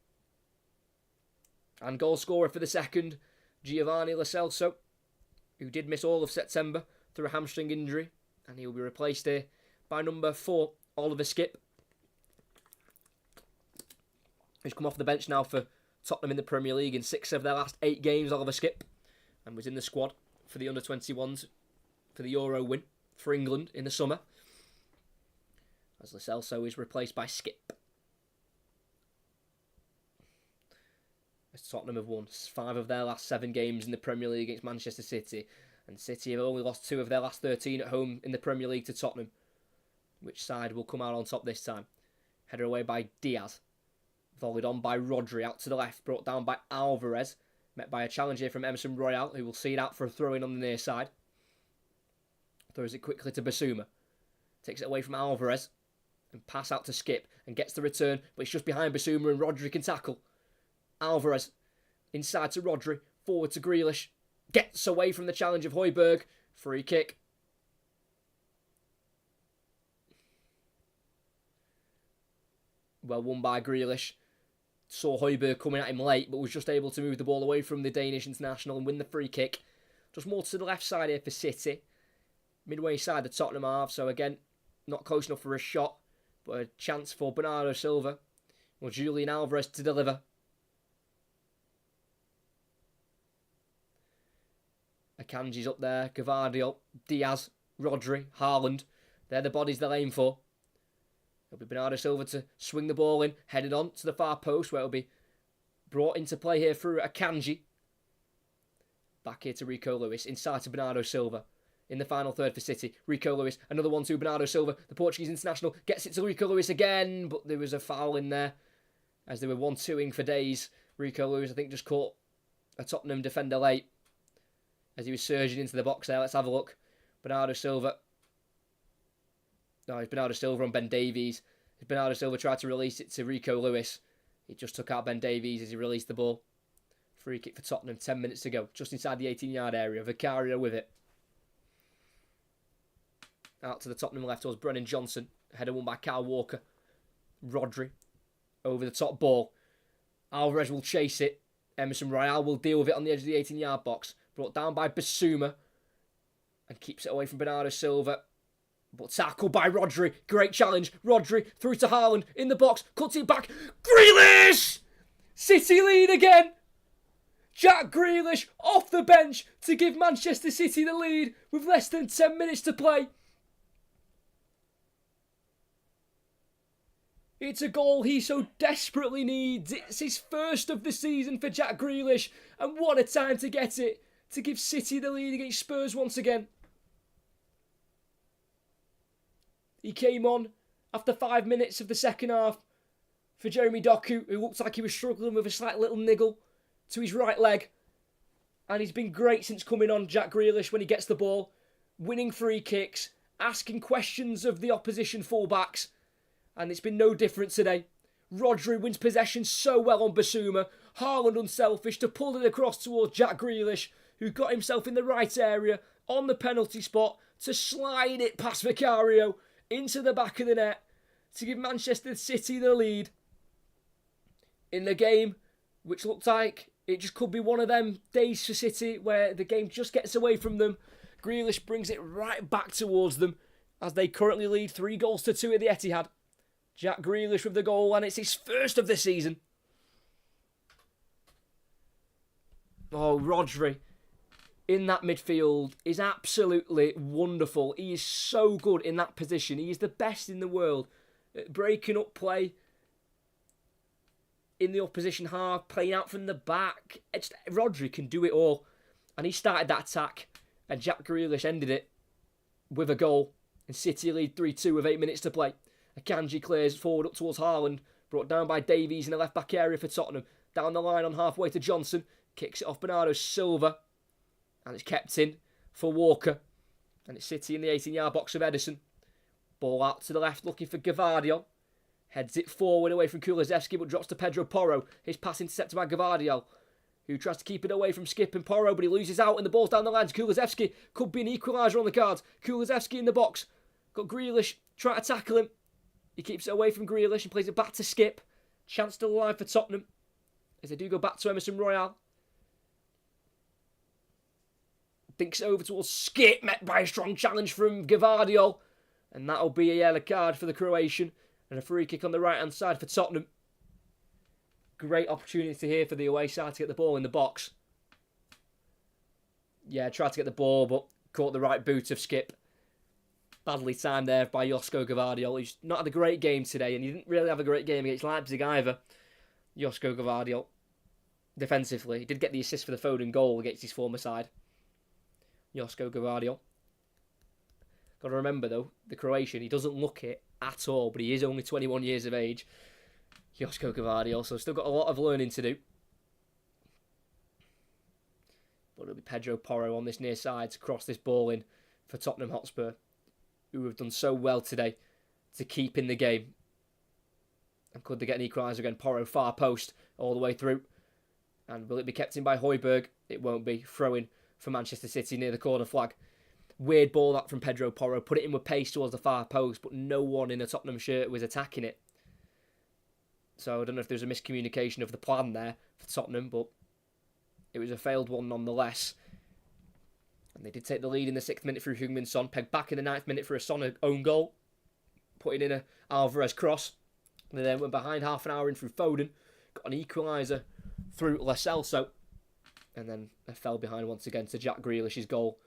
S1: And goal scorer for the second, Giovanni Lo Celso, who did miss all of September through a hamstring injury. And he'll be replaced here by number 4, Oliver Skipp, who's come off the bench now for Tottenham in the Premier League in 6 of their last 8 games, Oliver Skipp, and was in the squad for the under-21s for the Euro win for England in the summer. As Lo Celso is replaced by Skipp. As Tottenham have won 5 of their last 7 games in the Premier League against Manchester City, and City have only lost 2 of their last 13 at home in the Premier League to Tottenham. Which side will come out on top this time? Headed away by Diaz. Volleyed on by Rodri out to the left, brought down by Alvarez. Met by a challenge here from Emerson Royal, who will see it out for a throw-in on the near side. Throws it quickly to Basuma. Takes it away from Alvarez. And pass out to Skipp. And gets the return, but it's just behind Basuma and Rodri can tackle. Alvarez. Inside to Rodri. Forward to Grealish. Gets away from the challenge of Højbjerg. Free kick. Well won by Grealish. Saw Højbjerg coming at him late, but was just able to move the ball away from the Danish international and win the free kick. Just more to the left side here for City. Midway side the Tottenham half, so again, not close enough for a shot, but a chance for Bernardo Silva or Julian Alvarez to deliver. Akanji's up there, Gavardio, Diaz, Rodri, Haaland. They're the bodies they'll aim for. It'll be Bernardo Silva to swing the ball in, headed on to the far post where it'll be brought into play here through Akanji. Back here to Rico Lewis, inside to Bernardo Silva. In the final third for City, Rico Lewis, another one to Bernardo Silva. The Portuguese international gets it to Rico Lewis again, but there was a foul in there as they were 1-2ing for days. Rico Lewis, I think, just caught a Tottenham defender late as he was surging into the box there. Let's have a look. Bernardo Silva. No, it's Bernardo Silva on Ben Davies. As Bernardo Silva tried to release it to Rico Lewis, he just took out Ben Davies as he released the ball. Free kick for Tottenham, 10 minutes to go, just inside the 18-yard area. Vicario with it. Out to the Tottenham left towards Brennan Johnson. Header won by Kyle Walker. Rodri over the top ball. Alvarez will chase it. Emerson Royal will deal with it on the edge of the 18-yard box. Brought down by Basuma. And keeps it away from Bernardo Silva. But tackled by Rodri. Great challenge. Rodri through to Haaland. In the box. Cuts it back. Grealish! City lead again. Jack Grealish off the bench to give Manchester City the lead with less than 10 minutes to play. It's a goal he so desperately needs. It's his first of the season for Jack Grealish. And what a time to get it. To give City the lead against Spurs once again. He came on after 5 minutes of the second half for Jeremy Doku, who looked like he was struggling with a slight little niggle to his right leg. And he's been great since coming on, Jack Grealish, when he gets the ball. Winning free kicks, asking questions of the opposition fullbacks. And it's been no different today. Rodri wins possession so well on Basuma. Haaland unselfish to pull it across towards Jack Grealish, who got himself in the right area on the penalty spot to slide it past Vicario into the back of the net to give Manchester City the lead. In the game, which looked like it just could be one of them days for City where the game just gets away from them. Grealish brings it right back towards them as they currently lead 3-2 at the Etihad. Jack Grealish with the goal, and it's his first of the season. Oh, Rodri in that midfield is absolutely wonderful. He is so good in that position. He is the best in the world at breaking up play in the opposition half, playing out from the back. Rodri can do it all. And he started that attack, and Jack Grealish ended it with a goal. And City lead 3-2 with 8 minutes to play. Akanji clears forward up towards Haaland, brought down by Davies in the left-back area for Tottenham. Down the line on halfway to Johnson, kicks it off Bernardo Silva, and it's kept in for Walker. And it's City in the 18-yard box of Ederson. Ball out to the left, looking for Gavardio. Heads it forward away from Kulusevski, but drops to Pedro Porro. His pass intercepted by Gavardio, who tries to keep it away from Skip and Porro, but he loses out and the ball's down the line to Kulusevski. Could be an equaliser on the cards. Kulusevski in the box. Got Grealish trying to tackle him. He keeps it away from Grealish and plays it back to Skip. Chance still alive for Tottenham as they do go back to Emerson Royale. Thinks it over towards Skip, met by a strong challenge from Gvardiol. And that'll be a yellow card for the Croatian. And a free kick on the right-hand side for Tottenham. Great opportunity here for the away side to get the ball in the box. Yeah, tried to get the ball, but caught the right boot of Skip. Badly timed there by Josko Gvardiol, who's not had a great game today, and he didn't really have a great game against Leipzig either. Josko Gvardiol, defensively. He did get the assist for the Foden goal against his former side. Josko Gvardiol. Got to remember, though, the Croatian, he doesn't look it at all, but he is only 21 years of age. Josko Gvardiol, so still got a lot of learning to do. But it'll be Pedro Porro on this near side to cross this ball in for Tottenham Hotspur, who have done so well today to keep in the game. And could they get an equaliser again? Porro far post all the way through. And will it be kept in by Højbjerg? It won't be. Throw-in for Manchester City near the corner flag. Weird ball that from Pedro Porro. Put it in with pace towards the far post, but no one in a Tottenham shirt was attacking it. So I don't know if there was a miscommunication of the plan there for Tottenham, but it was a failed one nonetheless. And they did take the lead in the 6th minute through Heung-min Son. Pegged back in the 9th minute for a Son own goal. Putting in a Alvarez cross. And they then went behind half an hour in through Foden. Got an equaliser through Lo Celso. And then they fell behind once again to Jack Grealish's goal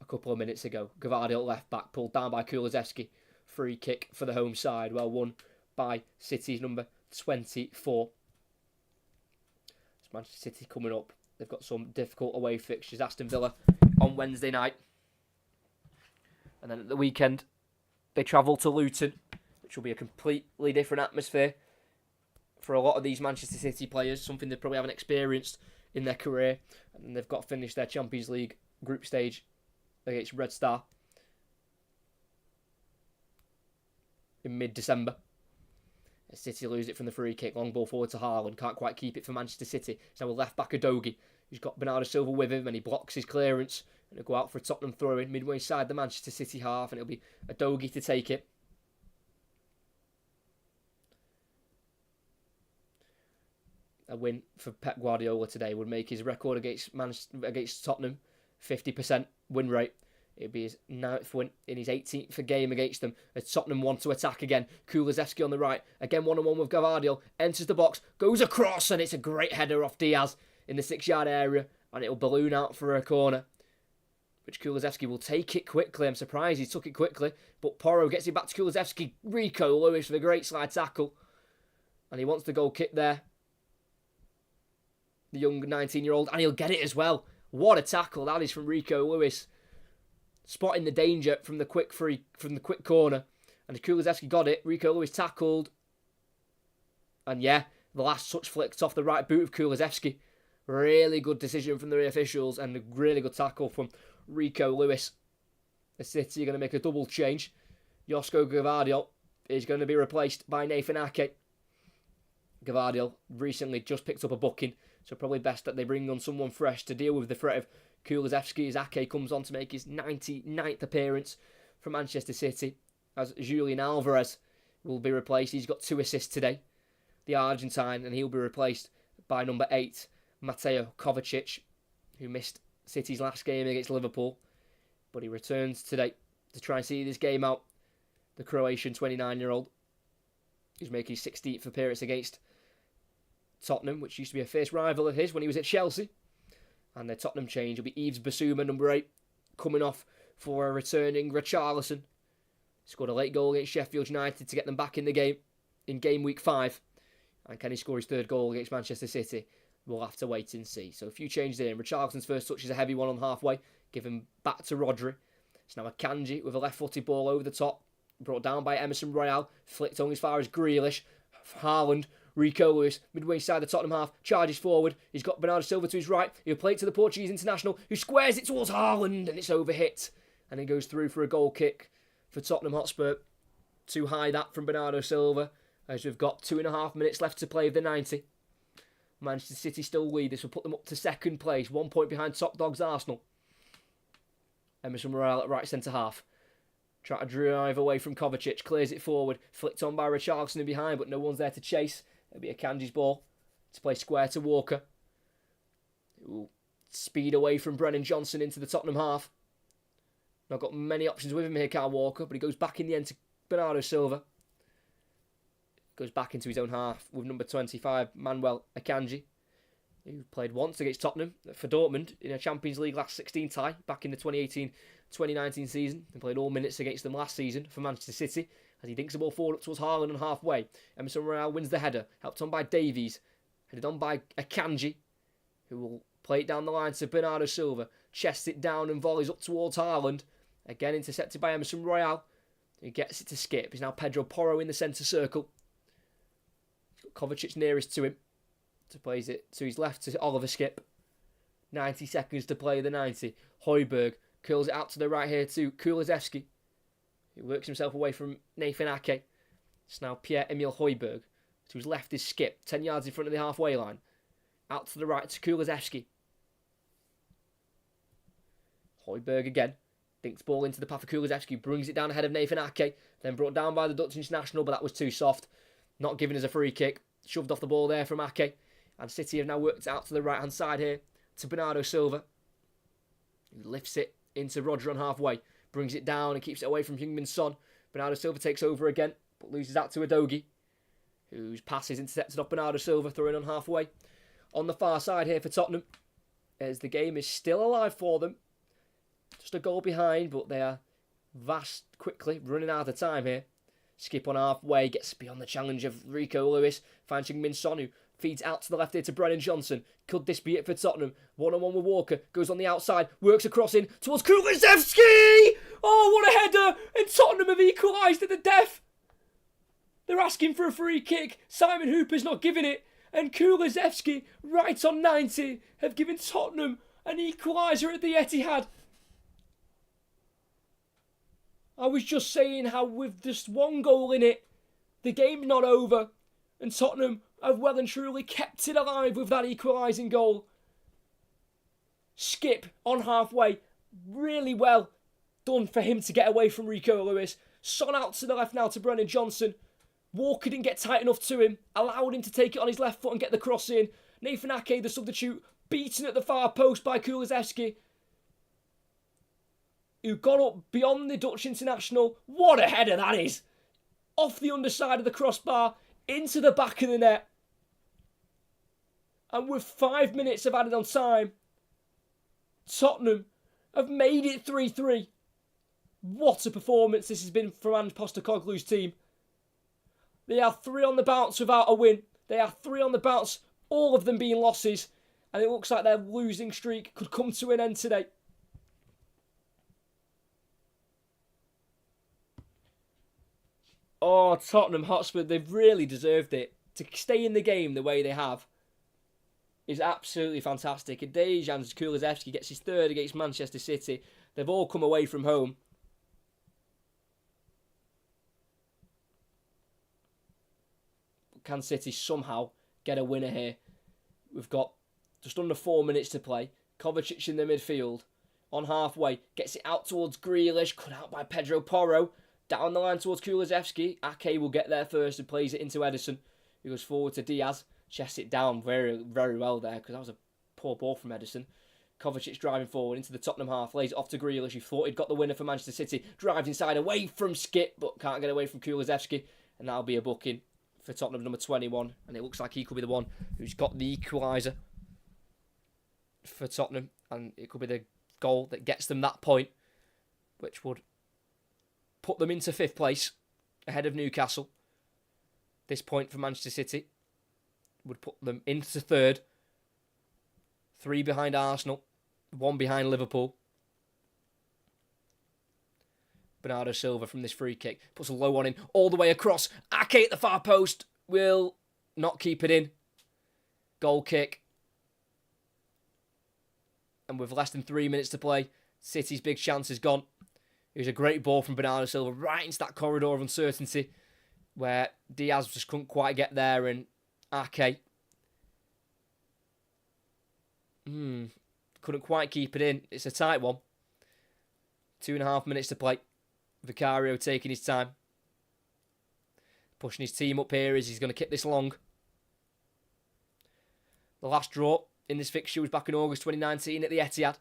S1: a couple of minutes ago. Gvardiol left back, pulled down by Kulusevski. Free kick for the home side. Well won by City's number 24. It's Manchester City coming up. They've got some difficult away fixtures. Aston Villa on Wednesday night. And then at the weekend, they travel to Luton, which will be a completely different atmosphere for a lot of these Manchester City players. Something they probably haven't experienced in their career. And they've got to finish their Champions League group stage against Red Star in mid-December. City lose it from the free kick. Long ball forward to Haaland. Can't quite keep it for Manchester City. So we're left back Udogie, who's got Bernardo Silva with him, and he blocks his clearance. And it'll go out for a Tottenham throw-in midway side the Manchester City half, and it'll be Udogie to take it. A win for Pep Guardiola today would make his record against Tottenham 50% win rate. It'd be his 9th win in his 18th game against them. As Tottenham want to attack again. Kulusevski on the right. Again, one-on-one with Gvardiol. Enters the box. Goes across. And it's a great header off Diaz in the 6-yard area. And it'll balloon out for a corner, which Kulusevski will take it quickly. I'm surprised he took it quickly. But Porro gets it back to Kulusevski. Rico Lewis with a great slide tackle. And he wants the goal kick there. The young 19-year-old. And he'll get it as well. What a tackle that is from Rico Lewis. Spotting the danger from the quick corner. And Kulusevski got it. Rico Lewis tackled. And yeah, the last touch flicked off the right boot of Kulusevski. Really good decision from the officials and a really good tackle from Rico Lewis. The City are going to make a double change. Josko Gvardiol is going to be replaced by Nathan Ake. Gvardiol recently just picked up a booking, so probably best that they bring on someone fresh to deal with the threat of Kulusevski as Ake comes on to make his 99th appearance for Manchester City, as Julian Alvarez will be replaced. He's got 2 assists today, the Argentine, and he'll be replaced by number 8, Mateo Kovacic, who missed City's last game against Liverpool, but he returns today to try and see this game out. The Croatian 29-year-old, who's making his 16th appearance against Tottenham, which used to be a fierce rival of his when he was at Chelsea. And their Tottenham change will be Yves Bissouma, number 8, coming off for a returning Richarlison. Scored a late goal against Sheffield United to get them back in the game in game week 5. And can he score his 3rd goal against Manchester City? We'll have to wait and see. So a few changes in. Richarlison's first touch is a heavy one on halfway. Give him back to Rodri. It's now a Akanji with a left-footed ball over the top. Brought down by Emerson Royale. Flicked on as far as Grealish. Haaland. Rico Lewis, midway inside the Tottenham half, charges forward. He's got Bernardo Silva to his right. He'll play it to the Portuguese international, who squares it towards Haaland, and it's overhit. And he goes through for a goal kick for Tottenham Hotspur. Too high that from Bernardo Silva, as we've got 2.5 minutes left to play of the 90. Manchester City still lead. This will put them up to second place, 1 point behind top dogs Arsenal. Emerson Royal at right centre half. Try to drive away from Kovacic, clears it forward, flicked on by Richarlison in behind, but no one's there to chase. It'll be Akanji's ball to play square to Walker. Ooh, speed away from Brennan Johnson into the Tottenham half. Not got many options with him here, Kyle Walker, but he goes back in the end to Bernardo Silva. Goes back into his own half with number 25, Manuel Akanji, who played once against Tottenham for Dortmund in a Champions League last 16 tie back in the 2018-2019 season, and played all minutes against them last season for Manchester City as he dinks the ball forward up towards Haaland and halfway. Emerson Royal wins the header, helped on by Davies, headed on by Akanji, who will play it down the line to Bernardo Silva, chests it down and volleys up towards Haaland, again intercepted by Emerson Royal, who gets it to Skip. It's now Pedro Porro in the centre circle. He's got Kovacic nearest to him, to plays it to his left to Oliver Skip. 90 seconds to play the 90. Højbjerg curls it out to the right here to Kulusevski, who works himself away from Nathan Ake. It's now Pierre-Emile Højbjerg. To his left is Skip, 10 yards in front of the halfway line. Out to the right to Kulusevski. Højbjerg again. Dinks ball into the path of Kulusevski, brings it down ahead of Nathan Ake. Then brought down by the Dutch international, but that was too soft. Not giving us a free kick. Shoved off the ball there from Ake. And City have now worked out to the right-hand side here to Bernardo Silva. He lifts it into Roger on halfway. Brings it down and keeps it away from Heung-min Son. Bernardo Silva takes over again, but loses that to Udogie, whose pass is intercepted off Bernardo Silva, throwing on halfway. On the far side here for Tottenham, as the game is still alive for them. Just a goal behind, but they are vast quickly, running out of time here. Skip on halfway, gets beyond the challenge of Rico Lewis. Finds Heung-min Son, who feeds out to the left here to Brennan Johnson. Could this be it for Tottenham? One-on-one with Walker. Goes on the outside. Works across in towards Kulusevski! Oh, what a header! And Tottenham have equalised at the death. They're asking for a free kick. Simon Hooper's not giving it. And Kulusevski, right on 90, have given Tottenham an equaliser at the Etihad. I was just saying how with just one goal in it, the game's not over. And Tottenham have well and truly kept it alive with that equalising goal. Skip on halfway. Really well done for him to get away from Rico Lewis. Son out to the left now to Brennan Johnson. Walker didn't get tight enough to him. Allowed him to take it on his left foot and get the cross in. Nathan Ake, the substitute, beaten at the far post by Kulusevski, who got up beyond the Dutch international. What a header that is! Off the underside of the crossbar, into the back of the net. And with 5 minutes of added on time, Tottenham have made it 3-3. What a performance this has been from Ange Postecoglou's team. They are 3 on the bounce without a win. They are 3 on the bounce, all of them being losses. And it looks like their losing streak could come to an end today. Oh, Tottenham Hotspur, they've really deserved it. To stay in the game the way they have is absolutely fantastic. And Dejan Kulusevski gets his 3rd against Manchester City. They've all come away from home. Can City somehow get a winner here? We've got just under 4 minutes to play. Kovacic in the midfield. On halfway. Gets it out towards Grealish. Cut out by Pedro Porro. Down the line towards Kulusevski. Ake will get there first and plays it into Ederson, who goes forward to Diaz. Chests it down very, very well there, because that was a poor ball from Ederson. Kovacic driving forward into the Tottenham half. Lays it off to Grealish, who thought he'd got the winner for Manchester City. Drives inside away from Skip, but can't get away from Kulusevski. And that'll be a booking for Tottenham number 21. And it looks like he could be the one who's got the equaliser for Tottenham. And it could be the goal that gets them that point, which would put them into 5th place ahead of Newcastle. This point for Manchester City would put them into 3rd. 3 behind Arsenal. 1 behind Liverpool. Bernardo Silva from this free kick puts a low one in all the way across. Ake at the far post will not keep it in. Goal kick. And with less than 3 minutes to play, City's big chance is gone. It was a great ball from Bernardo Silva right into that corridor of uncertainty where Diaz just couldn't quite get there, and Ake Couldn't quite keep it in. It's a tight one. 2.5 minutes to play. Vicario taking his time. Pushing his team up here as he's going to kick this long. The last draw in this fixture was back in August 2019 at the Etihad.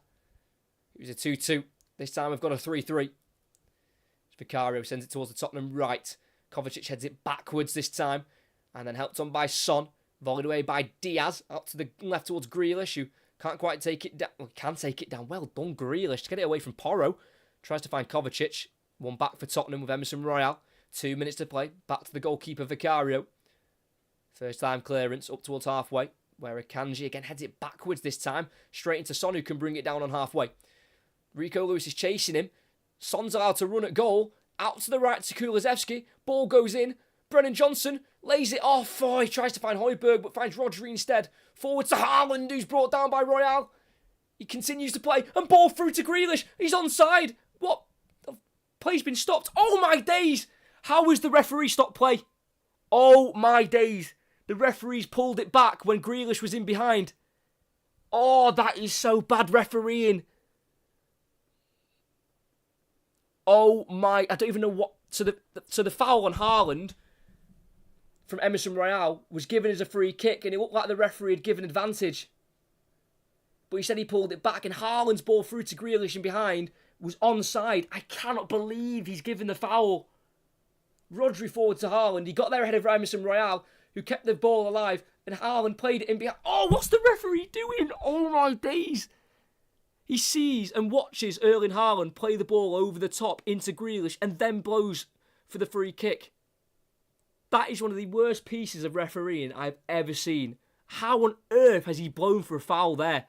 S1: It was a 2-2. This time we've got a 3-3. Vicario sends it towards the Tottenham right. Kovacic heads it backwards this time. And then helped on by Son. Volleyed away by Diaz. Out to the left towards Grealish, who can't quite take it down. Well, can take it down. Well done, Grealish. To get it away from Porro. Tries to find Kovacic. One back for Tottenham with Emerson Royal. 2 minutes to play. Back to the goalkeeper, Vicario. First time clearance up towards halfway. Where Akanji again heads it backwards this time. Straight into Son, who can bring it down on halfway. Rico Lewis is chasing him. Son's allowed to run at goal. Out to the right to Kulusevski. Ball goes in. Brennan Johnson lays it off. Oh, he tries to find Højbjerg, but finds Rodri instead. Forward to Haaland, who's brought down by Royal. He continues to play. And ball through to Grealish. He's onside. What? The play's been stopped. Oh, my days. How has the referee stopped play? Oh, my days. The referees pulled it back when Grealish was in behind. Oh, that is so bad refereeing. Oh my, I don't even know what. So the foul on Haaland from Emerson Royal was given as a free kick, and it looked like the referee had given advantage. But he said he pulled it back, and Haaland's ball through to Grealish and behind was onside. I cannot believe he's given the foul. Rodri forward to Haaland. He got there ahead of Emerson Royal, who kept the ball alive, and Haaland played it in behind. Oh, what's the referee doing? Oh my days. He sees and watches Erling Haaland play the ball over the top into Grealish and then blows for the free kick. That is one of the worst pieces of refereeing I've ever seen. How on earth has he blown for a foul there?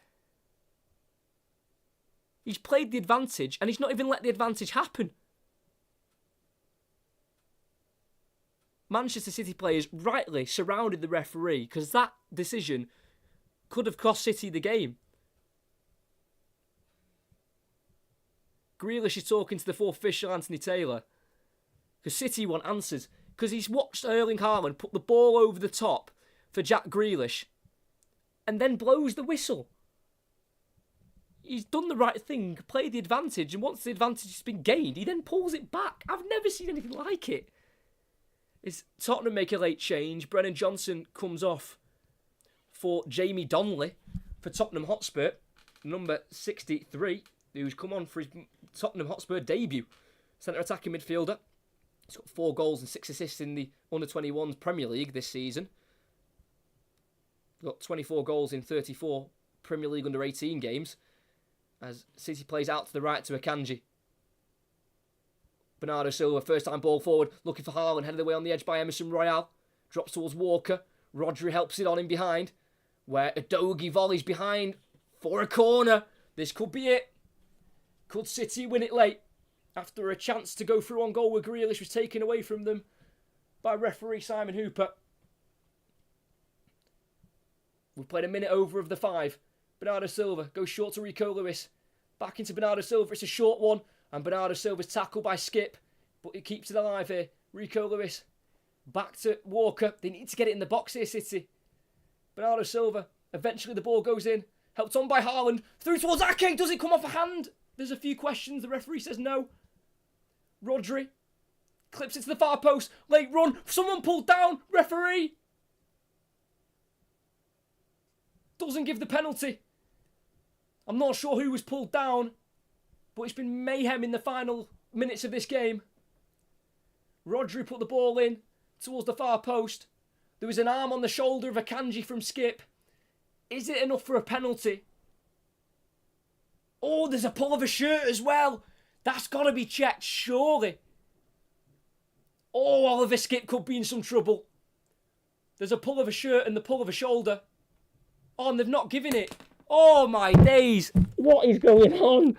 S1: He's played the advantage and he's not even let the advantage happen. Manchester City players rightly surrounded the referee because that decision could have cost City the game. Grealish is talking to the fourth official, Anthony Taylor, because City want answers. Because he's watched Erling Haaland put the ball over the top for Jack Grealish and then blows the whistle. He's done the right thing, played the advantage, and once the advantage has been gained, he then pulls it back. I've never seen anything like it. It's Tottenham make a late change. Brennan Johnson comes off for Jamie Donnelly for Tottenham Hotspur, number 63, who's come on for his Tottenham Hotspur debut. Centre attacking midfielder. He's got 4 goals and 6 assists in the Under-21s Premier League this season. Got 24 goals in 34 Premier League Under-18 games. As City plays out to the right to Akanji. Bernardo Silva, first time ball forward, looking for Haaland, headed away on the edge by Emerson Royal. Drops towards Walker. Rodri helps it on in behind. Where Udogie volleys behind for a corner. This could be it. Could City win it late? After a chance to go through on goal with Grealish was taken away from them by referee Simon Hooper. We've played a minute over of the 5. Bernardo Silva goes short to Rico Lewis. Back into Bernardo Silva. It's a short one. And Bernardo Silva's tackled by Skip. But he keeps it alive here. Rico Lewis. Back to Walker. They need to get it in the box here, City. Bernardo Silva. Eventually the ball goes in. Helped on by Haaland. Through towards Ake. Does it come off a hand? There's a few questions. The referee says no. Rodri. Clips it to the far post. Late run. Someone pulled down. Referee. Doesn't give the penalty. I'm not sure who was pulled down. But it's been mayhem in the final minutes of this game. Rodri put the ball in towards the far post. There was an arm on the shoulder of Akanji from Skip. Is it enough for a penalty? Oh, there's a pull of a shirt as well. That's got to be checked, surely. Oh, Oliver Skip could be in some trouble. There's a pull of a shirt and the pull of a shoulder. Oh, and they've not given it. Oh, my days. What is going on?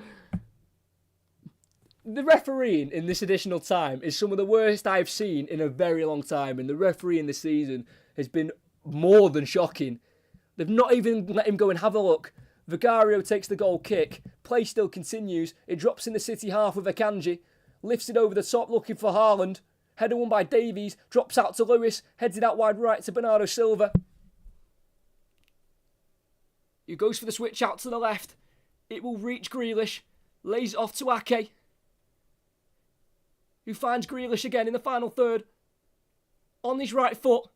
S1: The refereeing in this additional time is some of the worst I've seen in a very long time. And the refereeing this season has been more than shocking. They've not even let him go and have a look. Vicario takes the goal kick. Play still continues. It drops in the City half with Akanji. Lifts it over the top looking for Haaland. Header won by Davies. Drops out to Lewis. Heads it out wide right to Bernardo Silva. who goes for the switch out to the left. It will reach Grealish. Lays it off to Ake, who finds Grealish again in the final third. On his right foot.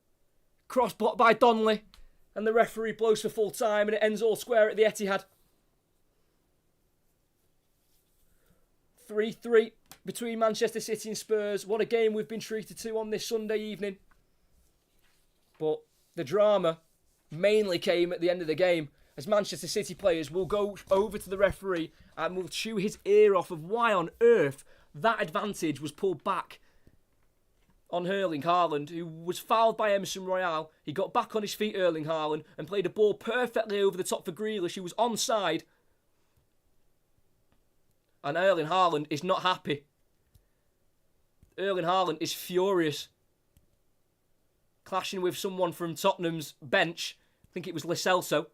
S1: Cross blocked by Donnelly. And the referee blows for full time and it ends all square at the Etihad. 3-3 between Manchester City and Spurs. What a game we've been treated to on this Sunday evening. But the drama mainly came at the end of the game, as Manchester City players will go over to the referee and will chew his ear off of why on earth that advantage was pulled back on Erling Haaland, who was fouled by Emerson Royale. He got back on his feet, Erling Haaland, and played a ball perfectly over the top for Grealish, who was onside. And Erling Haaland is not happy. Erling Haaland is furious. Clashing with someone from Tottenham's bench. I think it was Lo Celso.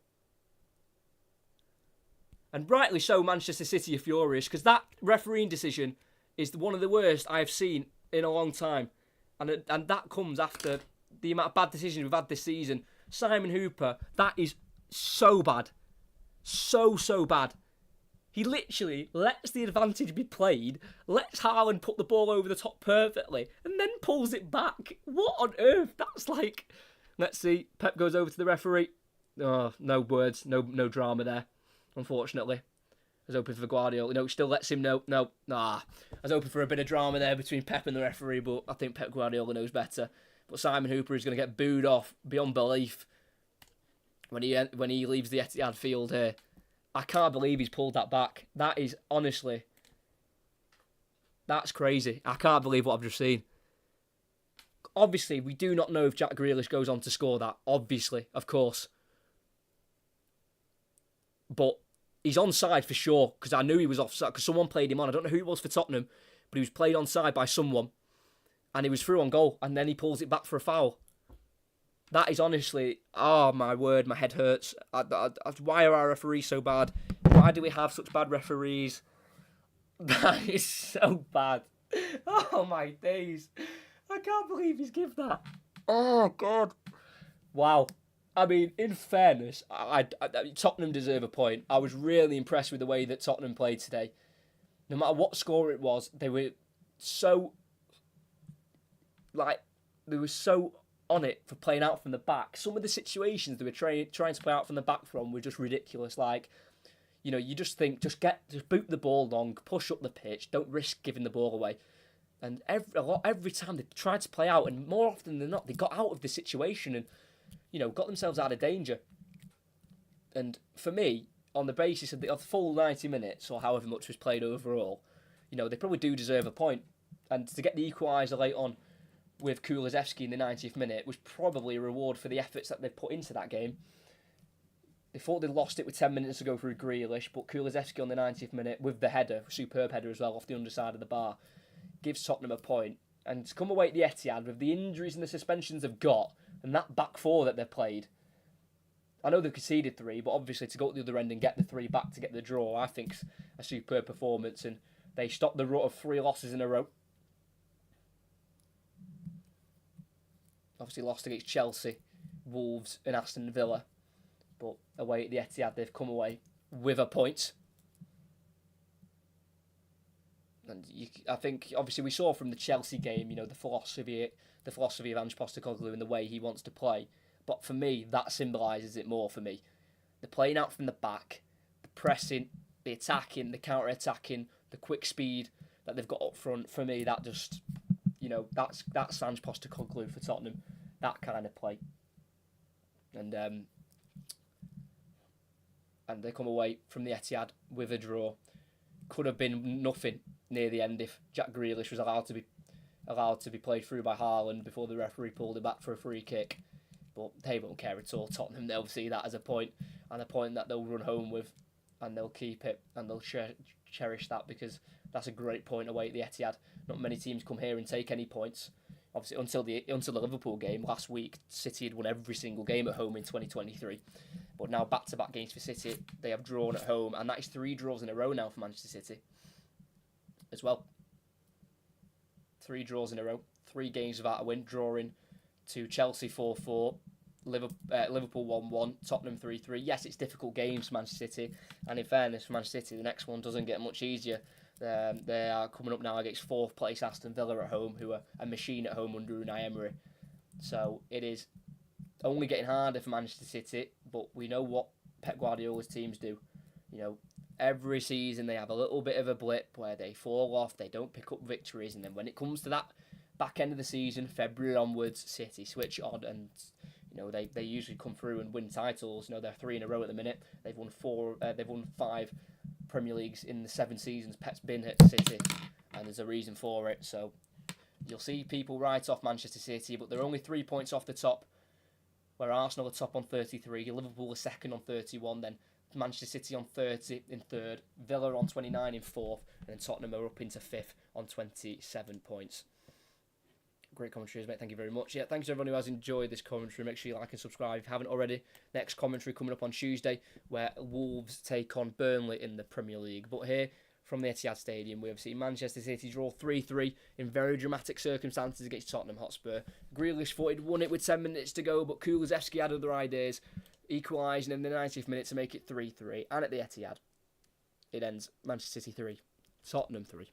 S1: And rightly so, Manchester City are furious, because that refereeing decision is one of the worst I've seen in a long time. And that comes after the amount of bad decisions we've had this season. Simon Hooper, that is so bad. So bad. He literally lets the advantage be played, lets Haaland put the ball over the top perfectly, and then pulls it back. What on earth? That's like... Let's see. Pep goes over to the referee. Oh, no words. No drama there, unfortunately. I was hoping for Guardiola. No, still lets him know. No, nah. I was hoping for a bit of drama there between Pep and the referee, but I think Pep Guardiola knows better. But Simon Hooper is going to get booed off beyond belief when he leaves the Etihad field here. I can't believe he's pulled that back. That is, honestly, that's crazy. I can't believe what I've just seen. Obviously, we do not know if Jack Grealish goes on to score that. Obviously, of course. But he's onside for sure, because I knew he was offside, because someone played him on. I don't know who it was for Tottenham, but he was played onside by someone, and he was through on goal, and then he pulls it back for a foul. That is honestly, oh my word, my head hurts. Why are our referees so bad? Why do we have such bad referees? That is so bad. Oh my days. I can't believe he's given that. Oh God. Wow. I mean, in fairness, Tottenham deserve a point. I was really impressed with the way that Tottenham played today. No matter what score it was, they were so on it for playing out from the back. Some of the situations they were trying to play out from the back from were just ridiculous. Like, you know, you just think, just boot the ball long, push up the pitch, don't risk giving the ball away. And every time they tried to play out, and more often than not, they got out of the situation and, you know, got themselves out of danger. And for me, on the basis of the full 90 minutes, or however much was played overall, you know, they probably do deserve a point. And to get the equaliser late on with Kulusevski in the 90th minute was probably a reward for the efforts that they've put into that game. They thought they lost it with 10 minutes to go through Grealish, but Kulusevski on the 90th minute with the header, superb header as well, off the underside of the bar, gives Tottenham a point. And to come away at the Etihad with the injuries and the suspensions they've got, and that back four that they've played, I know they've conceded 3, but obviously to go at the other end and get the 3 back to get the draw, I think's a superb performance. And they stopped the rut of 3 losses in a row. Obviously lost against Chelsea, Wolves and Aston Villa. But away at the Etihad, they've come away with a point. And I think, obviously, we saw from the Chelsea game, you know, the philosophy of Ange Postecoglou and the way he wants to play. But for me, that symbolises it more for me. The playing out from the back, the pressing, the attacking, the counter-attacking, the quick speed that they've got up front. For me, that just... You know, that's Ange Postecoglou for Tottenham. That kind of play. And they come away from the Etihad with a draw. Could have been nothing near the end if Jack Grealish was allowed to be played through by Haaland before the referee pulled it back for a free kick. But they won't care at all. Tottenham, they'll see that as a point, and a point that they'll run home with, and they'll keep it, and they'll cherish that, because that's a great point away at the Etihad. Not many teams come here and take any points. Obviously, until the Liverpool game last week, City had won every single game at home in 2023. But now back-to-back games for City, they have drawn at home, and that is 3 draws in a row now for Manchester City as well. 3 draws in a row, 3 games without a win, drawing to Chelsea 4-4, Liverpool 1-1, Tottenham 3-3. Yes, it's difficult games for Manchester City, and in fairness for Manchester City, the next one doesn't get much easier. They are coming up now against fourth place Aston Villa at home, who are a machine at home under Unai Emery. So it is only getting harder for Manchester City, but we know what Pep Guardiola's teams do. You know, every season they have a little bit of a blip where they fall off, they don't pick up victories, and then when it comes to that back end of the season, February onwards, City switch on, and you know they usually come through and win titles. You know, they're 3 in a row at the minute. They've won 5 Premier Leagues in the 7 seasons Pep's been at City, and there's a reason for it. So you'll see people write off Manchester City, but they're only 3 points off the top, where Arsenal are top on 33, Liverpool are second on 31, then Manchester City on 30 in third, Villa on 29 in fourth, and then Tottenham are up into fifth on 27 points. Great commentaries, mate. Thank you very much. Yeah, thanks to everyone who has enjoyed this commentary. Make sure you like and subscribe if you haven't already. Next commentary coming up on Tuesday, where Wolves take on Burnley in the Premier League. But here from the Etihad Stadium, we have seen Manchester City draw 3-3 in very dramatic circumstances against Tottenham Hotspur. Grealish thought he'd won it with 10 minutes to go, but Kulusevski had other ideas, equalising in the 90th minute to make it 3-3. And at the Etihad, it ends Manchester City 3, Tottenham 3.